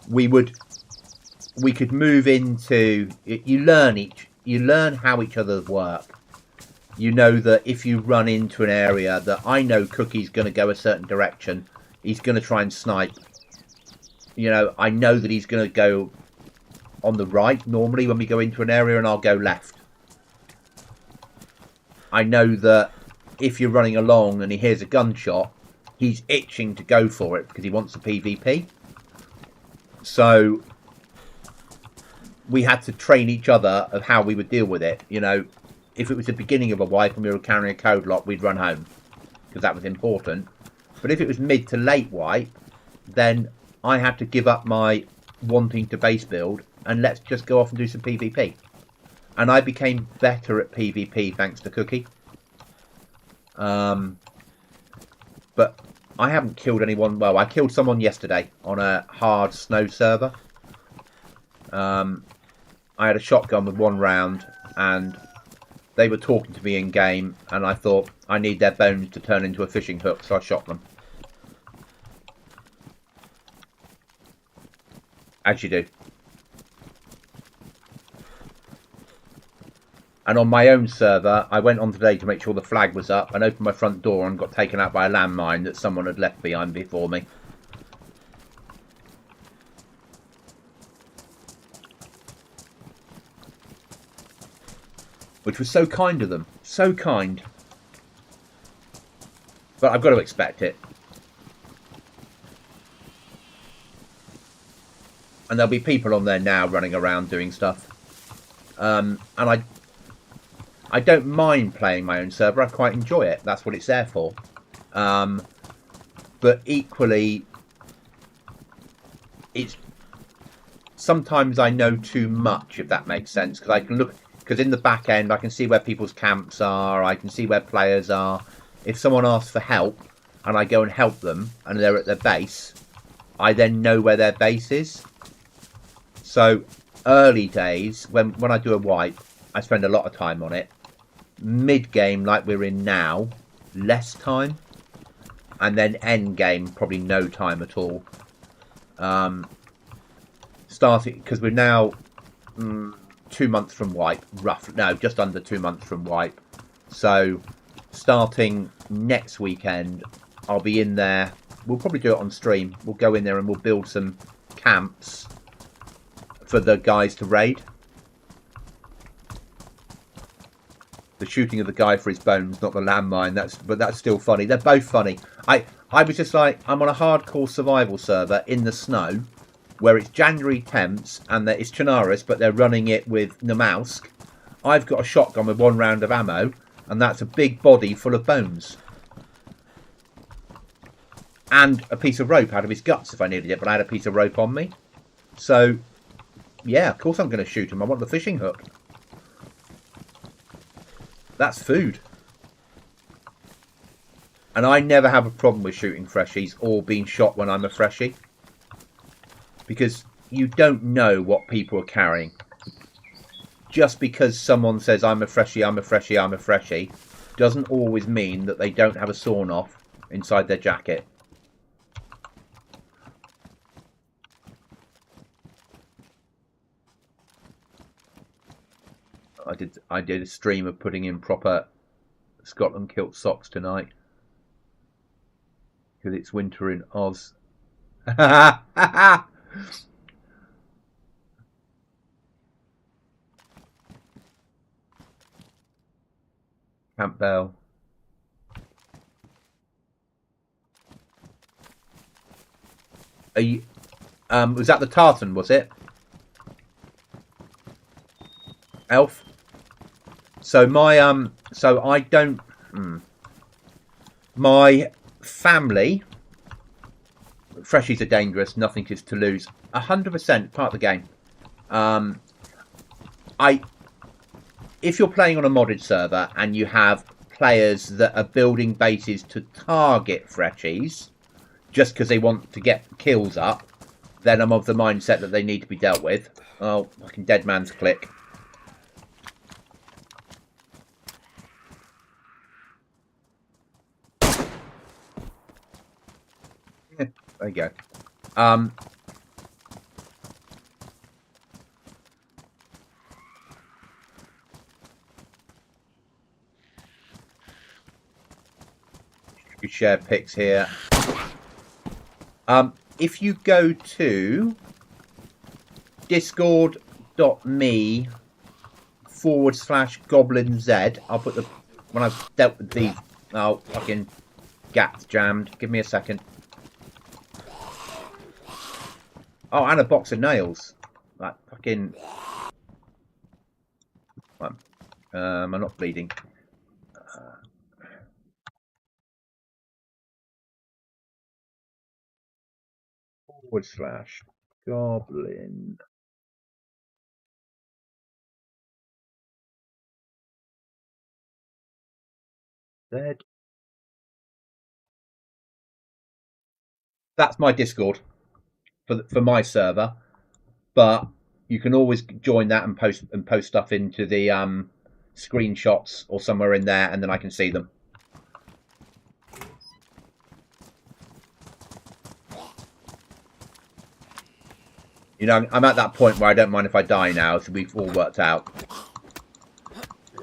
We could move into, you learn how each other work. You know that if you run into an area that I know Cookie's going to go a certain direction, he's going to try and snipe. You know, I know that he's going to go on the right normally when we go into an area, and I'll go left. I know that if you're running along and he hears a gunshot, he's itching to go for it because he wants a PvP. So we had to train each other of how we would deal with it. You know, if it was the beginning of a wipe and we were carrying a code lock, we'd run home because that was important. But if it was mid to late wipe, then I had to give up my wanting to base build and let's just go off and do some PvP. And I became better at PvP thanks to Cookie. But I haven't killed anyone. Well, I killed someone yesterday on a hard snow server. I had a shotgun with 1 round, and they were talking to me in game, and I thought I need their bones to turn into a fishing hook, so I shot them. As you do. And on my own server, I went on today to make sure the flag was up and opened my front door and got taken out by a landmine that someone had left behind before me. Which was so kind of them. So kind. But I've got to expect it. And there'll be people on there now running around doing stuff. And I don't mind playing my own server. I quite enjoy it. That's what it's there for. But equally, it's sometimes I know too much, if that makes sense. Because I can look, because in the back end, I can see where people's camps are. I can see where players are. If someone asks for help and I go and help them and they're at their base, I then know where their base is. So early days, when I do a wipe, I spend a lot of time on it. Mid-game, like we're in now, less time. And then end-game, probably no time at all. Starting, because we're now 2 months from wipe, roughly. No, just under 2 months from wipe. So, starting next weekend, I'll be in there. We'll probably do it on stream. We'll go in there and we'll build some camps for the guys to raid. The shooting of the guy for his bones, not the landmine. But that's still funny. They're both funny. I was just like, I'm on a hardcore survival server in the snow, where it's January 10th and that it's Chernarus, but they're running it with Namausk, I've got a shotgun with 1 round of ammo, and that's a big body full of bones. And a piece of rope out of his guts if I needed it, but I had a piece of rope on me. So, yeah, of course I'm going to shoot him. I want the fishing hook. That's food. And I never have a problem with shooting freshies or being shot when I'm a freshie. Because you don't know what people are carrying. Just because someone says, I'm a freshie, I'm a freshie, I'm a freshie, doesn't always mean that they don't have a sawn off inside their jacket. I did a stream of putting in proper Scotland kilt socks tonight. Because it's winter in Oz. Campbell. Are you, was that the tartan, was it? Elf? So my so I don't my family, freshies are dangerous, nothing is to lose. 100% part of the game. If you're playing on a modded server and you have players that are building bases to target freshies just because they want to get kills up, then I'm of the mindset that they need to be dealt with. Oh, fucking dead man's click. There you go. You share pics here. If you go to discord.me/Goblin Z, I'll put the when I've dealt with these. Oh, fucking gap's jammed. Give me a second. Oh, and a box of nails. That fucking. I'm not bleeding. /Goblin. Z. That's my Discord for my server, but you can always join that and post stuff into the screenshots or somewhere in there, and then I can see them. You know, I'm at that point where I don't mind if I die now, so we've all worked out.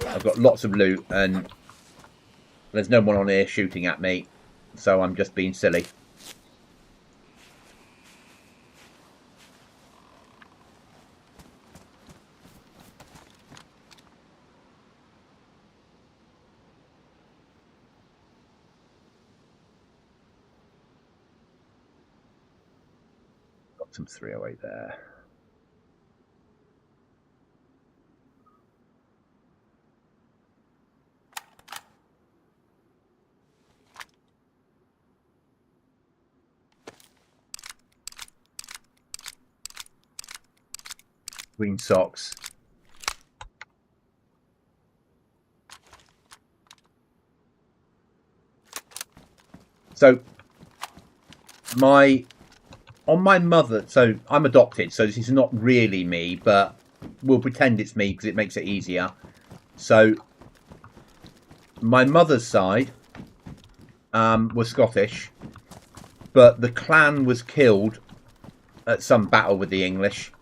I've got lots of loot, and there's no one on here shooting at me, so I'm just being silly. Got some 308 there. Green socks. So on my mother, so I'm adopted, so this is not really me, but we'll pretend it's me because it makes it easier. So my mother's side was Scottish, but the clan was killed at some battle with the English.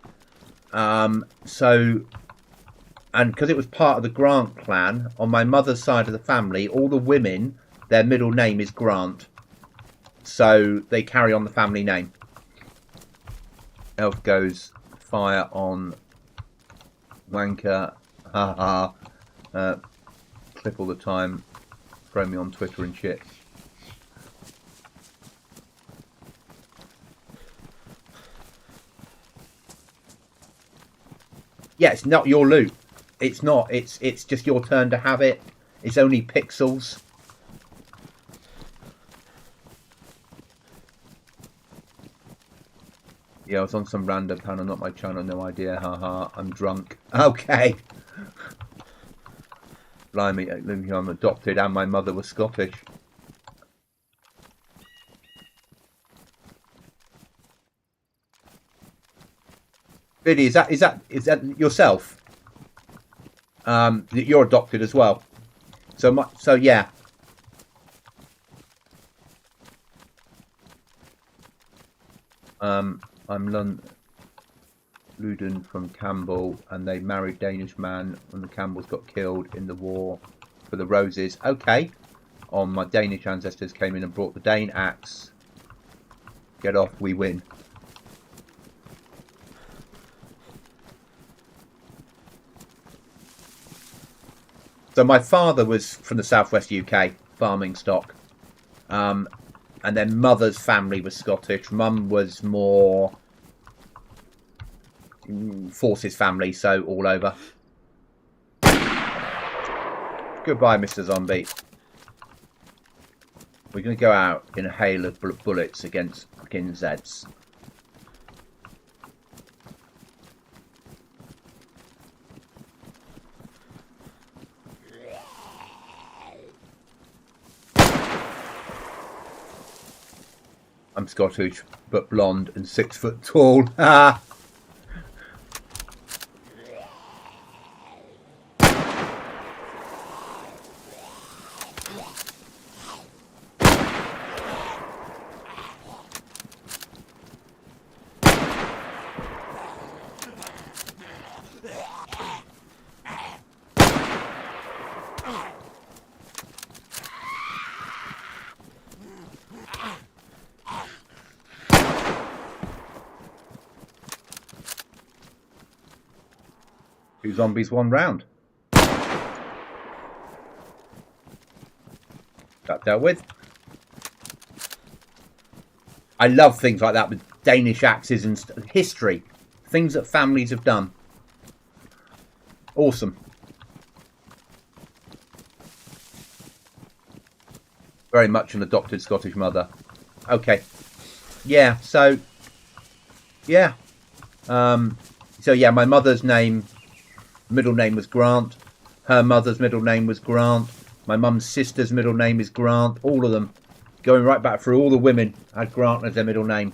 So, and because it was part of the Grant clan, on my mother's side of the family, all the women, their middle name is Grant. So they carry on the family name. Elf goes fire on wanker. Haha. Clip all the time. Throw me on Twitter and shit. Yeah, it's not your loot. It's not. It's just your turn to have it. It's only pixels. Yeah, I was on some random panel, not my channel, no idea. Haha, I'm drunk. Okay. Blimey, I'm adopted and my mother was Scottish. Biddy, is that yourself? You're adopted as well. So yeah. I'm Luden from Campbell, and they married Danish man when the Campbells got killed in the war for the roses. Okay. My Danish ancestors came in and brought the Dane axe. Get off, we win. So my father was from the southwest UK, farming stock. And then mother's family was Scottish. Mum was more forces family, so all over. Goodbye, Mr. Zombie. We're going to go out in a hail of bullets against fucking Zeds. I'm Scottish, but blonde and 6 foot tall. Ah. Two zombies, one round. That dealt with. I love things like that with Danish axes and history. Things that families have done. Awesome. Very much an adopted Scottish mother. Okay. Yeah, so... Yeah. So yeah, my mother's middle name was Grant. Her mother's middle name was Grant. My mum's sister's middle name is Grant. All of them. Going right back through, all the women had Grant as their middle name.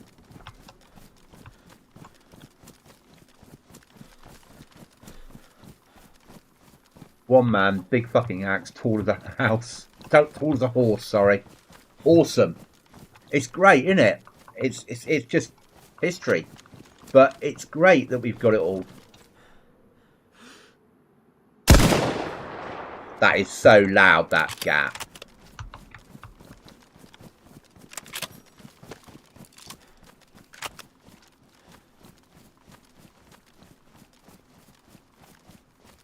One man, big fucking axe, tall as a house. Tall as a horse, sorry. Awesome. It's great, isn't it? It's just history. But it's great that we've got it all. That is so loud, that gap.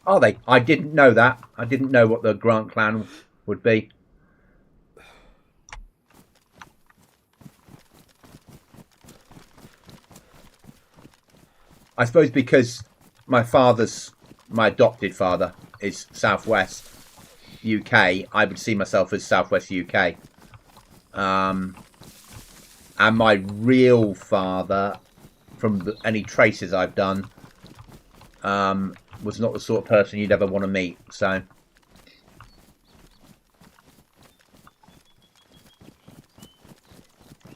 Are they? I didn't know that. I didn't know what the Grant clan would be. I suppose because my adopted father is southwest UK, I would see myself as southwest UK. And my real father, from any traces I've done, was not the sort of person you'd ever want to meet. So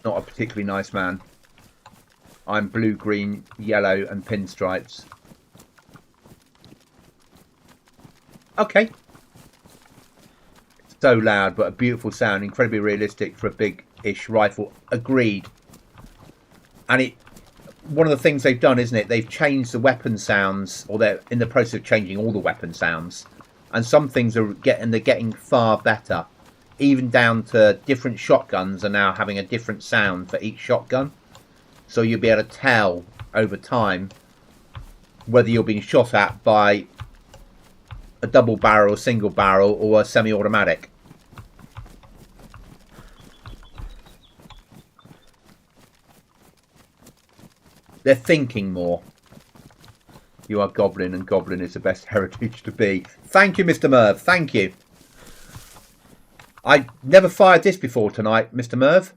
not a particularly nice man. I'm blue, green, yellow and pinstripes. Okay. So loud, but a beautiful sound, incredibly realistic for a big-ish rifle. Agreed. And one of the things they've done, isn't it? They've changed the weapon sounds, or they're in the process of changing all the weapon sounds. And some things they're getting far better. Even down to different shotguns are now having a different sound for each shotgun. So you'll be able to tell over time whether you're being shot at by a double barrel, single barrel, or a semi-automatic. They're thinking more. You are Goblin, and Goblin is the best heritage to be. Thank you, Mr. Merv. Thank you. I never fired this before tonight, Mr. Merv.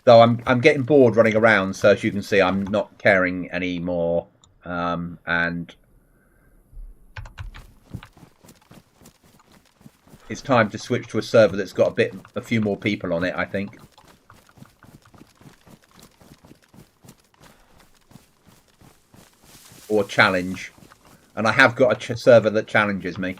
Though I'm getting bored running around, so as you can see, I'm not caring anymore. And it's time to switch to a server that's got a few more people on it, I think. Or challenge. And I have got a server that challenges me.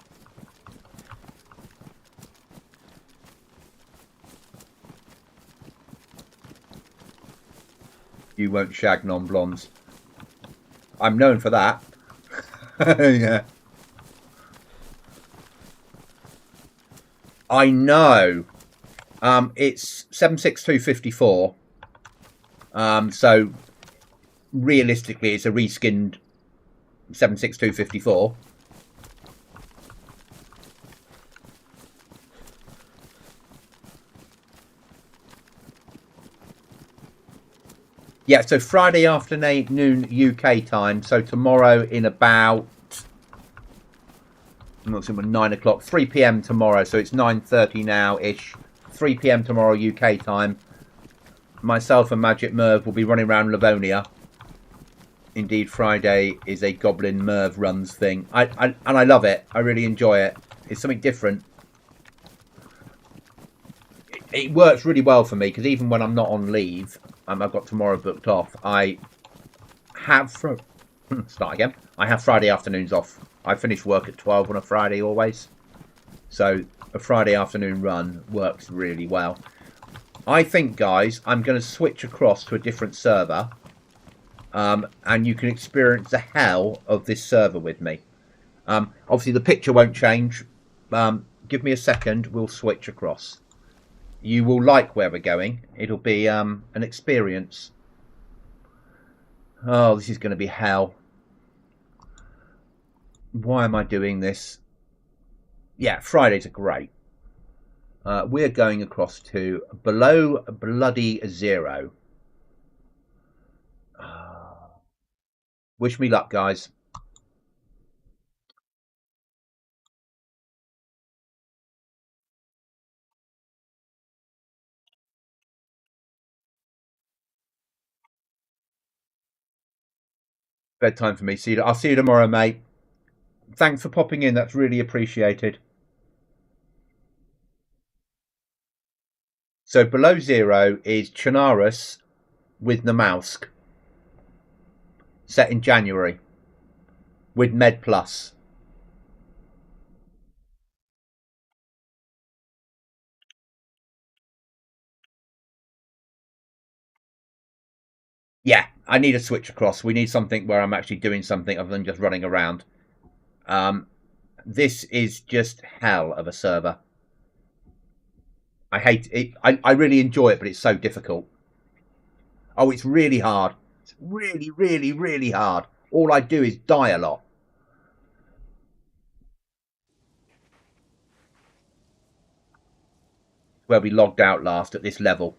You won't shag non-blondes. I'm known for that. Yeah. I know. It's 76254. So realistically, it's a reskinned 76254. Yeah, so Friday afternoon UK time. So tomorrow in about, I'm not saying 9 o'clock, 3 p.m. tomorrow. So it's 9:30 now-ish. 3 p.m. tomorrow UK time. Myself and Magic Merv will be running around Livonia. Indeed, Friday is a Goblin Merv runs thing. And I love it. I really enjoy it. It's something different. It works really well for me because even when I'm not on leave, I've got tomorrow booked off. I have start again. I have Friday afternoons off. I finish work at 12 on a Friday always, so a Friday afternoon run works really well. I think, guys, I'm going to switch across to a different server, and you can experience the hell of this server with me. Obviously, the picture won't change. Give me a second. We'll switch across. You will like where we're going. It'll be an experience. Oh, this is going to be hell. Why am I doing this? Yeah, Fridays are great. We're going across to below bloody zero. Wish me luck, guys. Bedtime for me. I'll see you tomorrow, mate. Thanks for popping in. That's really appreciated. So below zero is Chernarus with Namausk, set in January with Med Plus. Yeah, I need a switch across. We need something where I'm actually doing something other than just running around. This is just hell of a server. I hate it. I really enjoy it, but it's so difficult. Oh, it's really hard. It's really, really, really hard. All I do is die a lot. Where we logged out last at this level.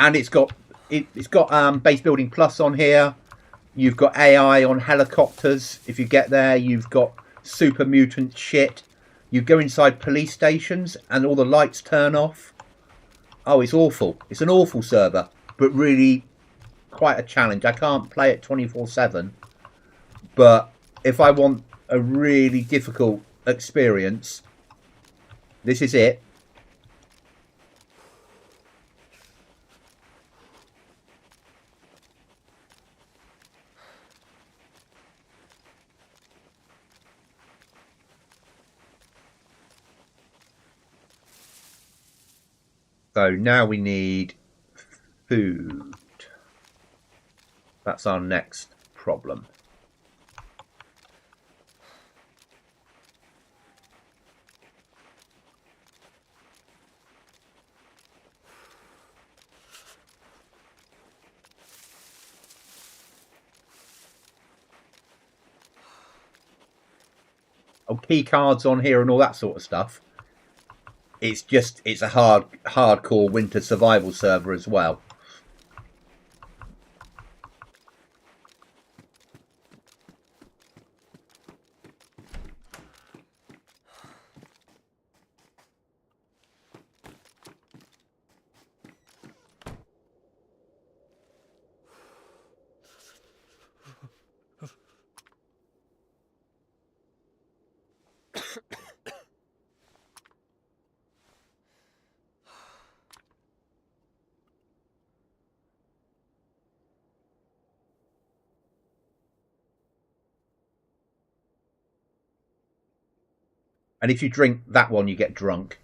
And it's got base building plus on here. You've got AI on helicopters. If you get there, you've got super mutant shit. You go inside police stations and all the lights turn off. Oh, it's awful. It's an awful server, but really quite a challenge. I can't play it 24/7, but if I want a really difficult experience, this is it. So now we need food. That's our next problem. key cards on here and all that sort of stuff. It's a hardcore winter survival server as well. And if you drink that one, you get drunk.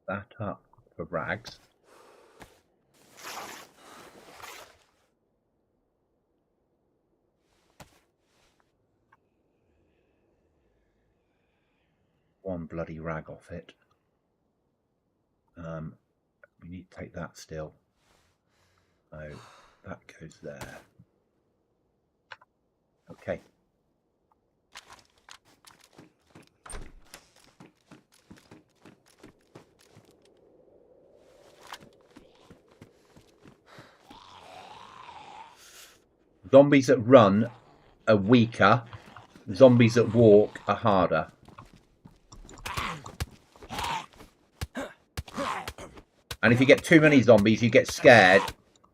That up for rags. One bloody rag off it. We need to take that still. So that goes there. Okay. Zombies that run are weaker. Zombies that walk are harder. And if you get too many zombies, you get scared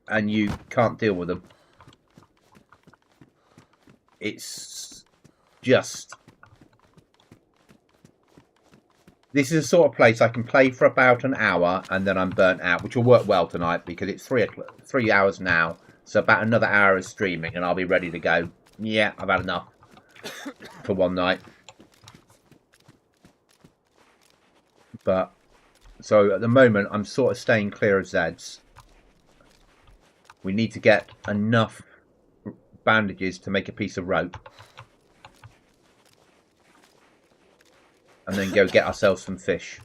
and you can't deal with them. It's just... This is a sort of place I can play for about an hour and then I'm burnt out, which will work well tonight because it's 3 hours now. So about another hour of streaming and I'll be ready to go. Yeah, I've had enough for one night. But, so at the moment, I'm sort of staying clear of Zeds. We need to get enough bandages to make a piece of rope. And then go get ourselves some fish.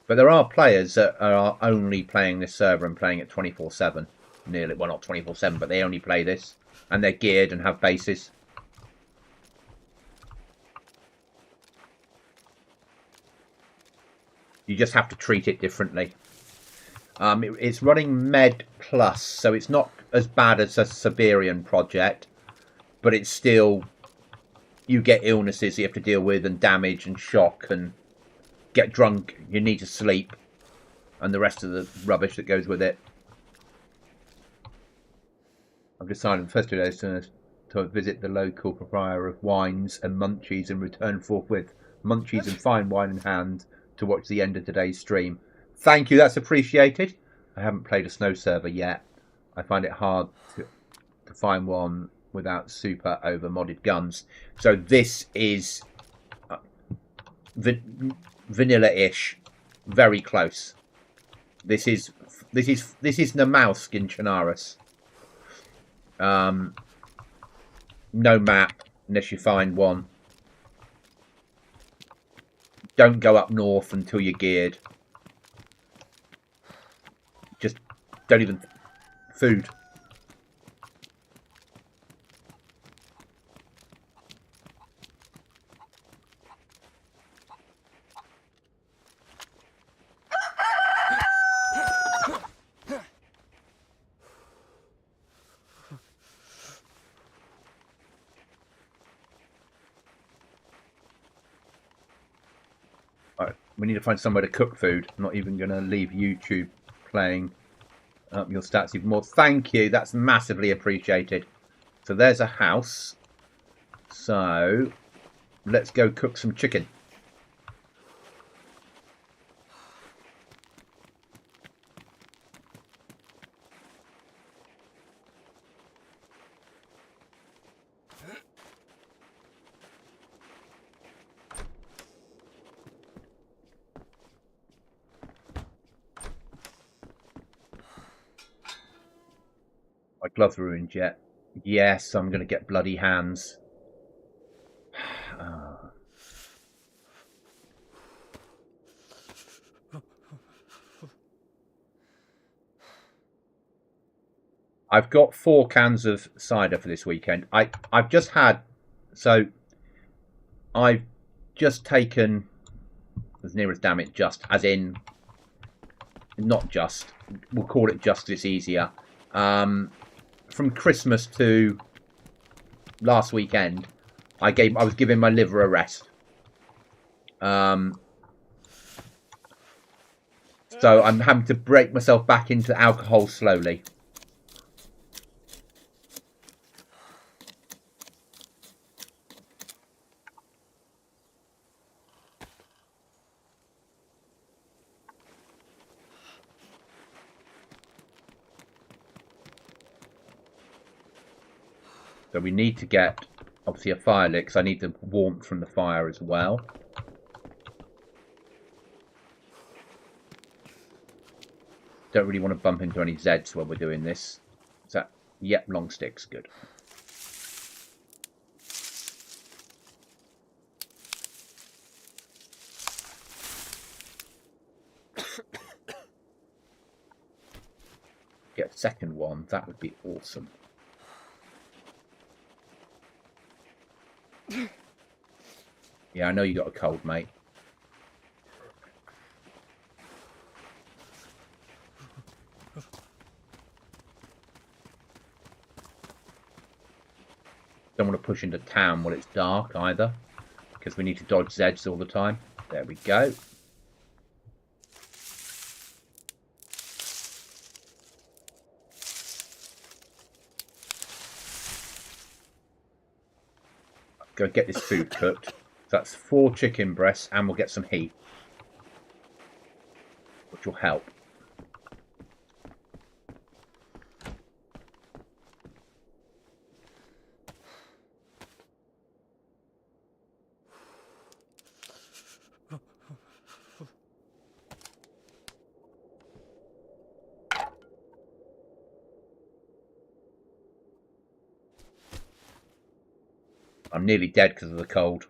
But there are players that are only playing this server and playing it 24/7. Nearly, well, not 24/7, but they only play this. And they're geared and have bases. You just have to treat it differently. It's running Med Plus, so it's not as bad as a Siberian project. But it's still... You get illnesses you have to deal with and damage and shock and... Get drunk, you need to sleep, and the rest of the rubbish that goes with it. I've decided the first 2 days to visit the local proprietor of wines and munchies and return forthwith, munchies and fine wine in hand, to watch the end of today's stream. Thank you, that's appreciated. I haven't played a snow server yet. I find it hard to find one without super over modded guns. So this is... vanilla-ish, very close. This is Namausk in Chernarus. No map unless you find one. Don't go up north until you're geared. Just don't even... Food. We need to find somewhere to cook food. I'm not even going to leave YouTube playing up your stats even more. Thank you. That's massively appreciated. So there's a house. So let's go cook some chicken. My gloves ruined yet. Yes, I'm going to get bloody hands. I've got 4 cans of cider for this weekend. I've just had, so I've just taken, as near as damn it, just, as in, not just, we'll call it just because it's easier. From Christmas to last weekend, I was giving my liver a rest. So I'm having to break myself back into alcohol slowly. So we need to get, obviously, a fire lit, because I need the warmth from the fire as well. Don't really want to bump into any Zeds when we're doing this. Is that? Yep, long sticks, good. Get a second one, that would be awesome. Yeah, I know you got a cold, mate. Don't want to push into town while it's dark either, because we need to dodge Zeds all the time. There we go. Go get this food cooked. So that's 4 chicken breasts, and we'll get some heat, which will help. I'm nearly dead because of the cold.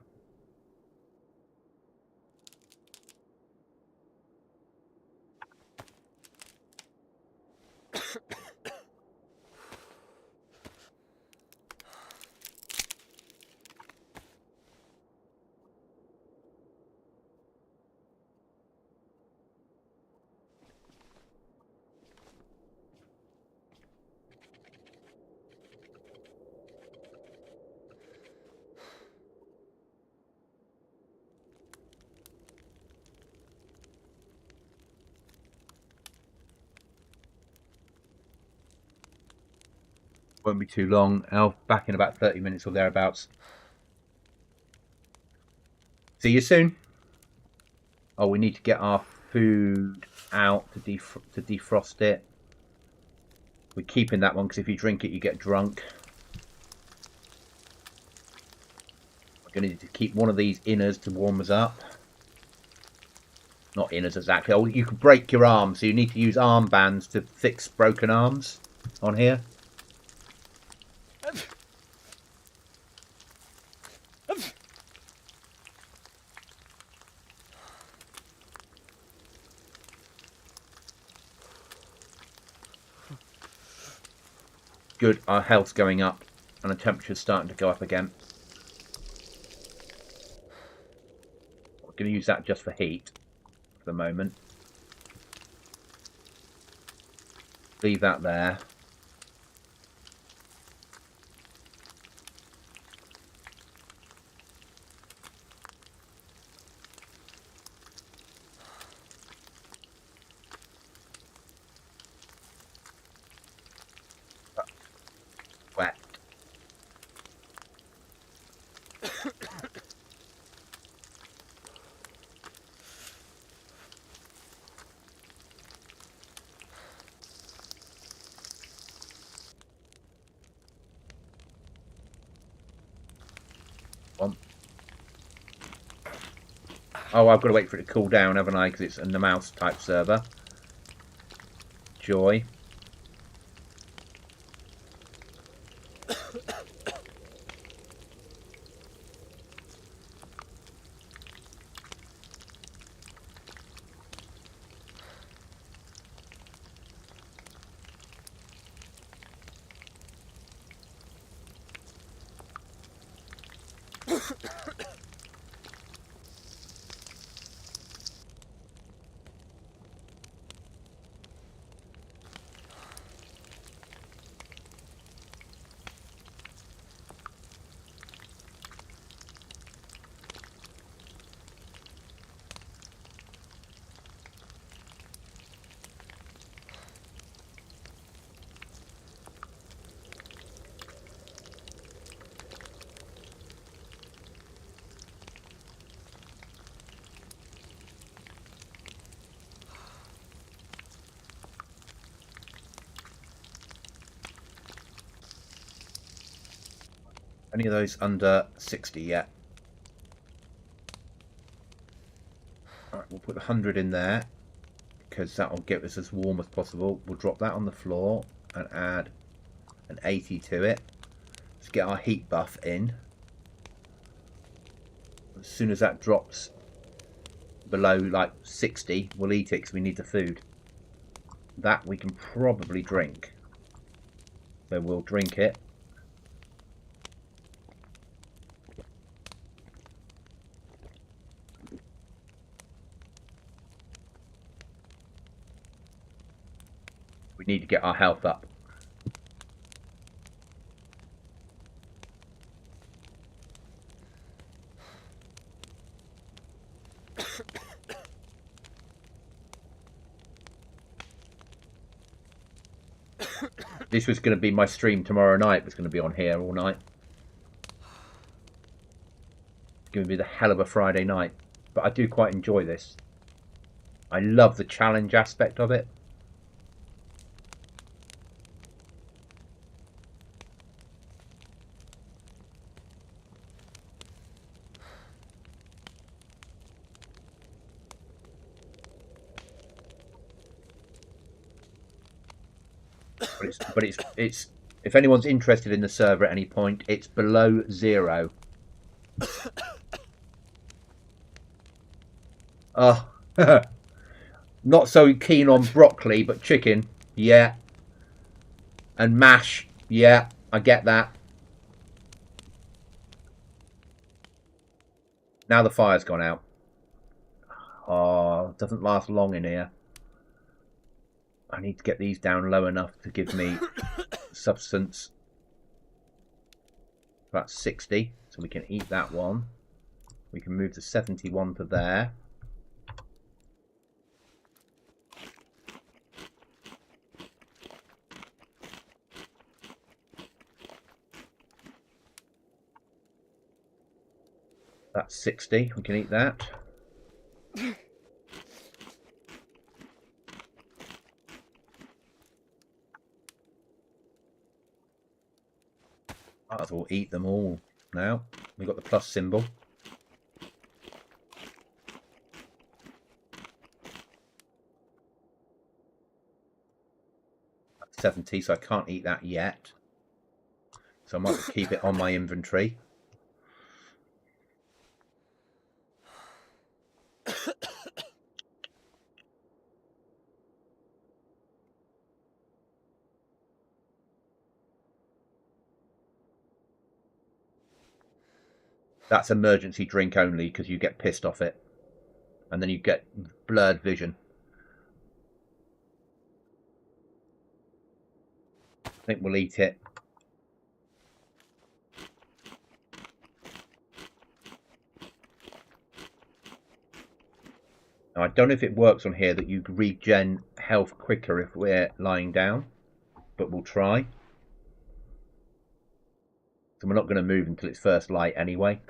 Won't be too long. I'll back in about 30 minutes or thereabouts. See you soon. Oh, we need to get our food out to defrost it. We're keeping that one because if you drink it, you get drunk. We're going to need to keep one of these inners to warm us up. Not inners exactly. Oh, you can break your arms, so you need to use armbands to fix broken arms on here. Good, our health's going up and the temperature's starting to go up again. We're going to use that just for heat for the moment. Leave that there. Wet. Oh, I've got to wait for it to cool down, haven't I? Because it's a mouse type server. Joy. Any of those under 60 yet? Alright, we'll put 100 in there because that'll get us as warm as possible. We'll drop that on the floor and add an 80 to it. Let's get our heat buff in. As soon as that drops below like 60, we'll eat it because we need the food. That we can probably drink. So we'll drink it. We need to get our health up. This was going to be my stream tomorrow night. It was going to be on here all night. It's going to be the hell of a Friday night. But I do quite enjoy this. I love the challenge aspect of it. But it's if anyone's interested in the server at any point, it's below 0. Oh, not so keen on broccoli, but chicken, yeah. And mash, yeah, I get that. Now the fire's gone out. Oh, it doesn't last long in here. I need to get these down low enough to give me substance. About 60, so we can eat that one. We can move the 71 to there. That's 60, we can eat that. Might as well eat them all now. We've got the plus symbol. 70, so I can't eat that yet. So I might keep it on my inventory. That's emergency drink only because you get pissed off it. And then you get blurred vision. I think we'll eat it. Now, I don't know if it works on here that you regen health quicker if we're lying down, but we'll try. So we're not going to move until it's first light anyway.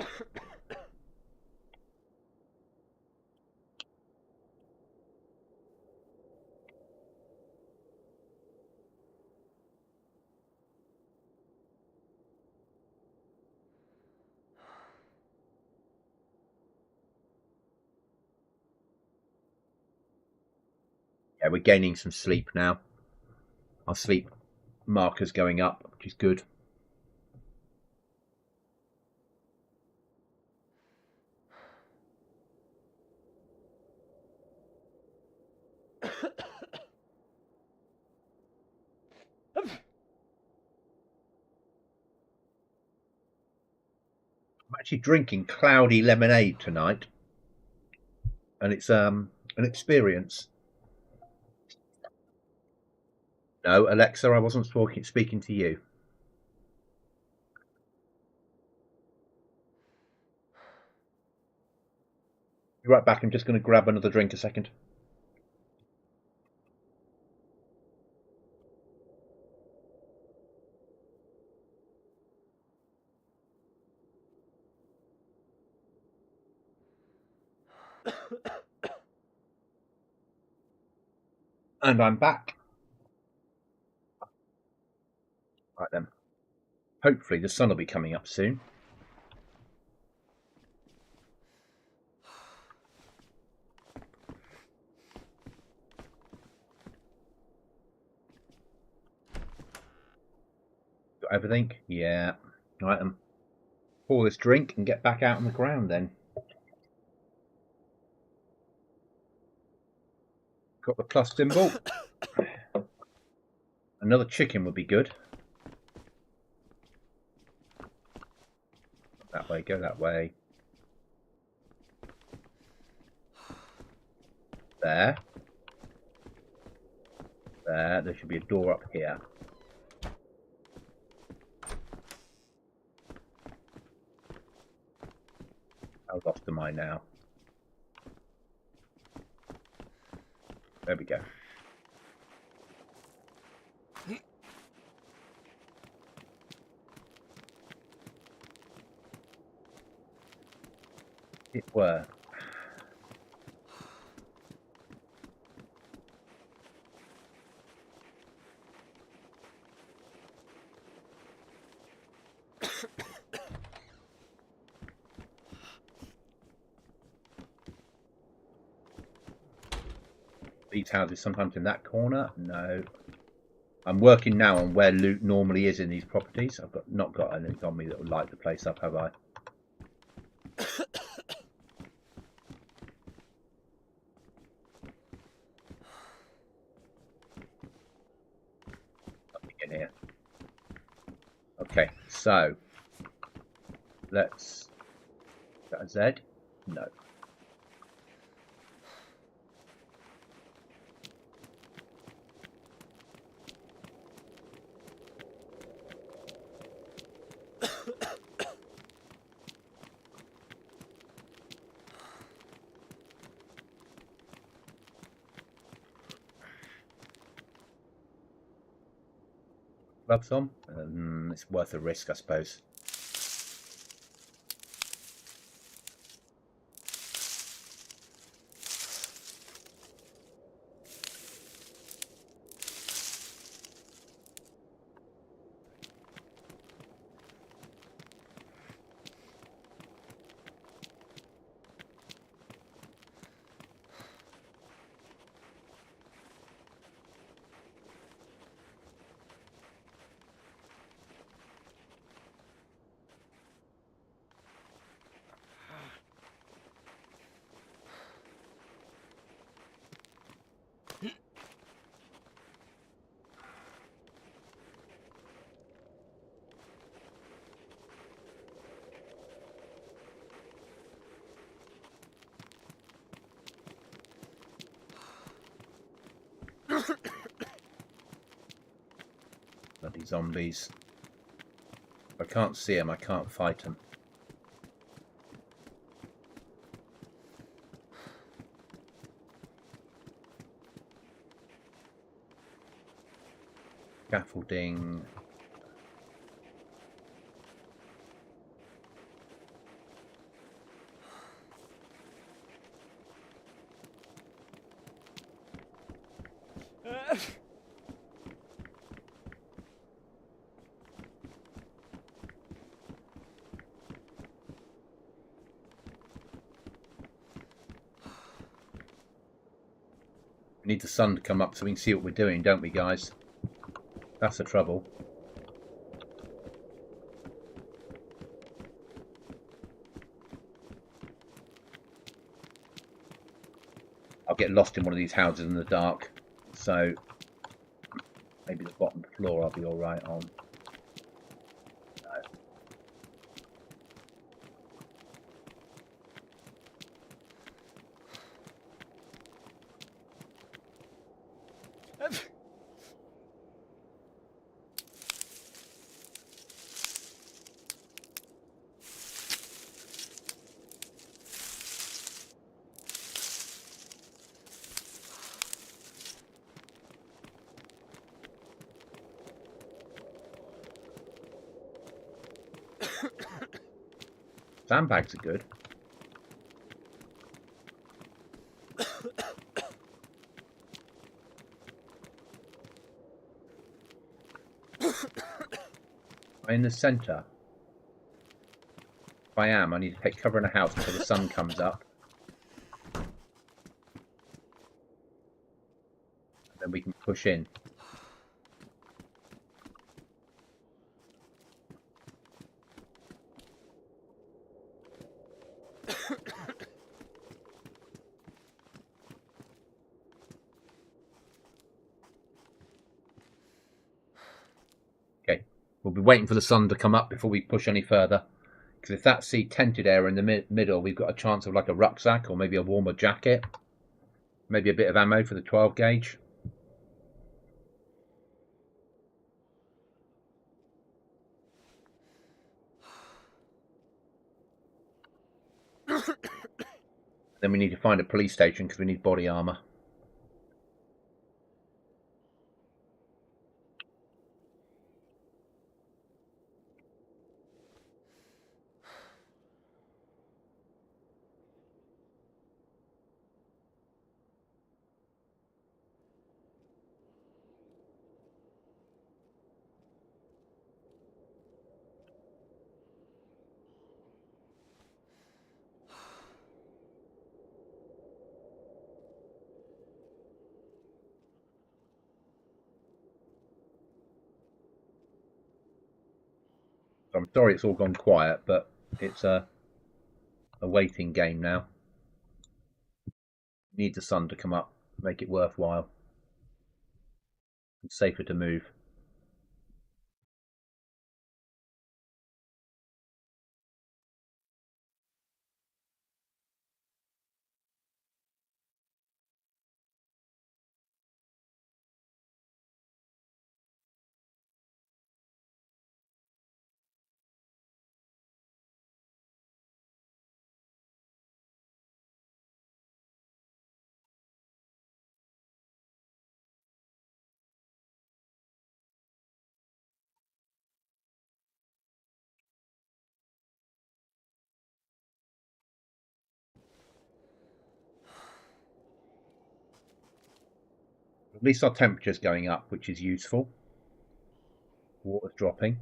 Yeah, we're gaining some sleep now. Our sleep marker's going up, which is good. I'm actually drinking cloudy lemonade tonight, and it's an experience. No, Alexa, I wasn't speaking to you. Be right back. I'm just going to grab another drink a second. And I'm back. Right then. Hopefully the sun will be coming up soon. Got everything? Yeah. Right then. Pour this drink and get back out on the ground then. Got the plus symbol. Another chicken would be good. That way, go that way. There. There should be a door up here. How lost am I now? There we go. It were. These houses sometimes in that corner? No. I'm working now on where loot normally is in these properties. I've not got anything on me that will light the place up, have I? Nothing in here. Okay, so let's. Is that a Z? No. Gloves on? It's worth a risk, I suppose. Bloody zombies. If I can't see them, I can't fight them. Scaffolding. We need the sun to come up so we can see what we're doing, don't we, guys? That's the trouble. I'll get lost in one of these houses in the dark, so maybe the bottom floor I'll be all right on. Sandbags are good. In the centre. If I am, I need to take cover in a house until the sun comes up. And then we can push in. Okay, we'll be waiting for the sun to come up before we push any further. Because if that's the tented area in the middle, we've got a chance of like a rucksack or maybe a warmer jacket. Maybe a bit of ammo for the 12 gauge. Then we need to find a police station because we need body armour. I'm sorry it's all gone quiet, but it's a waiting game now. Need the sun to come up, make it worthwhile. It's safer to move. At least our temperature's going up, which is useful. Water's dropping.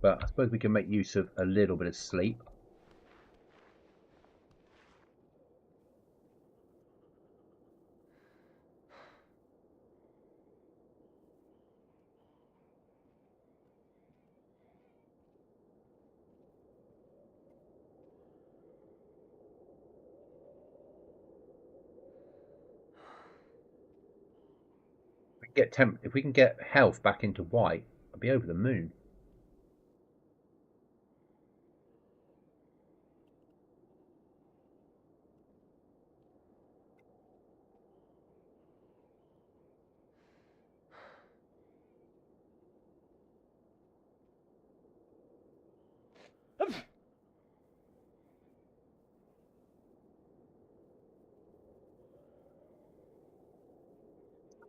But I suppose we can make use of a little bit of sleep. If we can get health back into white, I'll be over the moon.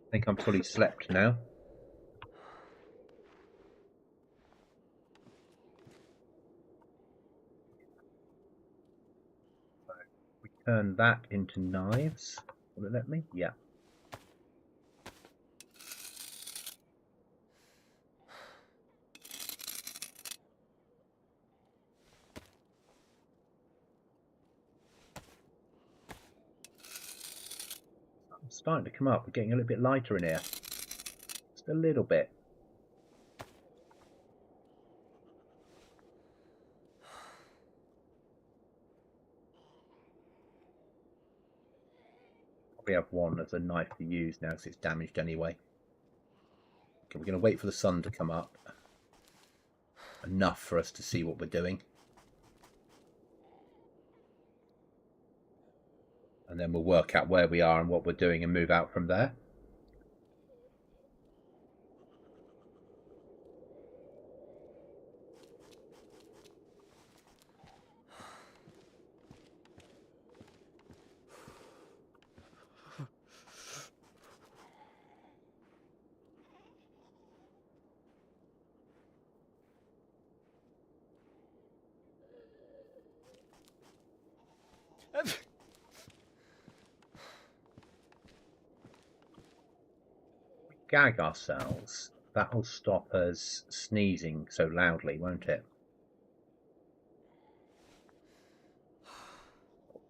I think I'm fully slept now. So we turn that into knives. Will it let me? Yeah. It's starting to come up. We're getting a little bit lighter in here. Just a little bit. We have one as a knife to use now because it's damaged anyway. Okay, we're going to wait for the sun to come up. Enough for us to see what we're doing. And then we'll work out where we are and what we're doing and move out from there. Gag ourselves. That'll stop us sneezing so loudly, won't it?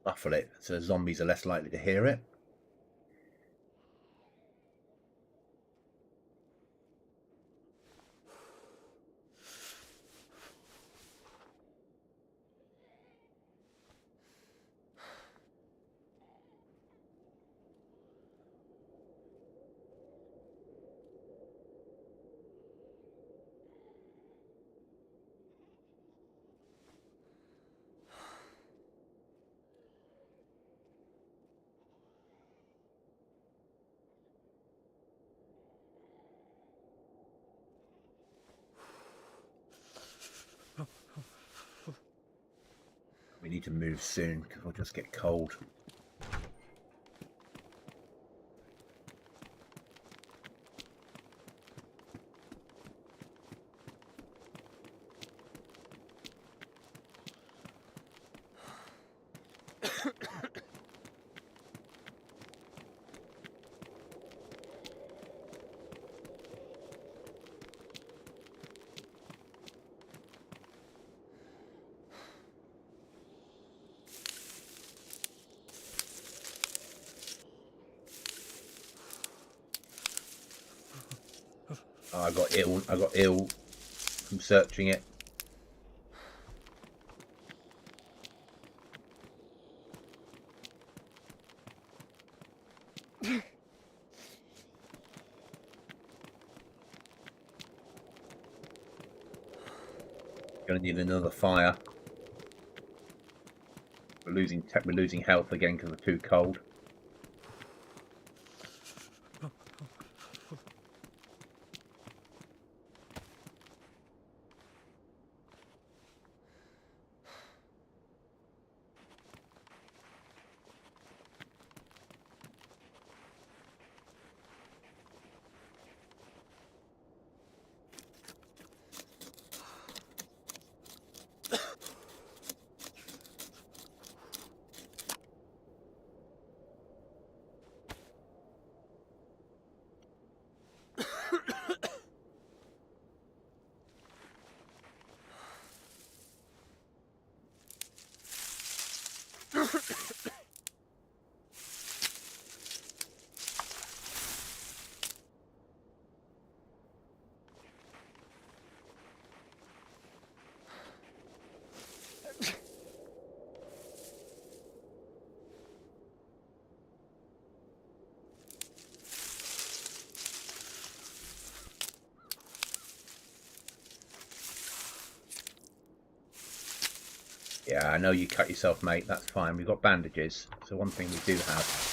Muffle it so zombies are less likely to hear it. We need to move soon because we'll just get cold. Oh, I got ill from searching it. Gonna need another fire. We're losing health again because we're too cold. Yeah, I know you cut yourself, mate. That's fine. We've got bandages. So one thing we do have.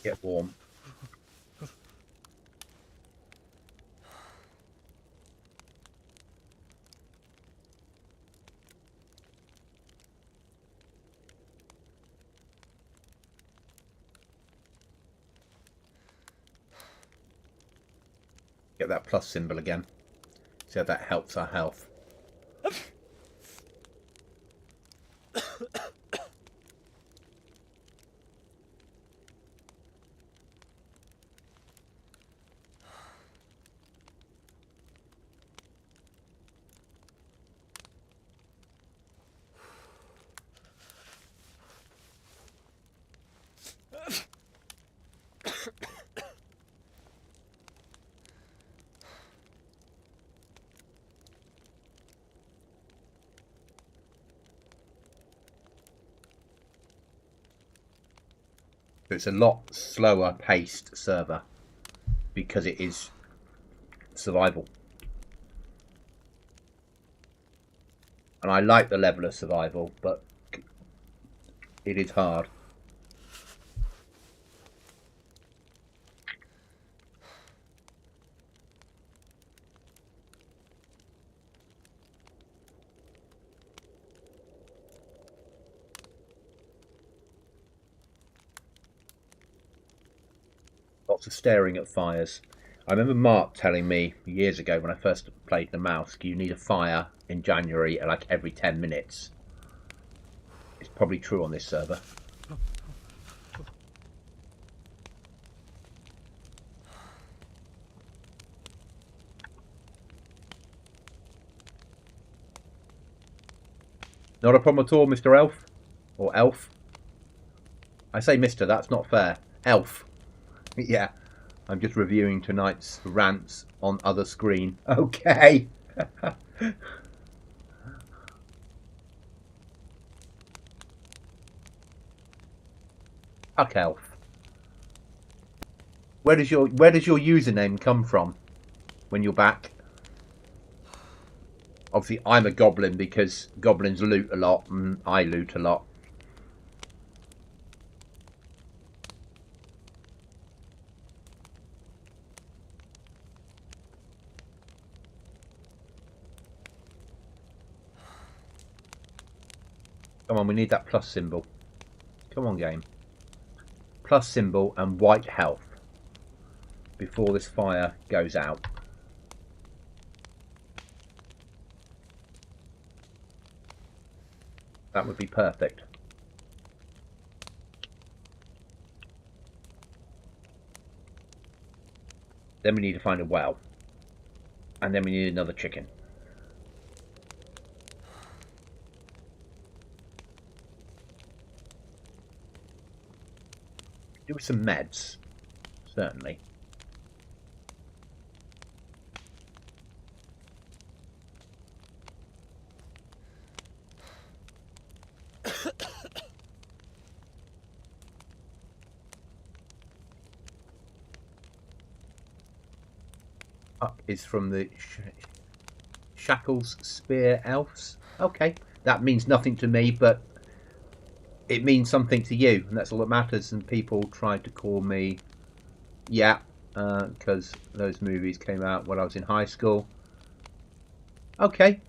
Get warm. Get that plus symbol again. See how that helps our health. It's a lot slower paced server because it is survival. And I like the level of survival, but it is hard. Lots of staring at fires. I remember Mark telling me years ago when I first played the mouse, you need a fire in January like every 10 minutes. It's probably true on this server. Not a problem at all, Mr. Elf. Or Elf. I say Mr, that's not fair. Elf. Yeah, I'm just reviewing tonight's rants on other screen. Okay. Fuck Elf. Where does your username come from when you're back? Obviously, I'm a goblin because goblins loot a lot and I loot a lot. Come on, we need that plus symbol. Come on, game. Plus symbol and white health before this fire goes out. That would be perfect. Then we need to find a well. And then we need another chicken. Do some meds, certainly. Up is from the Shackles Spear Elves. Okay, that means nothing to me, but it means something to you, and that's all that matters. And people tried to call me, yeah, because those movies came out when I was in high school. Okay.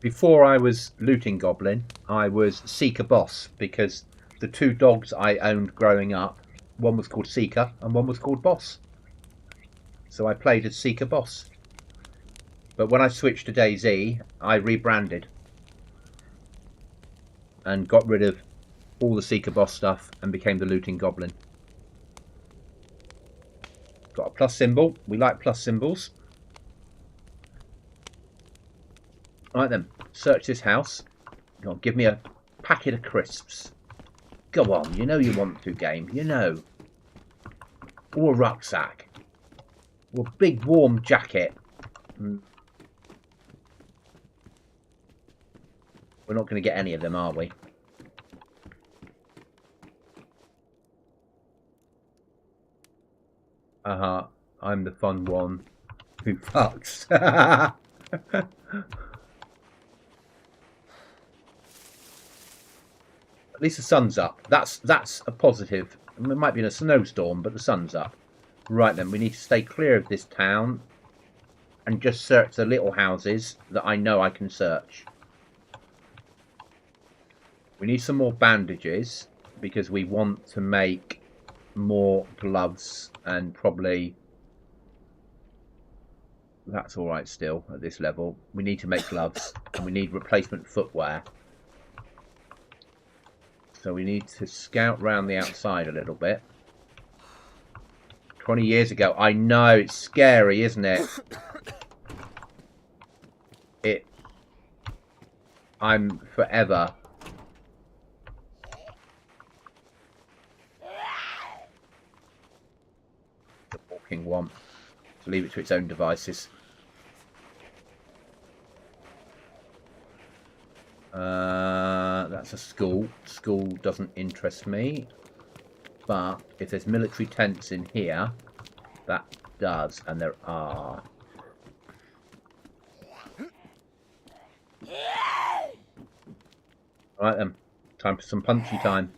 Before I was looting Goblin, I was Seeker Boss, because the two dogs I owned growing up, one was called Seeker and one was called Boss. So I played as Seeker Boss. But when I switched to DayZ, I rebranded and got rid of all the Seeker Boss stuff and became the Looting Goblin. Got a plus symbol. We like plus symbols. Right then, search this house. Go on, give me a packet of crisps. Go on, you know you want to, game, you know. Or a rucksack. Well, big warm jacket. We're not going to get any of them, are we? I'm the fun one who fucks. At least the sun's up. That's a positive. I mean, it might be in a snowstorm, but the sun's up. Right then, we need to stay clear of this town and just search the little houses that I know I can search. We need some more bandages because we want to make more gloves, and probably that's all right still at this level. We need to make gloves and we need replacement footwear. So we need to scout round the outside a little bit. 20 years ago. I know, it's scary, isn't it? I'm forever. The walking one. To leave it to its own devices. That's a school. School doesn't interest me. But if there's military tents in here, that does, and there are. Right then, time for some punchy time.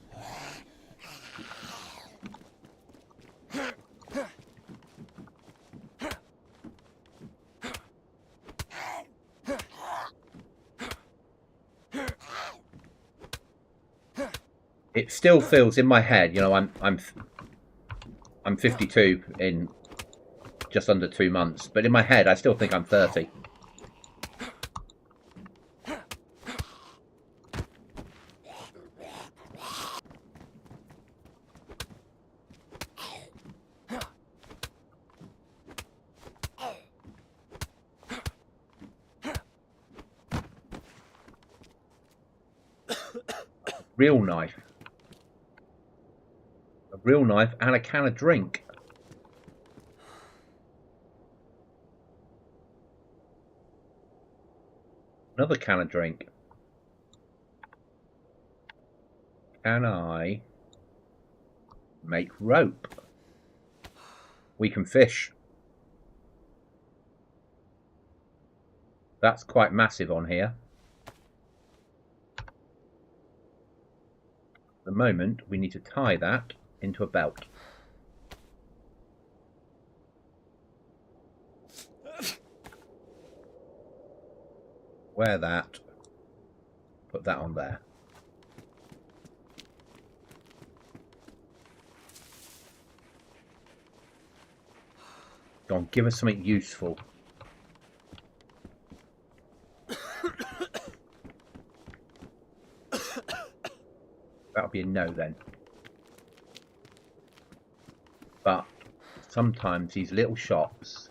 It still feels in my head, you know, I'm 52 in just under 2 months, but in my head I still think I'm 30. Real knife. A real knife and a can of drink. Another can of drink. Can I make rope? We can fish. That's quite massive on here. At the moment, we need to tie that into a belt. Wear that. Put that on there. Go on, give us something useful. That'll be a no then. But sometimes these little shops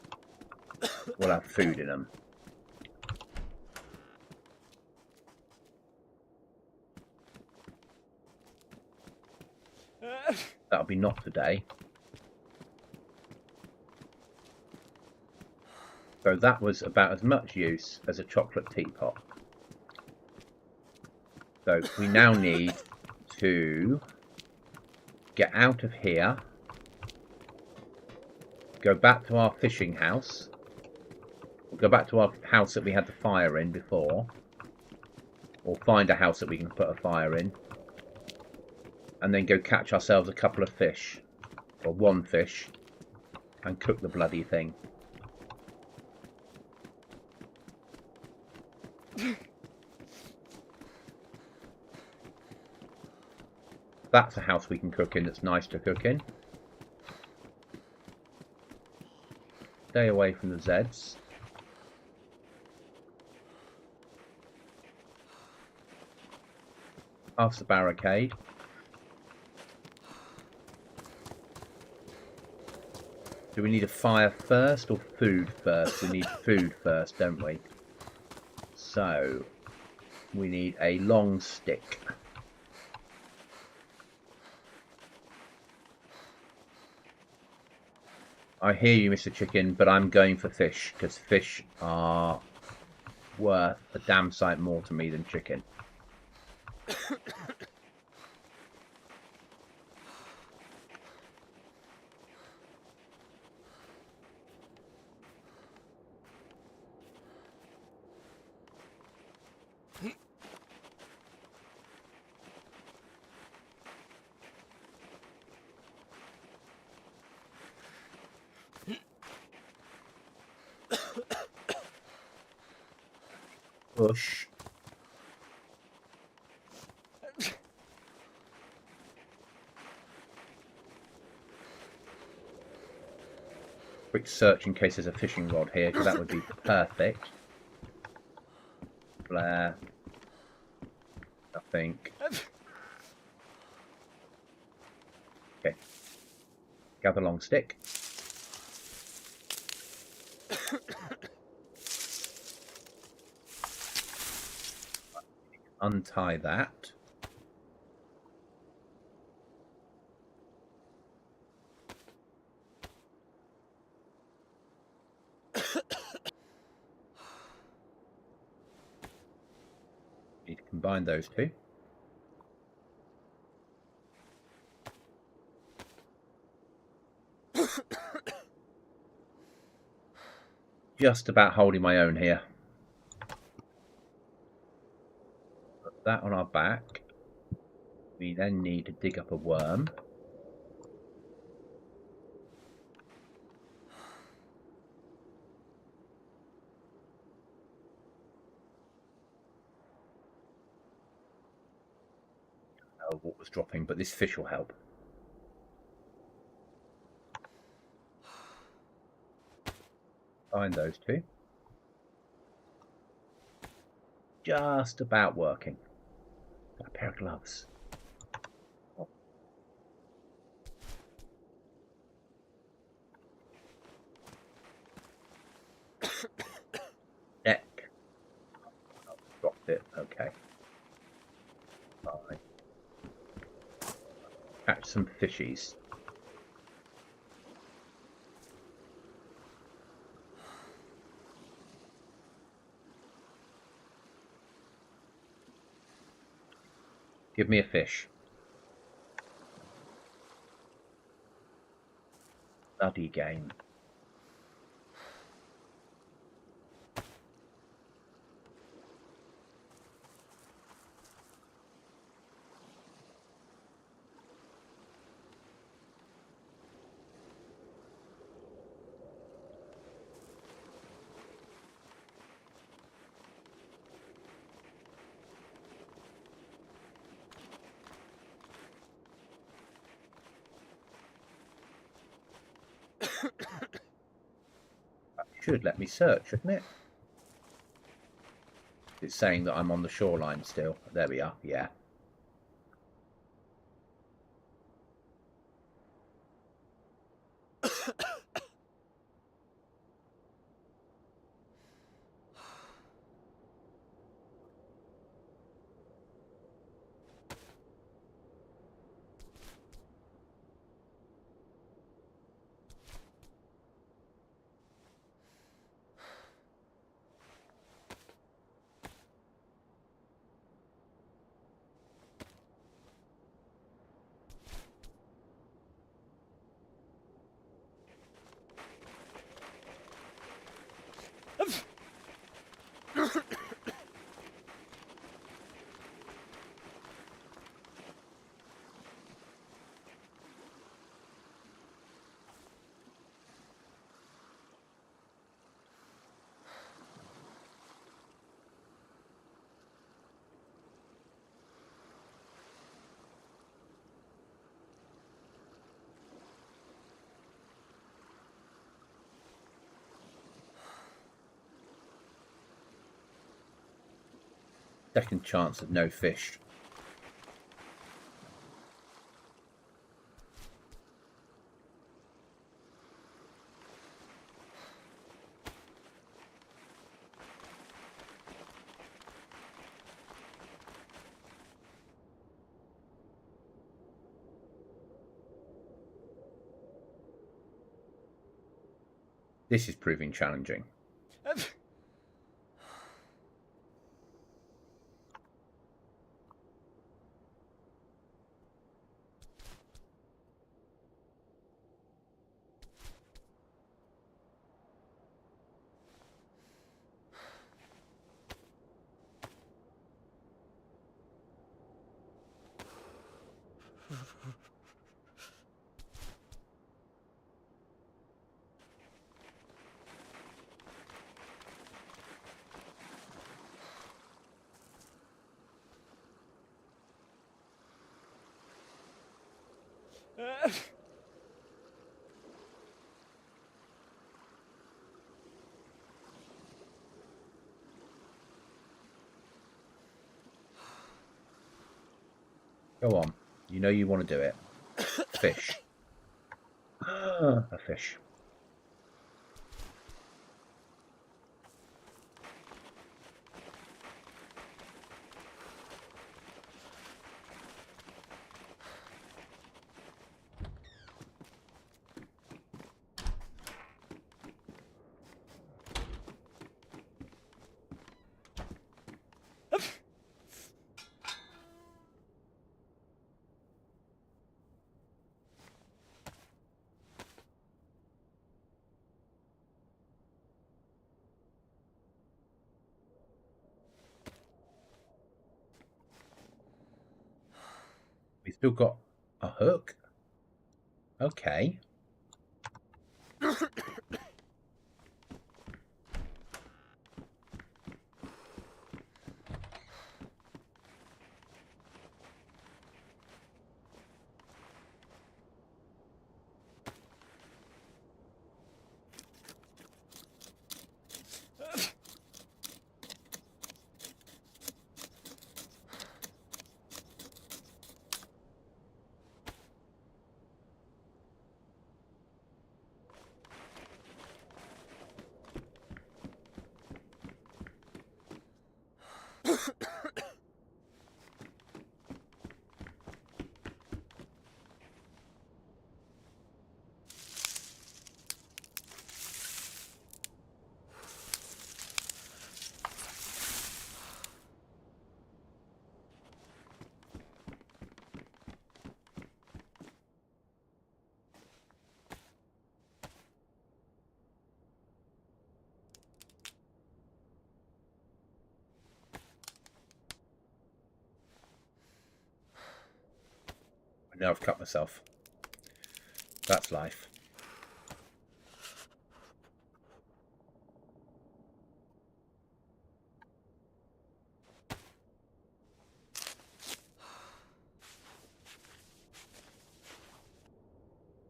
will have food in them. That'll be not today. So that was about as much use as a chocolate teapot. So we now need to get out of here, go back to our fishing house, go back to our house that we had the fire in before, or find a house that we can put a fire in, and then go catch ourselves a couple of fish, or one fish, and cook the bloody thing. That's a house we can cook in that's nice to cook in. Stay away from the Zeds. Past the barricade. Do we need a fire first or food first? We need food first, don't we? So, we need a long stick. I hear you, Mr. Chicken, but I'm going for fish because fish are worth a damn sight more to me than chicken. Push. Quick search in case there's a fishing rod here, because that would be perfect. Flare. Nothing. Okay. Gather long stick. Untie that. Need to combine those two. Just about holding my own here. Put that on our back. We then need to dig up a worm. Oh, what was dropping, but this fish will help. Find those two. Just about working. Got a pair of gloves. Oh. Neck. Oh, dropped it. Okay. Fine. Catch some fishies. Give me a fish. Bloody game. That should let me search, shouldn't it? It's saying that I'm on the shoreline still. There we are. Yeah. Second chance of no fish. This is proving challenging. Go on. You know you want to do it. Fish. A fish. We still got a hook. Okay. Now I've cut myself. That's life.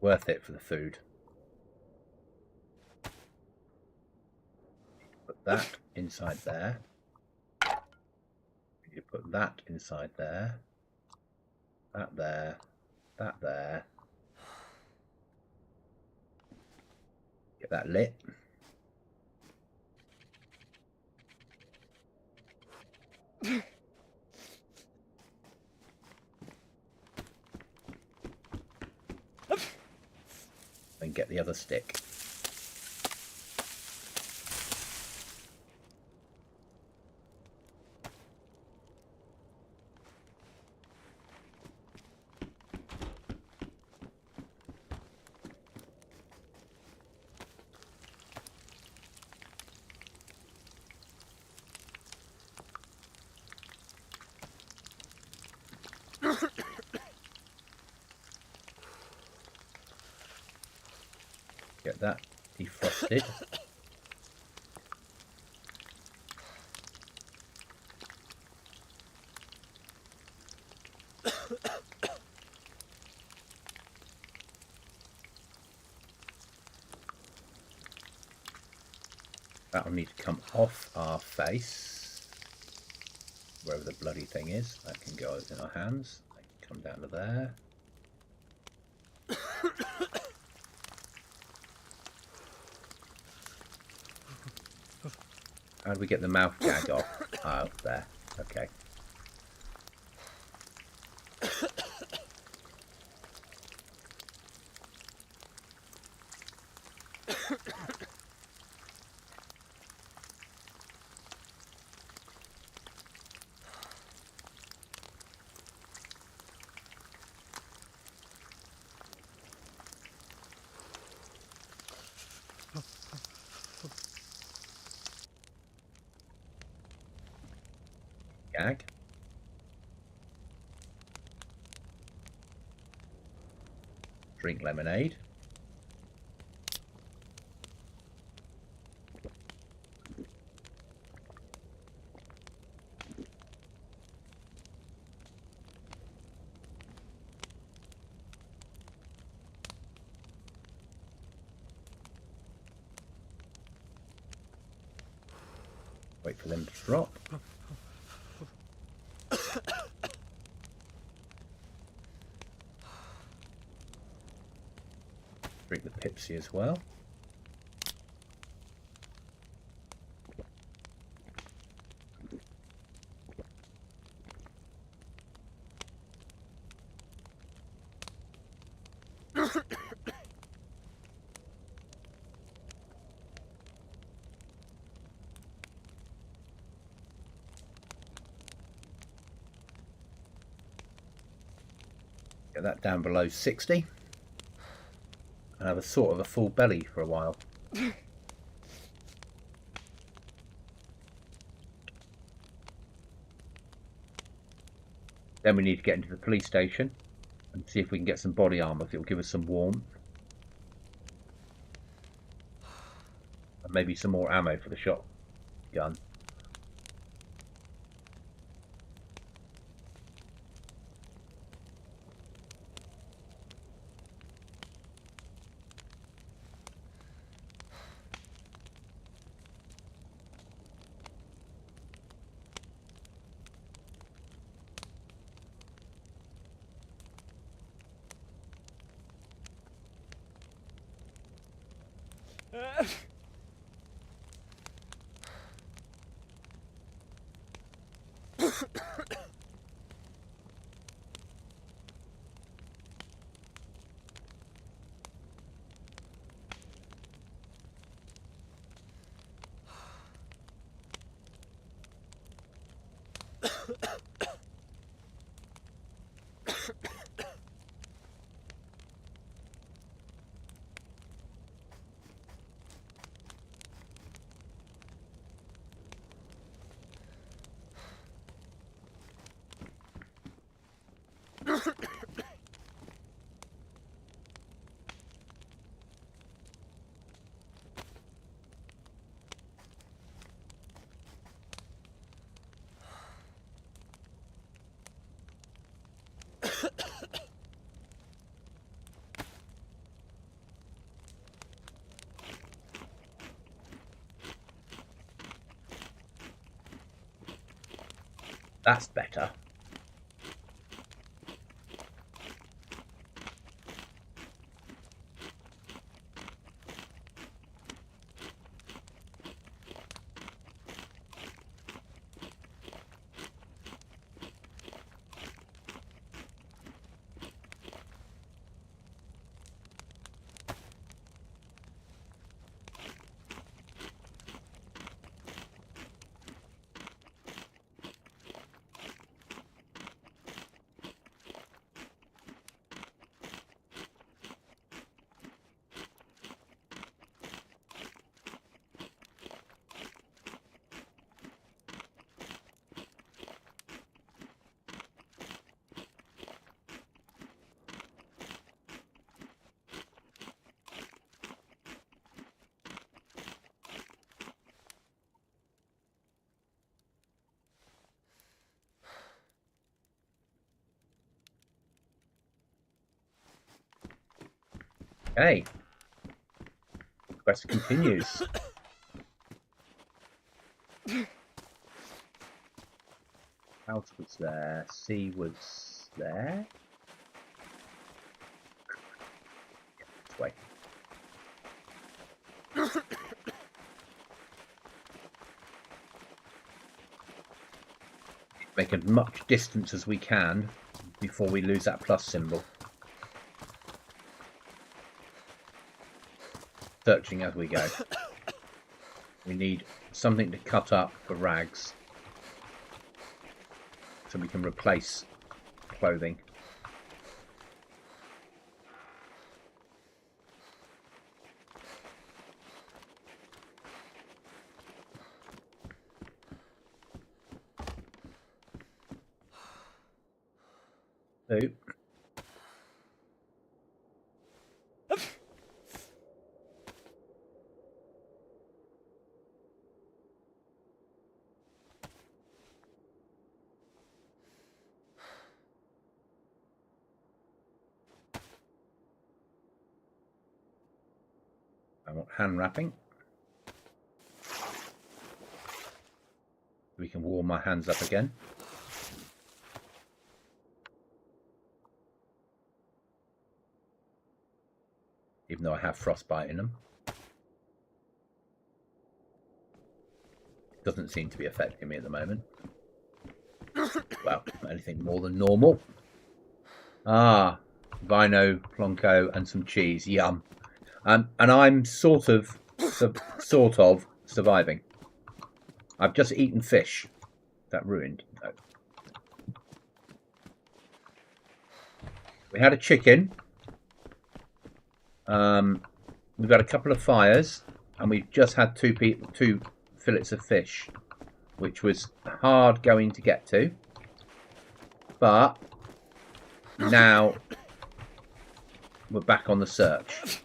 Worth it for the food. Put that inside there. You put that inside there. That there. That there. Get that lit. And get the other stick. Get that defrosted. That'll need to come off our face, wherever the bloody thing is. That can go in our hands. That can come down to there. How do we get the mouth gag off? Oh, there. Okay. Gag. Drink lemonade. Wait for them to drop. Drink the Pepsi as well. Get that down below 60. And have a sort of a full belly for a while. Then we need to get into the police station and see if we can get some body armour. It will give us some warmth. And maybe some more ammo for the shotgun. That's better. Okay. Quest continues. House was there. Sea was there. This way. Make as much distance as we can before we lose that plus symbol. Searching as we go. We need something to cut up for rags so we can replace clothing. Two. I want hand wrapping. We can warm my hands up again. Even though I have frostbite in them. Doesn't seem to be affecting me at the moment. Well, anything more than normal. Ah, Vino, Plonko and some cheese. Yum. And I'm sort of surviving. I've just eaten fish. That ruined. No. We had a chicken. We've got a couple of fires, and we've just had two fillets of fish, which was hard going to get to. But now we're back on the search.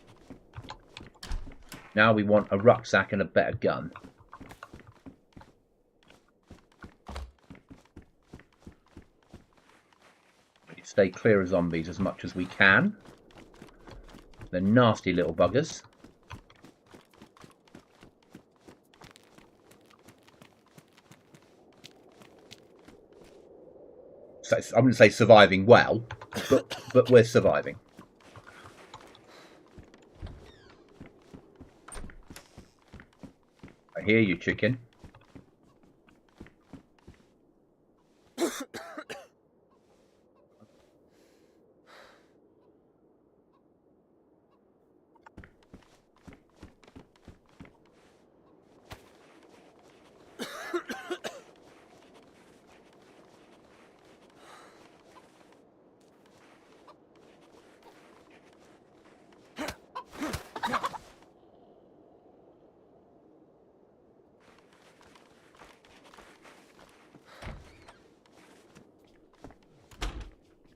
Now we want a rucksack and a better gun. We stay clear of zombies as much as we can. They're nasty little buggers. So I wouldn't say surviving well, but we're surviving. I hear you, chicken.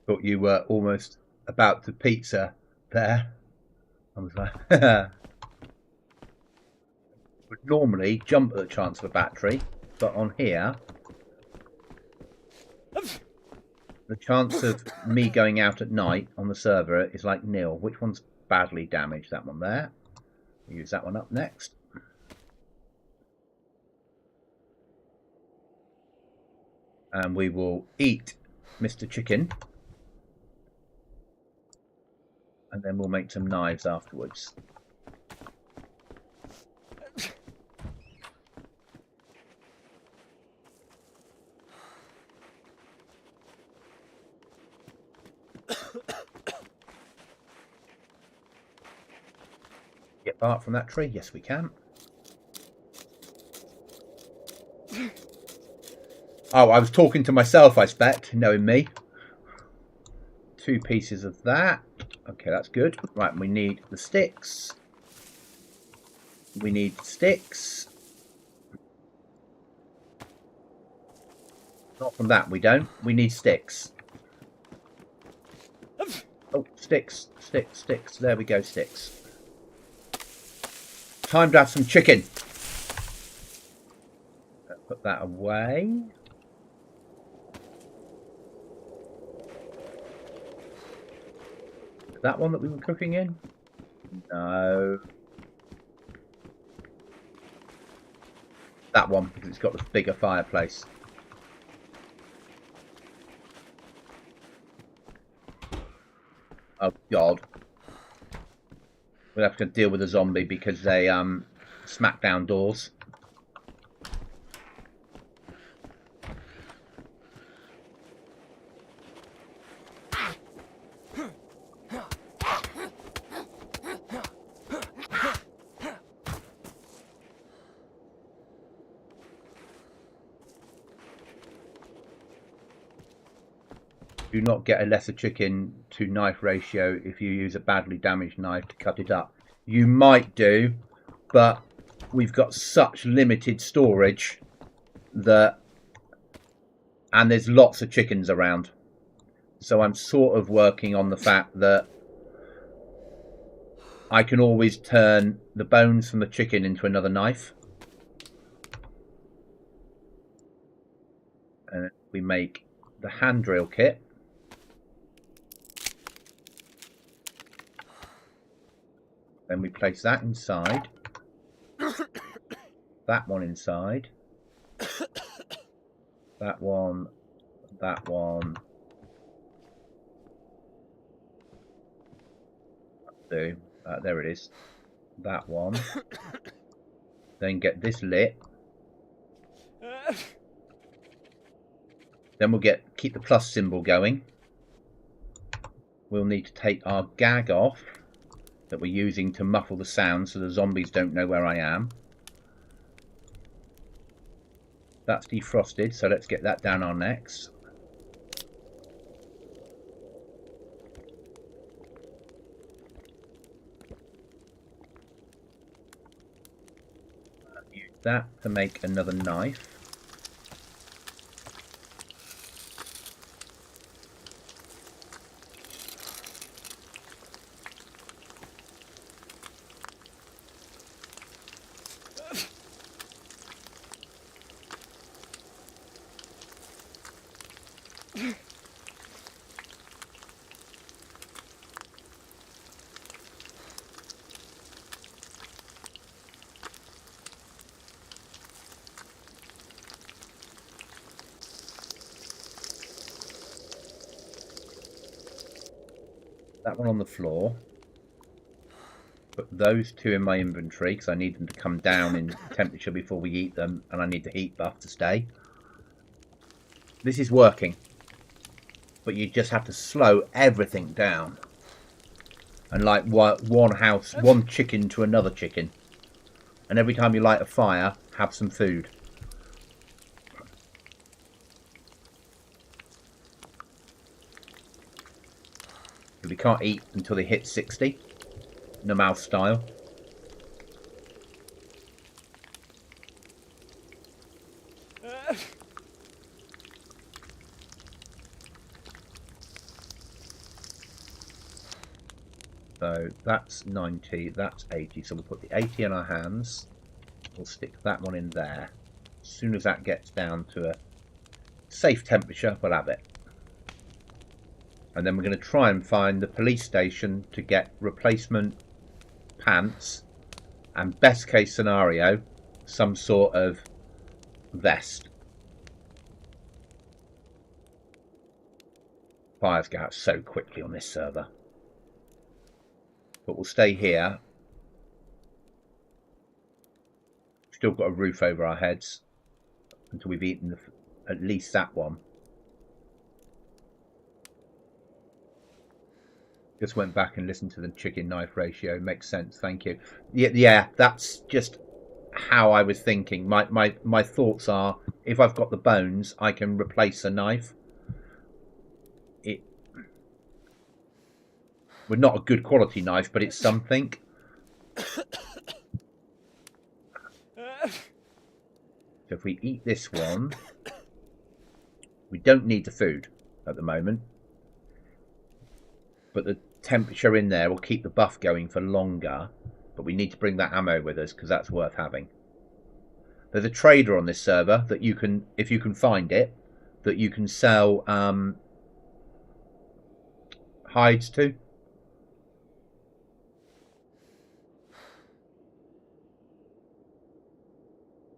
Thought you were almost about to pizza there. I was like, would normally jump at the chance of a battery, but on here, the chance of me going out at night on the server is like nil. Which one's badly damaged? That one there. We'll use that one up next. And we will eat Mr. Chicken. And then we'll make some knives afterwards. Get bark from that tree? Yes, we can. Oh, I was talking to myself, I expect, knowing me. 2 pieces of that. Okay, that's good. Right, we need the sticks. We need sticks. Not from that, we don't. We need sticks. Oh, sticks, sticks, sticks. There we go, sticks. Time to have some chicken. Let's put that away. Is that one that we were cooking in? No. That one, because it's got the bigger fireplace. Oh God. We'll have to deal with a zombie because they smack down doors. Do not get a lesser chicken to knife ratio if you use a badly damaged knife to cut it up. You might do, but we've got such limited storage that, and there's lots of chickens around. So I'm sort of working on the fact that I can always turn the bones from the chicken into another knife. And we make the hand drill kit. Then we place that inside. That one inside. That one. That one. There it is. That one. Then get this lit. Then we'll keep the plus symbol going. We'll need to take our gag off that we're using to muffle the sound so the zombies don't know where I am. That's defrosted, so let's get that down our necks. Use that to make another knife. That one on the floor. Put those two in my inventory because I need them to come down in temperature before we eat them, and I need the heat buff to stay. This is working, but you just have to slow everything down. And like one chicken to another chicken. And every time you light a fire, have some food. We can't eat until they hit 60, normal style. So that's 90, that's 80. So we'll put the 80 in our hands. We'll stick that one in there. As soon as that gets down to a safe temperature, we'll have it. And then we're going to try and find the police station to get replacement pants and, best case scenario, some sort of vest. Fires go out so quickly on this server. But we'll stay here. Still got a roof over our heads until we've eaten at least that one. Just went back and listened to the chicken knife ratio. Makes sense. Thank you. Yeah, that's just how I was thinking. My thoughts are, if I've got the bones, I can replace a knife. We're not a good quality knife, but it's something. So if we eat this one, we don't need the food at the moment. But the temperature in there will keep the buff going for longer. But we need to bring that ammo with us because that's worth having. There's a trader on this server that you can, if you can find it, that you can sell hides to.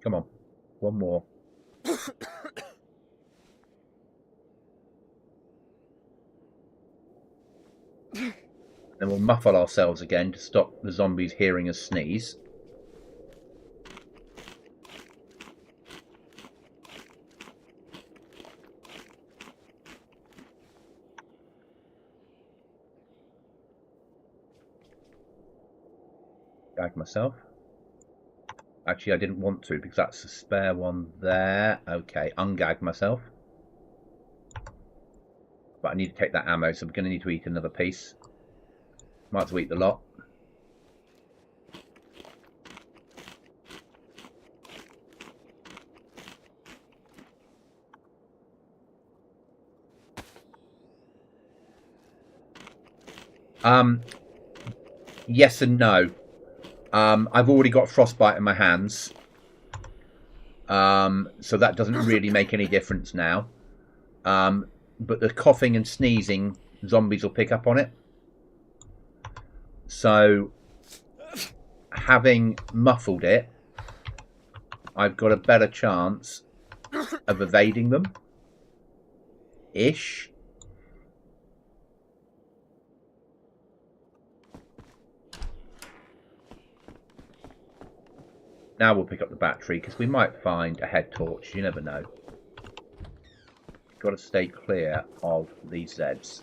Come on, one more. Then we'll muffle ourselves again to stop the zombies hearing us sneeze. Gag myself. Actually, I didn't want to because that's a spare one there. Okay, ungag myself. But I need to take that ammo, so we're going to need to eat another piece. Might as well eat the lot. Yes and no. I've already got frostbite in my hands. So that doesn't really make any difference now. But the coughing and sneezing, zombies will pick up on it. So, having muffled it, I've got a better chance of evading them. Ish. Now we'll pick up the battery, because we might find a head torch. You never know. Got to stay clear of these Zeds.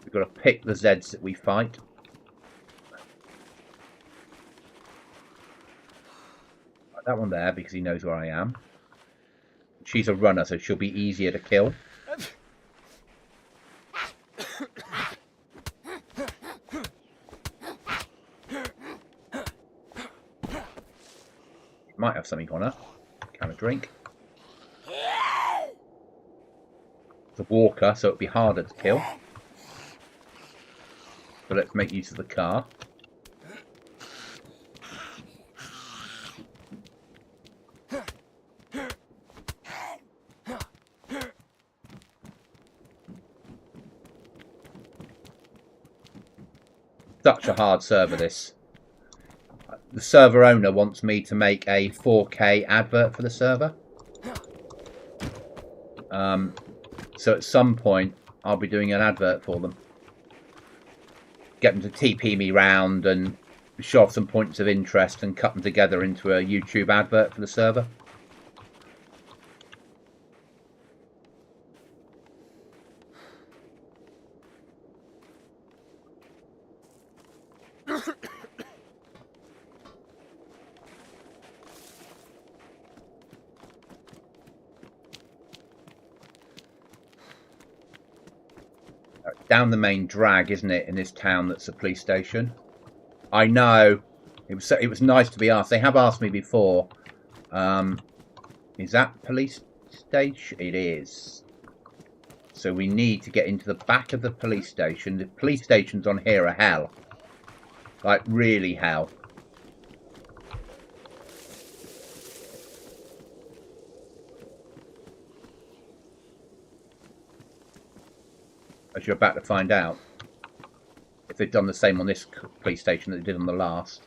We've got to pick the Zeds that we fight. Like that one there, because he knows where I am. She's a runner, so she'll be easier to kill. Might have something on her. Can a drink. It's a walker, so it'll be harder to kill. But let's make use of the car. Such a hard server, this. The server owner wants me to make a 4K advert for the server. So at some point, I'll be doing an advert for them. Get them to TP me round and show off some points of interest and cut them together into a YouTube advert for the server. Down the main drag, isn't it, in this town that's a police station? I know. It was nice to be asked. They have asked me before. Is that police station? It is. So we need to get into the back of the police station. The police stations on here are hell. Like, really hell. As you're about to find out if they've done the same on this police station that they did on the last.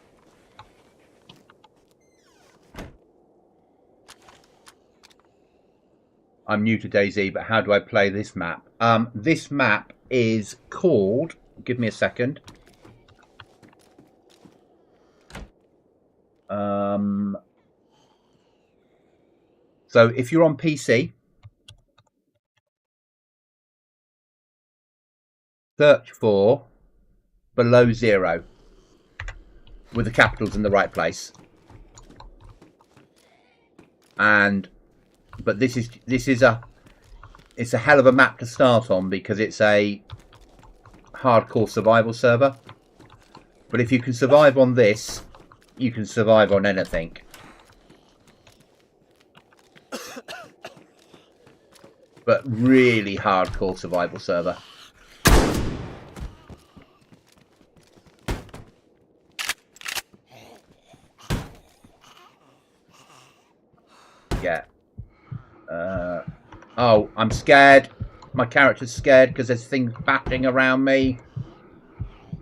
I'm new to DayZ, but how do I play this map? This map is called... Give me a second. So if you're on PC... search for Below Zero with the capitals in the right place. But it's a hell of a map to start on because it's a hardcore survival server. But if you can survive on this, you can survive on anything. But really hardcore survival server. Yeah. Oh, I'm scared. My character's scared because there's things batting around me.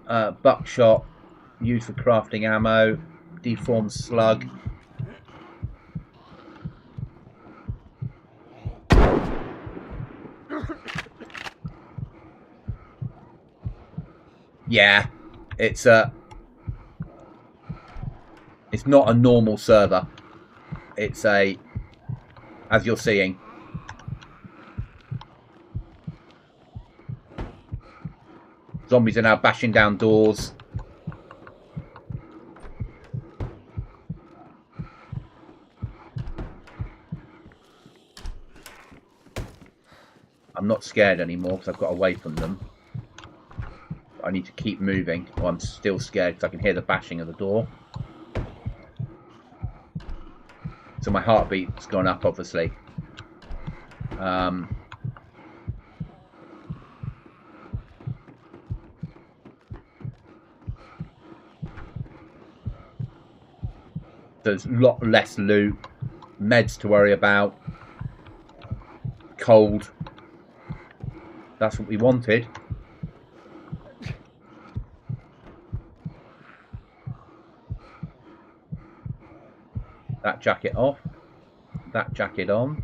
Buckshot, used for crafting ammo. Deformed slug. Yeah, it's not a normal server. It's a, as you're seeing. Zombies are now bashing down doors. I'm not scared anymore because I've got away from them. I need to keep moving. Oh, I'm still scared because I can hear the bashing of the door. So my heartbeat's gone up, obviously. There's a lot less loot, meds to worry about, cold. That's what we wanted. That jacket off, that jacket on.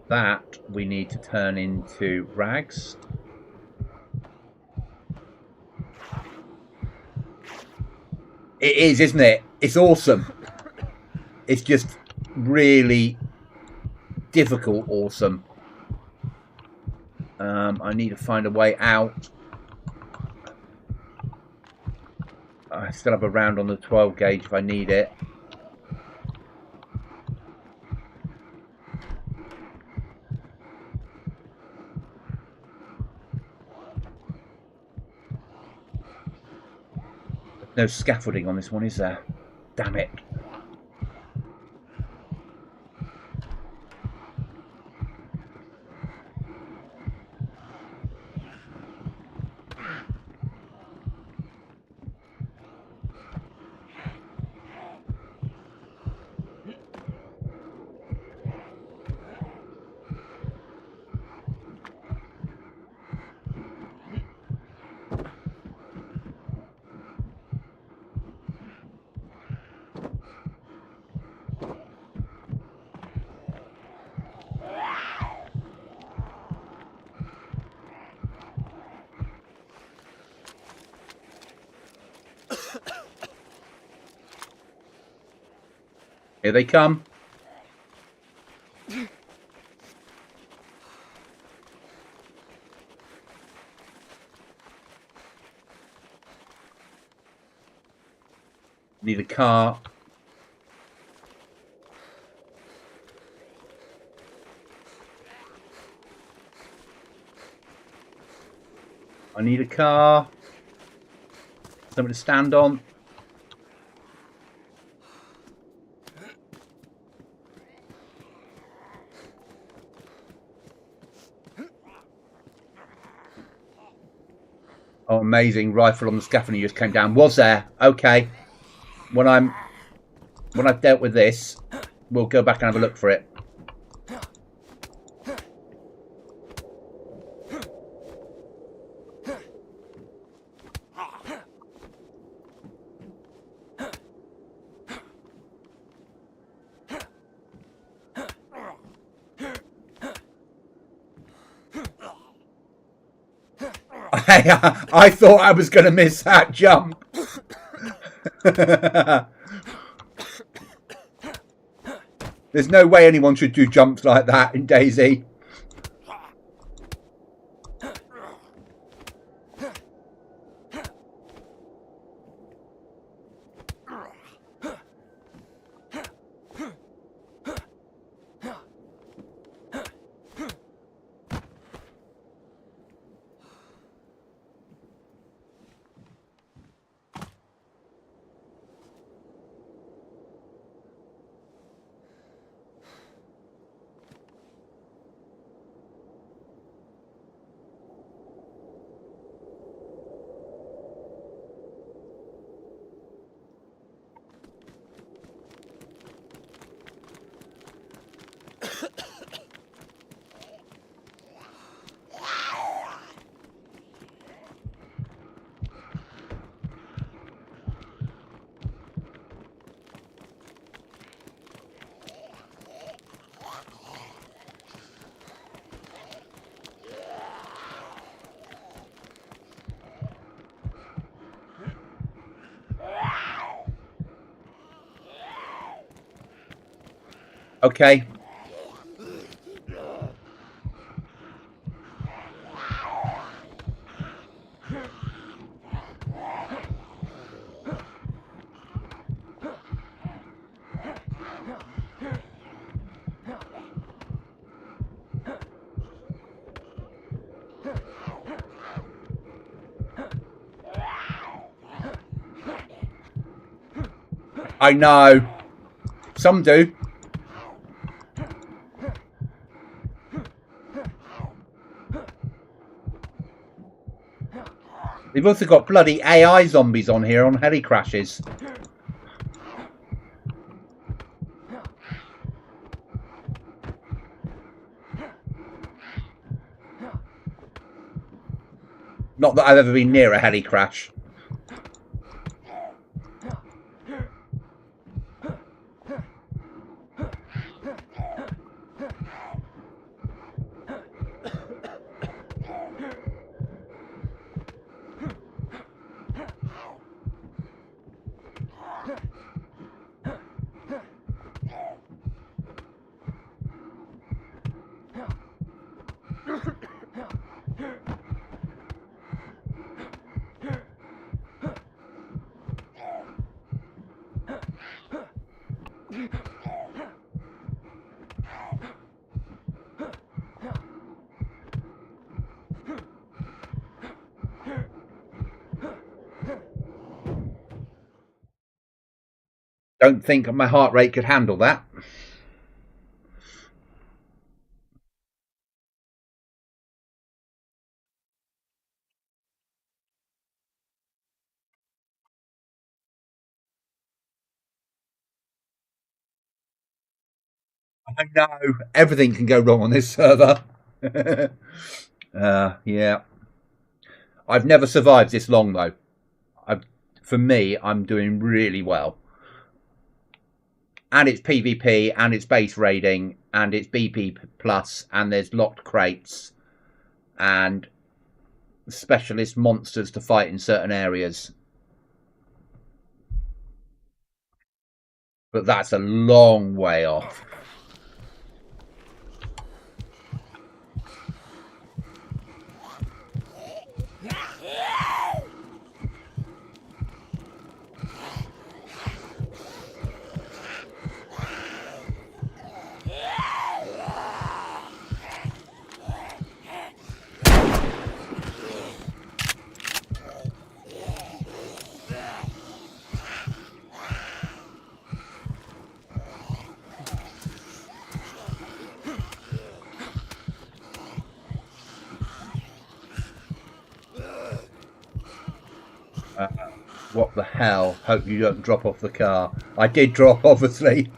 That we need to turn into rags. It is, isn't it? It's awesome. It's just really difficult awesome. I need to find a way out. I still have a round on the 12 gauge if I need it. No scaffolding on this one, is there? Damn it. Here they come. Need a car. I need a car. Something to stand on. Oh, amazing. Rifle on the scaffolding just came down. Was there? Okay. When I've dealt with this, we'll go back and have a look for it. I thought I was going to miss that jump. There's no way anyone should do jumps like that in DayZ. Okay. I know. Some do. We've also got bloody AI zombies on here on heli crashes. Not that I've ever been near a heli crash. Don't think my heart rate could handle that. I know. Everything can go wrong on this server. Yeah. I've never survived this long, though. For me, I'm doing really well. And it's PvP, and it's base raiding, and it's BP plus, and there's locked crates, and specialist monsters to fight in certain areas. But that's a long way off. What the hell? Hope you don't drop off the car. I did drop, obviously.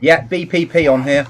Yeah, BPP on here.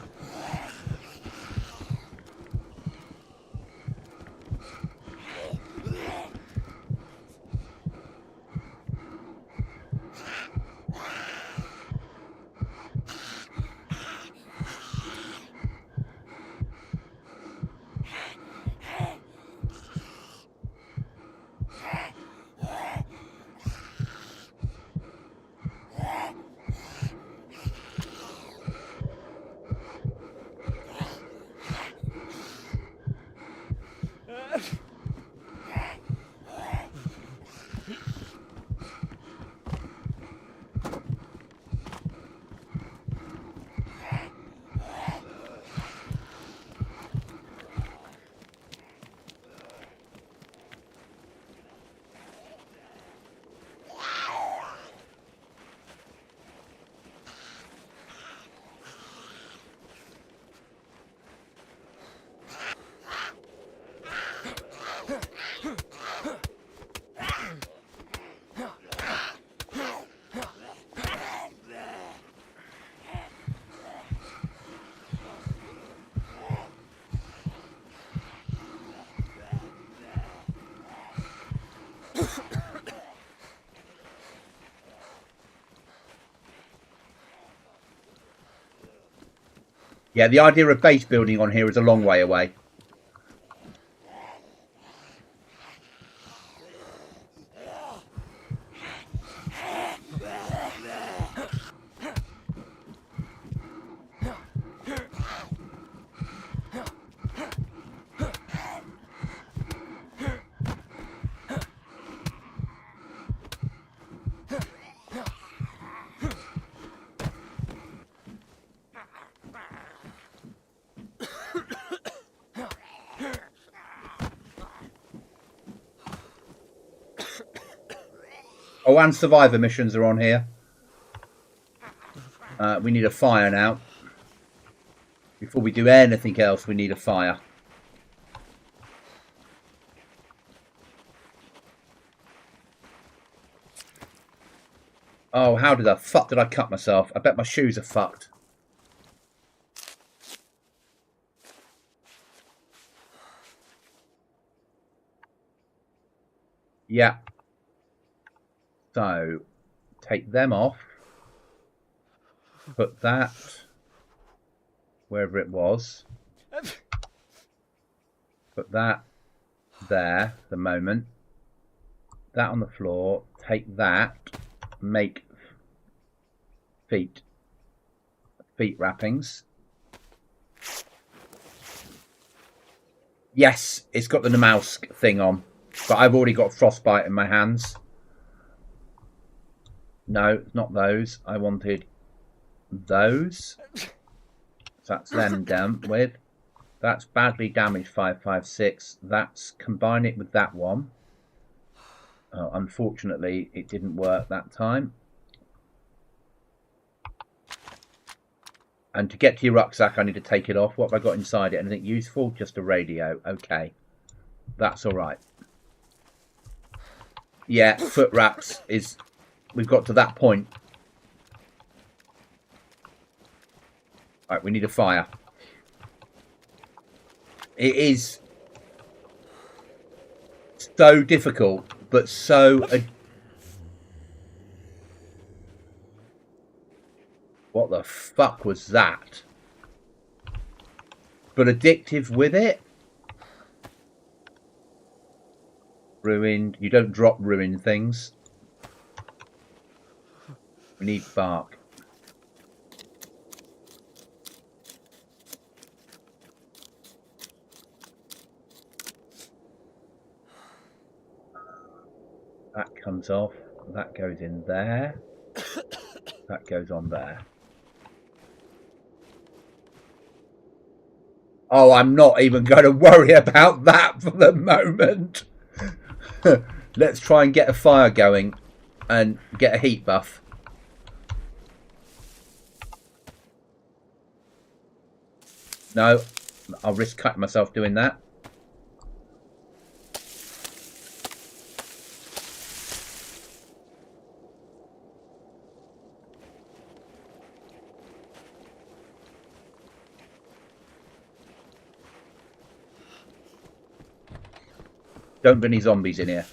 Yeah, the idea of base building on here is a long way away. Oh, and survivor missions are on here. We need a fire now. Before we do anything else, we need a fire. Oh, how the fuck did I cut myself? I bet my shoes are fucked. Yeah. So, take them off. Put that wherever it was. Put that there, the moment. That on the floor. Take that. Make feet wrappings. Yes, it's got the mouse thing on, but I've already got frostbite in my hands. No, not those. I wanted those. So that's them done with. That's badly damaged 556. That's combine it with that one. Unfortunately, it didn't work that time. And to get to your rucksack, I need to take it off. What have I got inside it? Anything useful? Just a radio. Okay. That's all right. Yeah, foot wraps is... We've got to that point. All right, we need a fire. It is so difficult, but so... What the fuck was that? But addictive with it? Ruined. You don't drop ruined things. We need bark. That comes off. That goes in there. That goes on there. Oh, I'm not even going to worry about that for the moment. Let's try and get a fire going and get a heat buff. No, I'll risk cutting myself doing that. Don't bring any zombies in here.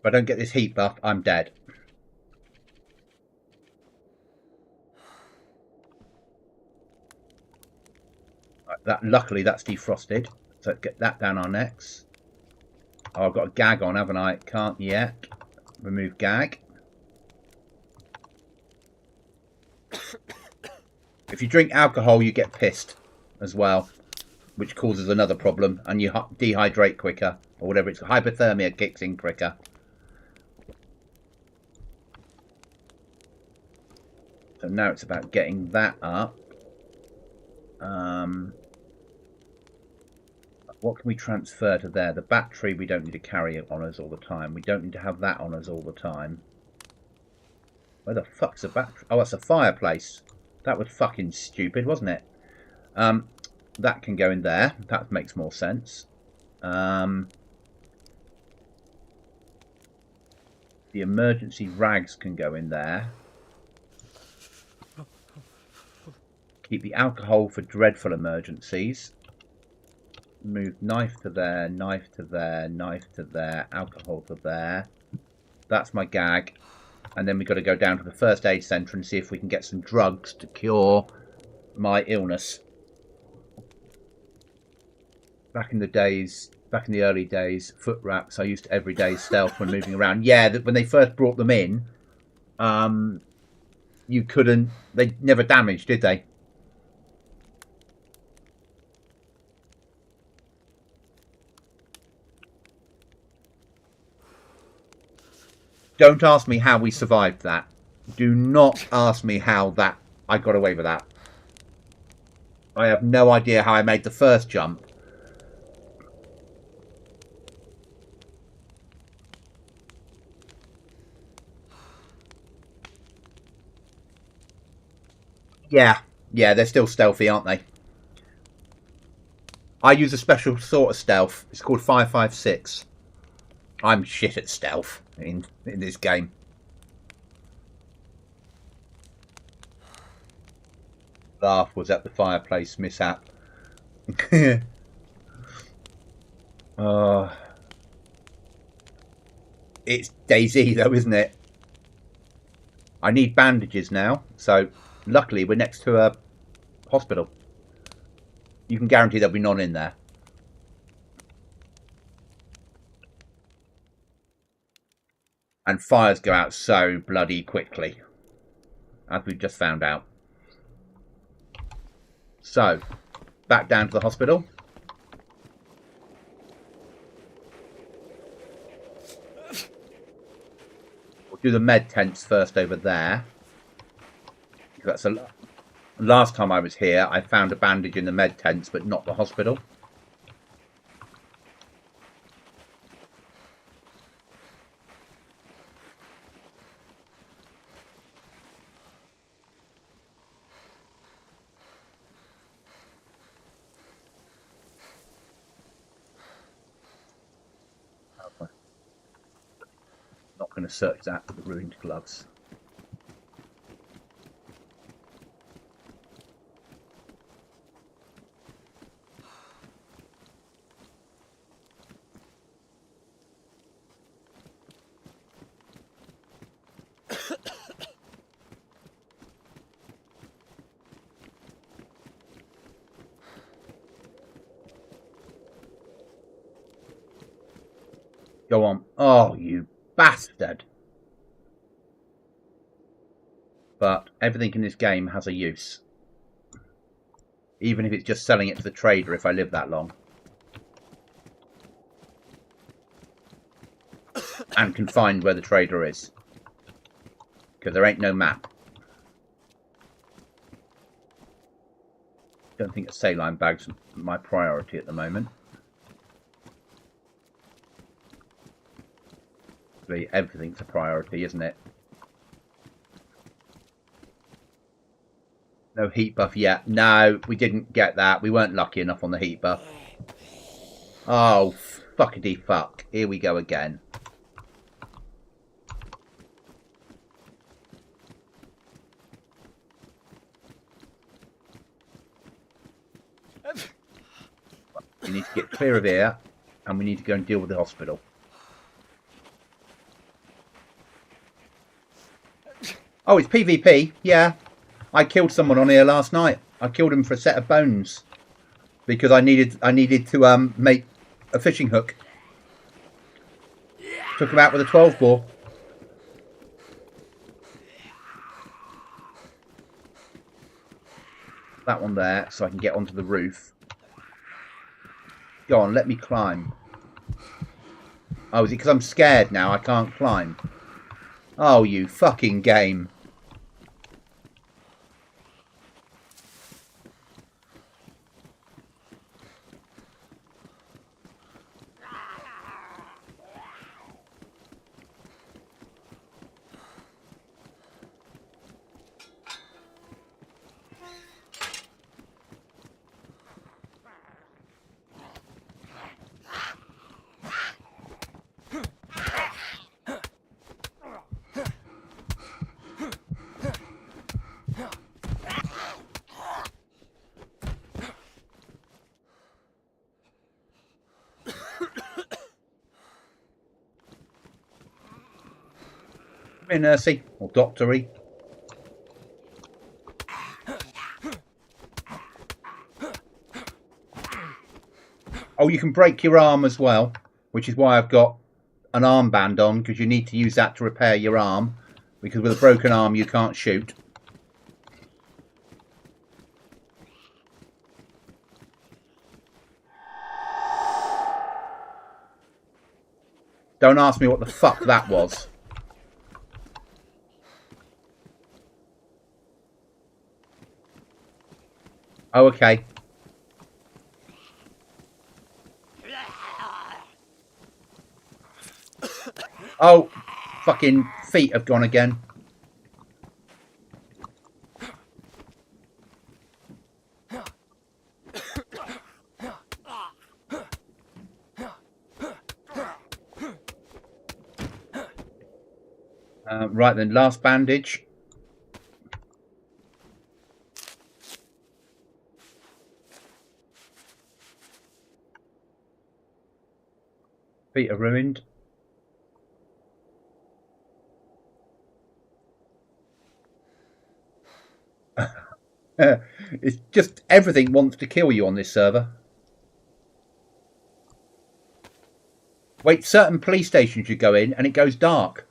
If I don't get this heat buff, I'm dead. Right, luckily, that's defrosted. So get that down our necks. Oh, I've got a gag on, haven't I? Can't yet. Remove gag. If you drink alcohol, you get pissed as well, which causes another problem, and you dehydrate quicker, or whatever it's hypothermia kicks in quicker. So now it's about getting that up. What can we transfer to there? The battery we don't need to carry it on us all the time. We don't need to have that on us all the time. Where the fuck's the battery? Oh, that's a fireplace. That was fucking stupid, wasn't it? That can go in there. That makes more sense. The emergency rags can go in there. Keep the alcohol for dreadful emergencies. Move knife to there, knife to there, knife to there, alcohol to there. That's my gag. And then we've got to go down to the first aid centre and see if we can get some drugs to cure my illness. Back in the early days, foot wraps, I used to everyday stealth when moving around. Yeah, when they first brought them in, you couldn't, they never damaged, did they? Don't ask me how we survived that. Do not ask me how that I got away with that. I have no idea how I made the first jump. Yeah, they're still stealthy, aren't they? I use a special sort of stealth. It's called 556. I'm shit at stealth in this game. Laugh was at the fireplace mishap. It's DayZ though, isn't it? I need bandages now, so luckily we're next to a hospital. You can guarantee there'll be none in there. And fires go out so bloody quickly, as we've just found out. So, back down to the hospital. We'll do the med tents first over there. That's a last time I was here, I found a bandage in the med tents, but not the hospital. Not going to search that for the ruined gloves. Go on. Oh, you bastard. But everything in this game has a use. Even if it's just selling it to the trader if I live that long. And can find where the trader is. Because there ain't no map. Don't think a saline bag's my priority at the moment. Everything's a priority, isn't it? No heat buff yet. No, we didn't get that. We weren't lucky enough on the heat buff. Oh, fuckity fuck. Here we go again. We need to get clear of here, and we need to go and deal with the hospital. Oh, it's PvP. Yeah. I killed someone on here last night. I killed him for a set of bones. Because I needed to make a fishing hook. Took him out with a 12 bore. That one there, so I can get onto the roof. Go on, let me climb. Oh, is it because I'm scared now I can't climb? Oh, you fucking game. Nursey or doctory. Oh, you can break your arm as well, which is why I've got an armband on, because you need to use that to repair your arm, because with a broken arm you can't shoot. Don't ask me what the fuck that was. Oh, okay. Oh, fucking feet have gone again. Right then, last bandage. Feet are ruined. It's just everything wants to kill you on this server. Wait, certain police stations you go in and it goes dark.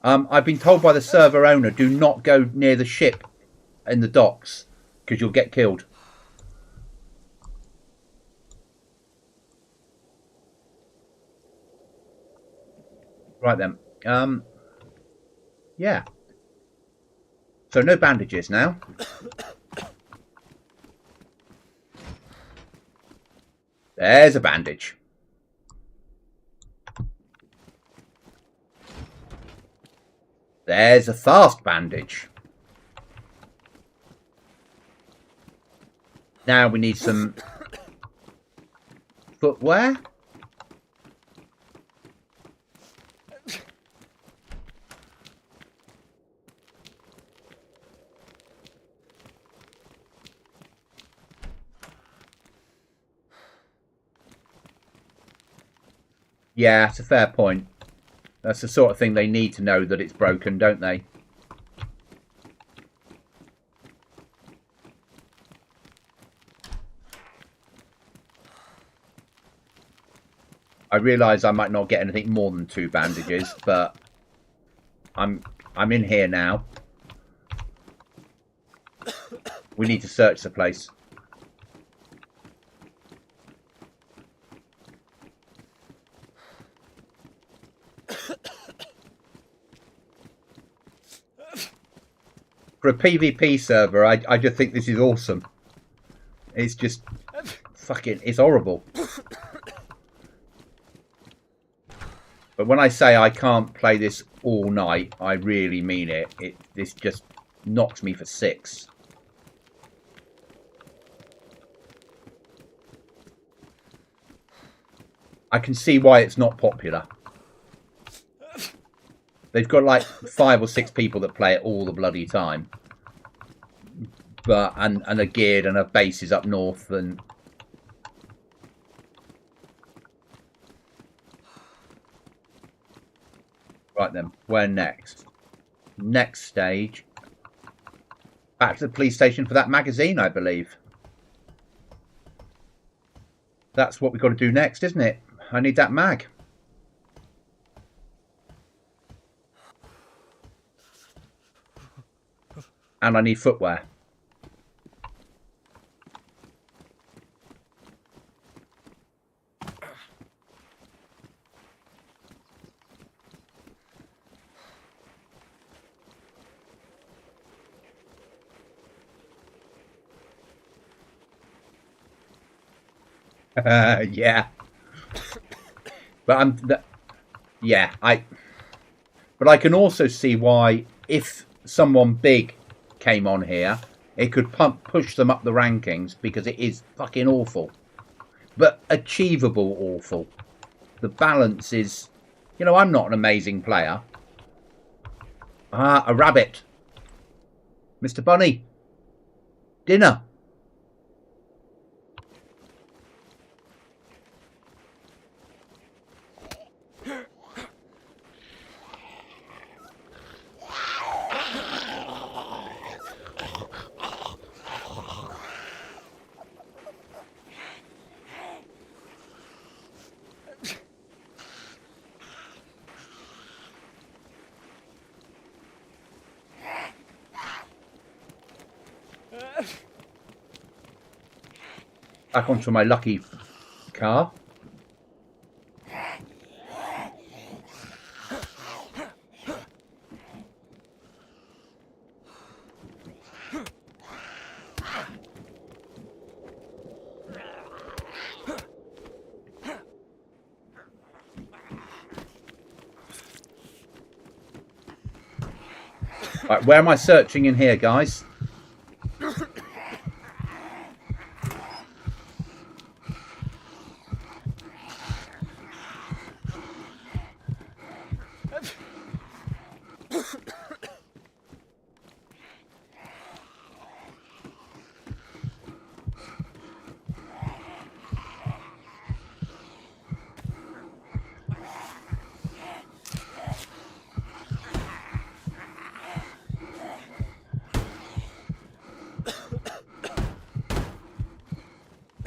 I've been told by the server owner, do not go near the ship in the docks because you'll get killed. Right then. Yeah. So no bandages now. There's a bandage. There's a fast bandage. Now we need some footwear. Yeah, it's a fair point. That's the sort of thing they need to know that it's broken, don't they? I realise I might not get anything more than 2 bandages, but I'm in here now. We need to search the place. For a PvP server, I just think this is awesome. It's just fucking, it's horrible. But when I say I can't play this all night, I really mean it. This just knocks me for 6. I can see why it's not popular. They've got like 5 or 6 people that play it all the bloody time. But and are geared and have bases up north and right then, where next? Next stage. Back to the police station for that magazine, I believe. That's what we've got to do next, isn't it? I need that mag. And I need footwear. Yeah. But but I can also see why if someone big came on here, it could push them up the rankings because it is fucking awful. But achievable awful. The balance is, you know, I'm not an amazing player. Ah, a rabbit. Mr. Bunny. Dinner. Back onto my lucky car. Right, where am I searching in here, guys?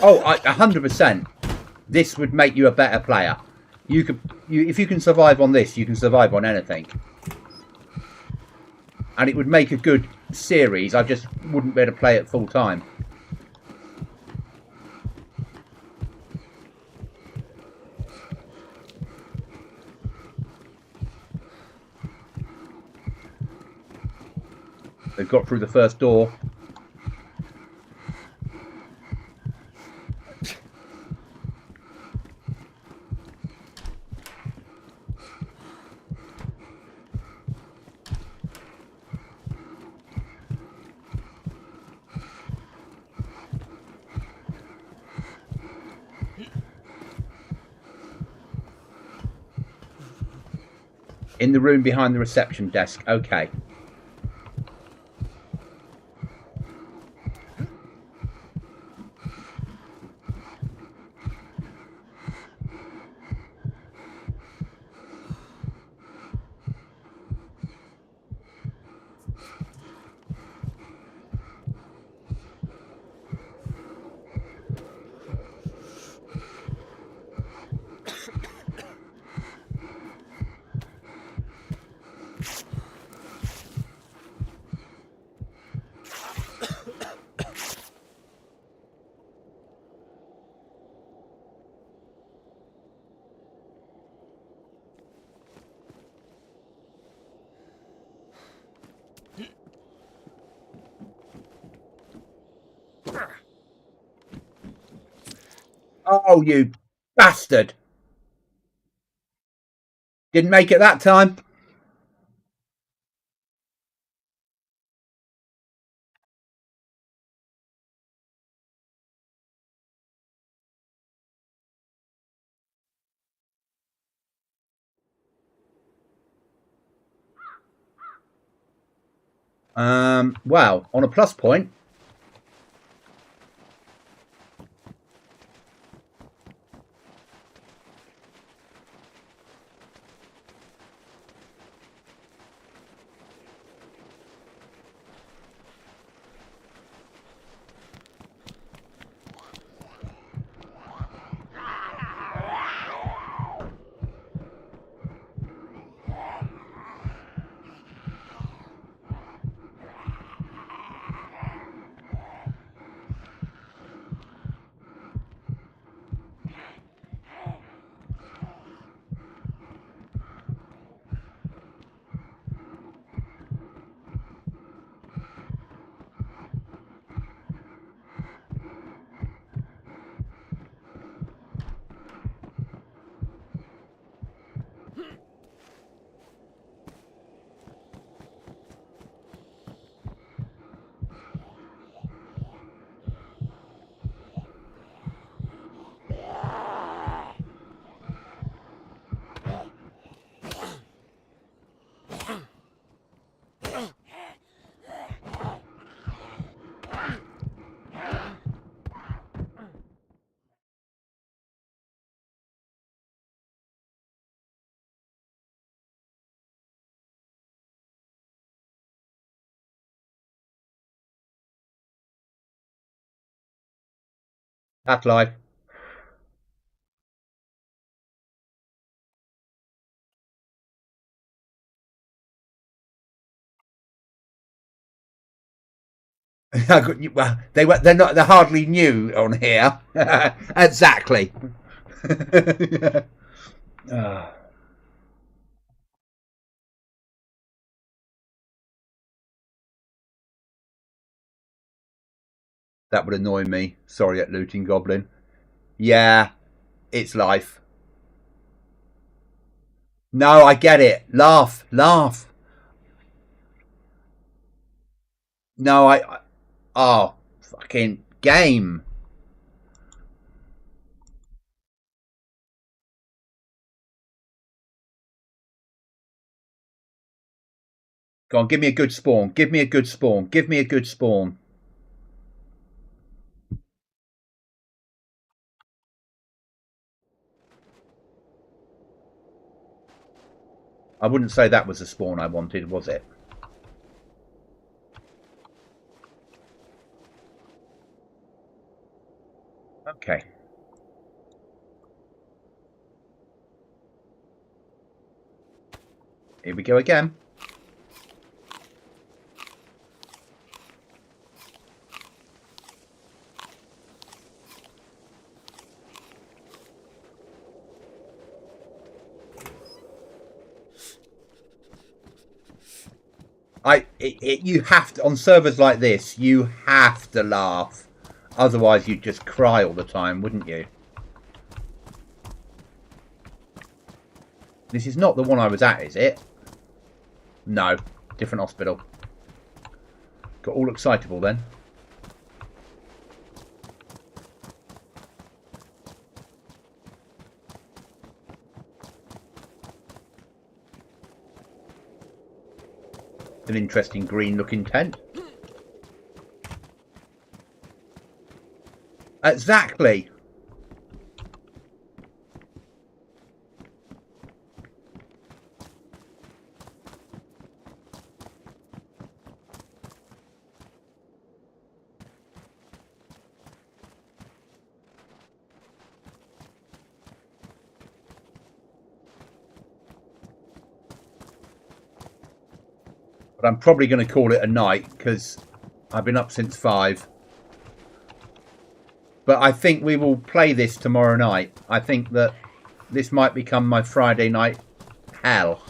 Oh, 100%. This would make you a better player. If you can survive on this, you can survive on anything. And it would make a good series. I just wouldn't be able to play it full time. They've got through the first door. In the room behind the reception desk. Okay. Oh, you bastard. Didn't make it that time. Well, on a plus point, that's life. Well, they're hardly new on here. Exactly. Ah. That would annoy me. Sorry at looting Goblin. Yeah, it's life. No, I get it. Laugh, laugh. No, oh, fucking game. Go on, give me a good spawn. Give me a good spawn. Give me a good spawn. I wouldn't say that was the spawn I wanted, was it? Okay. Here we go again. You have to, on servers like this, you have to laugh. Otherwise you'd just cry all the time, wouldn't you? This is not the one I was at, is it? No. Different hospital. Got all excitable then. An interesting green looking tent. Exactly. But I'm probably going to call it a night because I've been up since 5. But I think we will play this tomorrow night. I think that this might become my Friday night hell.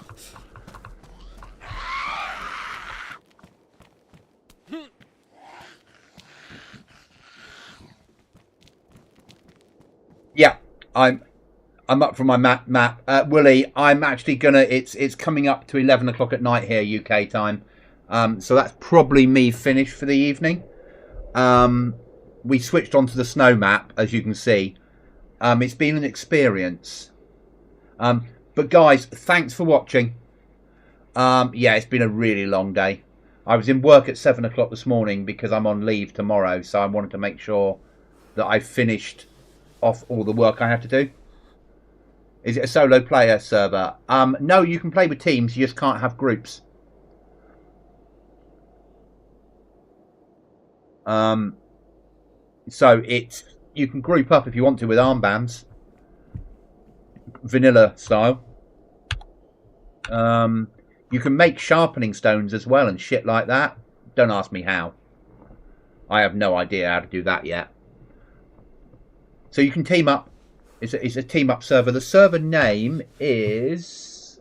Yeah, I'm up for my map. Willie, I'm actually gonna. It's coming up to 11 o'clock at night here, UK time. So that's probably me finished for the evening. We switched onto the snow map, as you can see. It's been an experience. But guys, thanks for watching. Yeah, it's been a really long day. I was in work at 7 o'clock this morning because I'm on leave tomorrow, so I wanted to make sure that I finished off all the work I have to do. Is it a solo player server? No, you can play with teams, you just can't have groups. So you can group up if you want to with armbands. Vanilla style. You can make sharpening stones as well and shit like that. Don't ask me how. I have no idea how to do that yet. So you can team up. It's a team up server. The server name is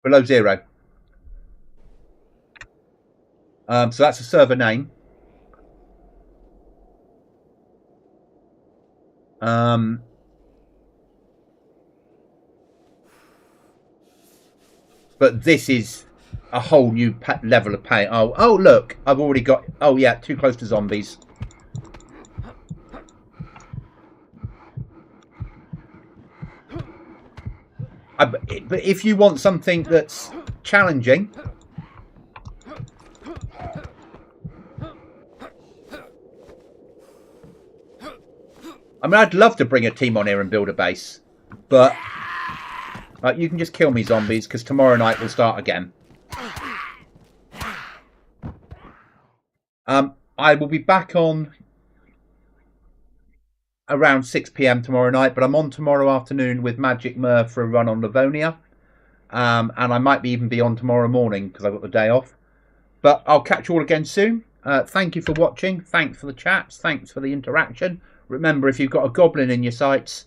below 0. So that's a server name. But this is a whole new level of pain. Oh, look, I've already got. Oh yeah, too close to zombies. But if you want something that's challenging, I mean, I'd love to bring a team on here and build a base, but you can just kill me, zombies, because tomorrow night we'll start again. I will be back on around 6 p.m. tomorrow night, but I'm on tomorrow afternoon with Magic Mer for a run on Livonia. And I might even be on tomorrow morning because I've got the day off. But I'll catch you all again soon. Thank you for watching. Thanks for the chats. Thanks for the interaction. Remember, if you've got a goblin in your sights,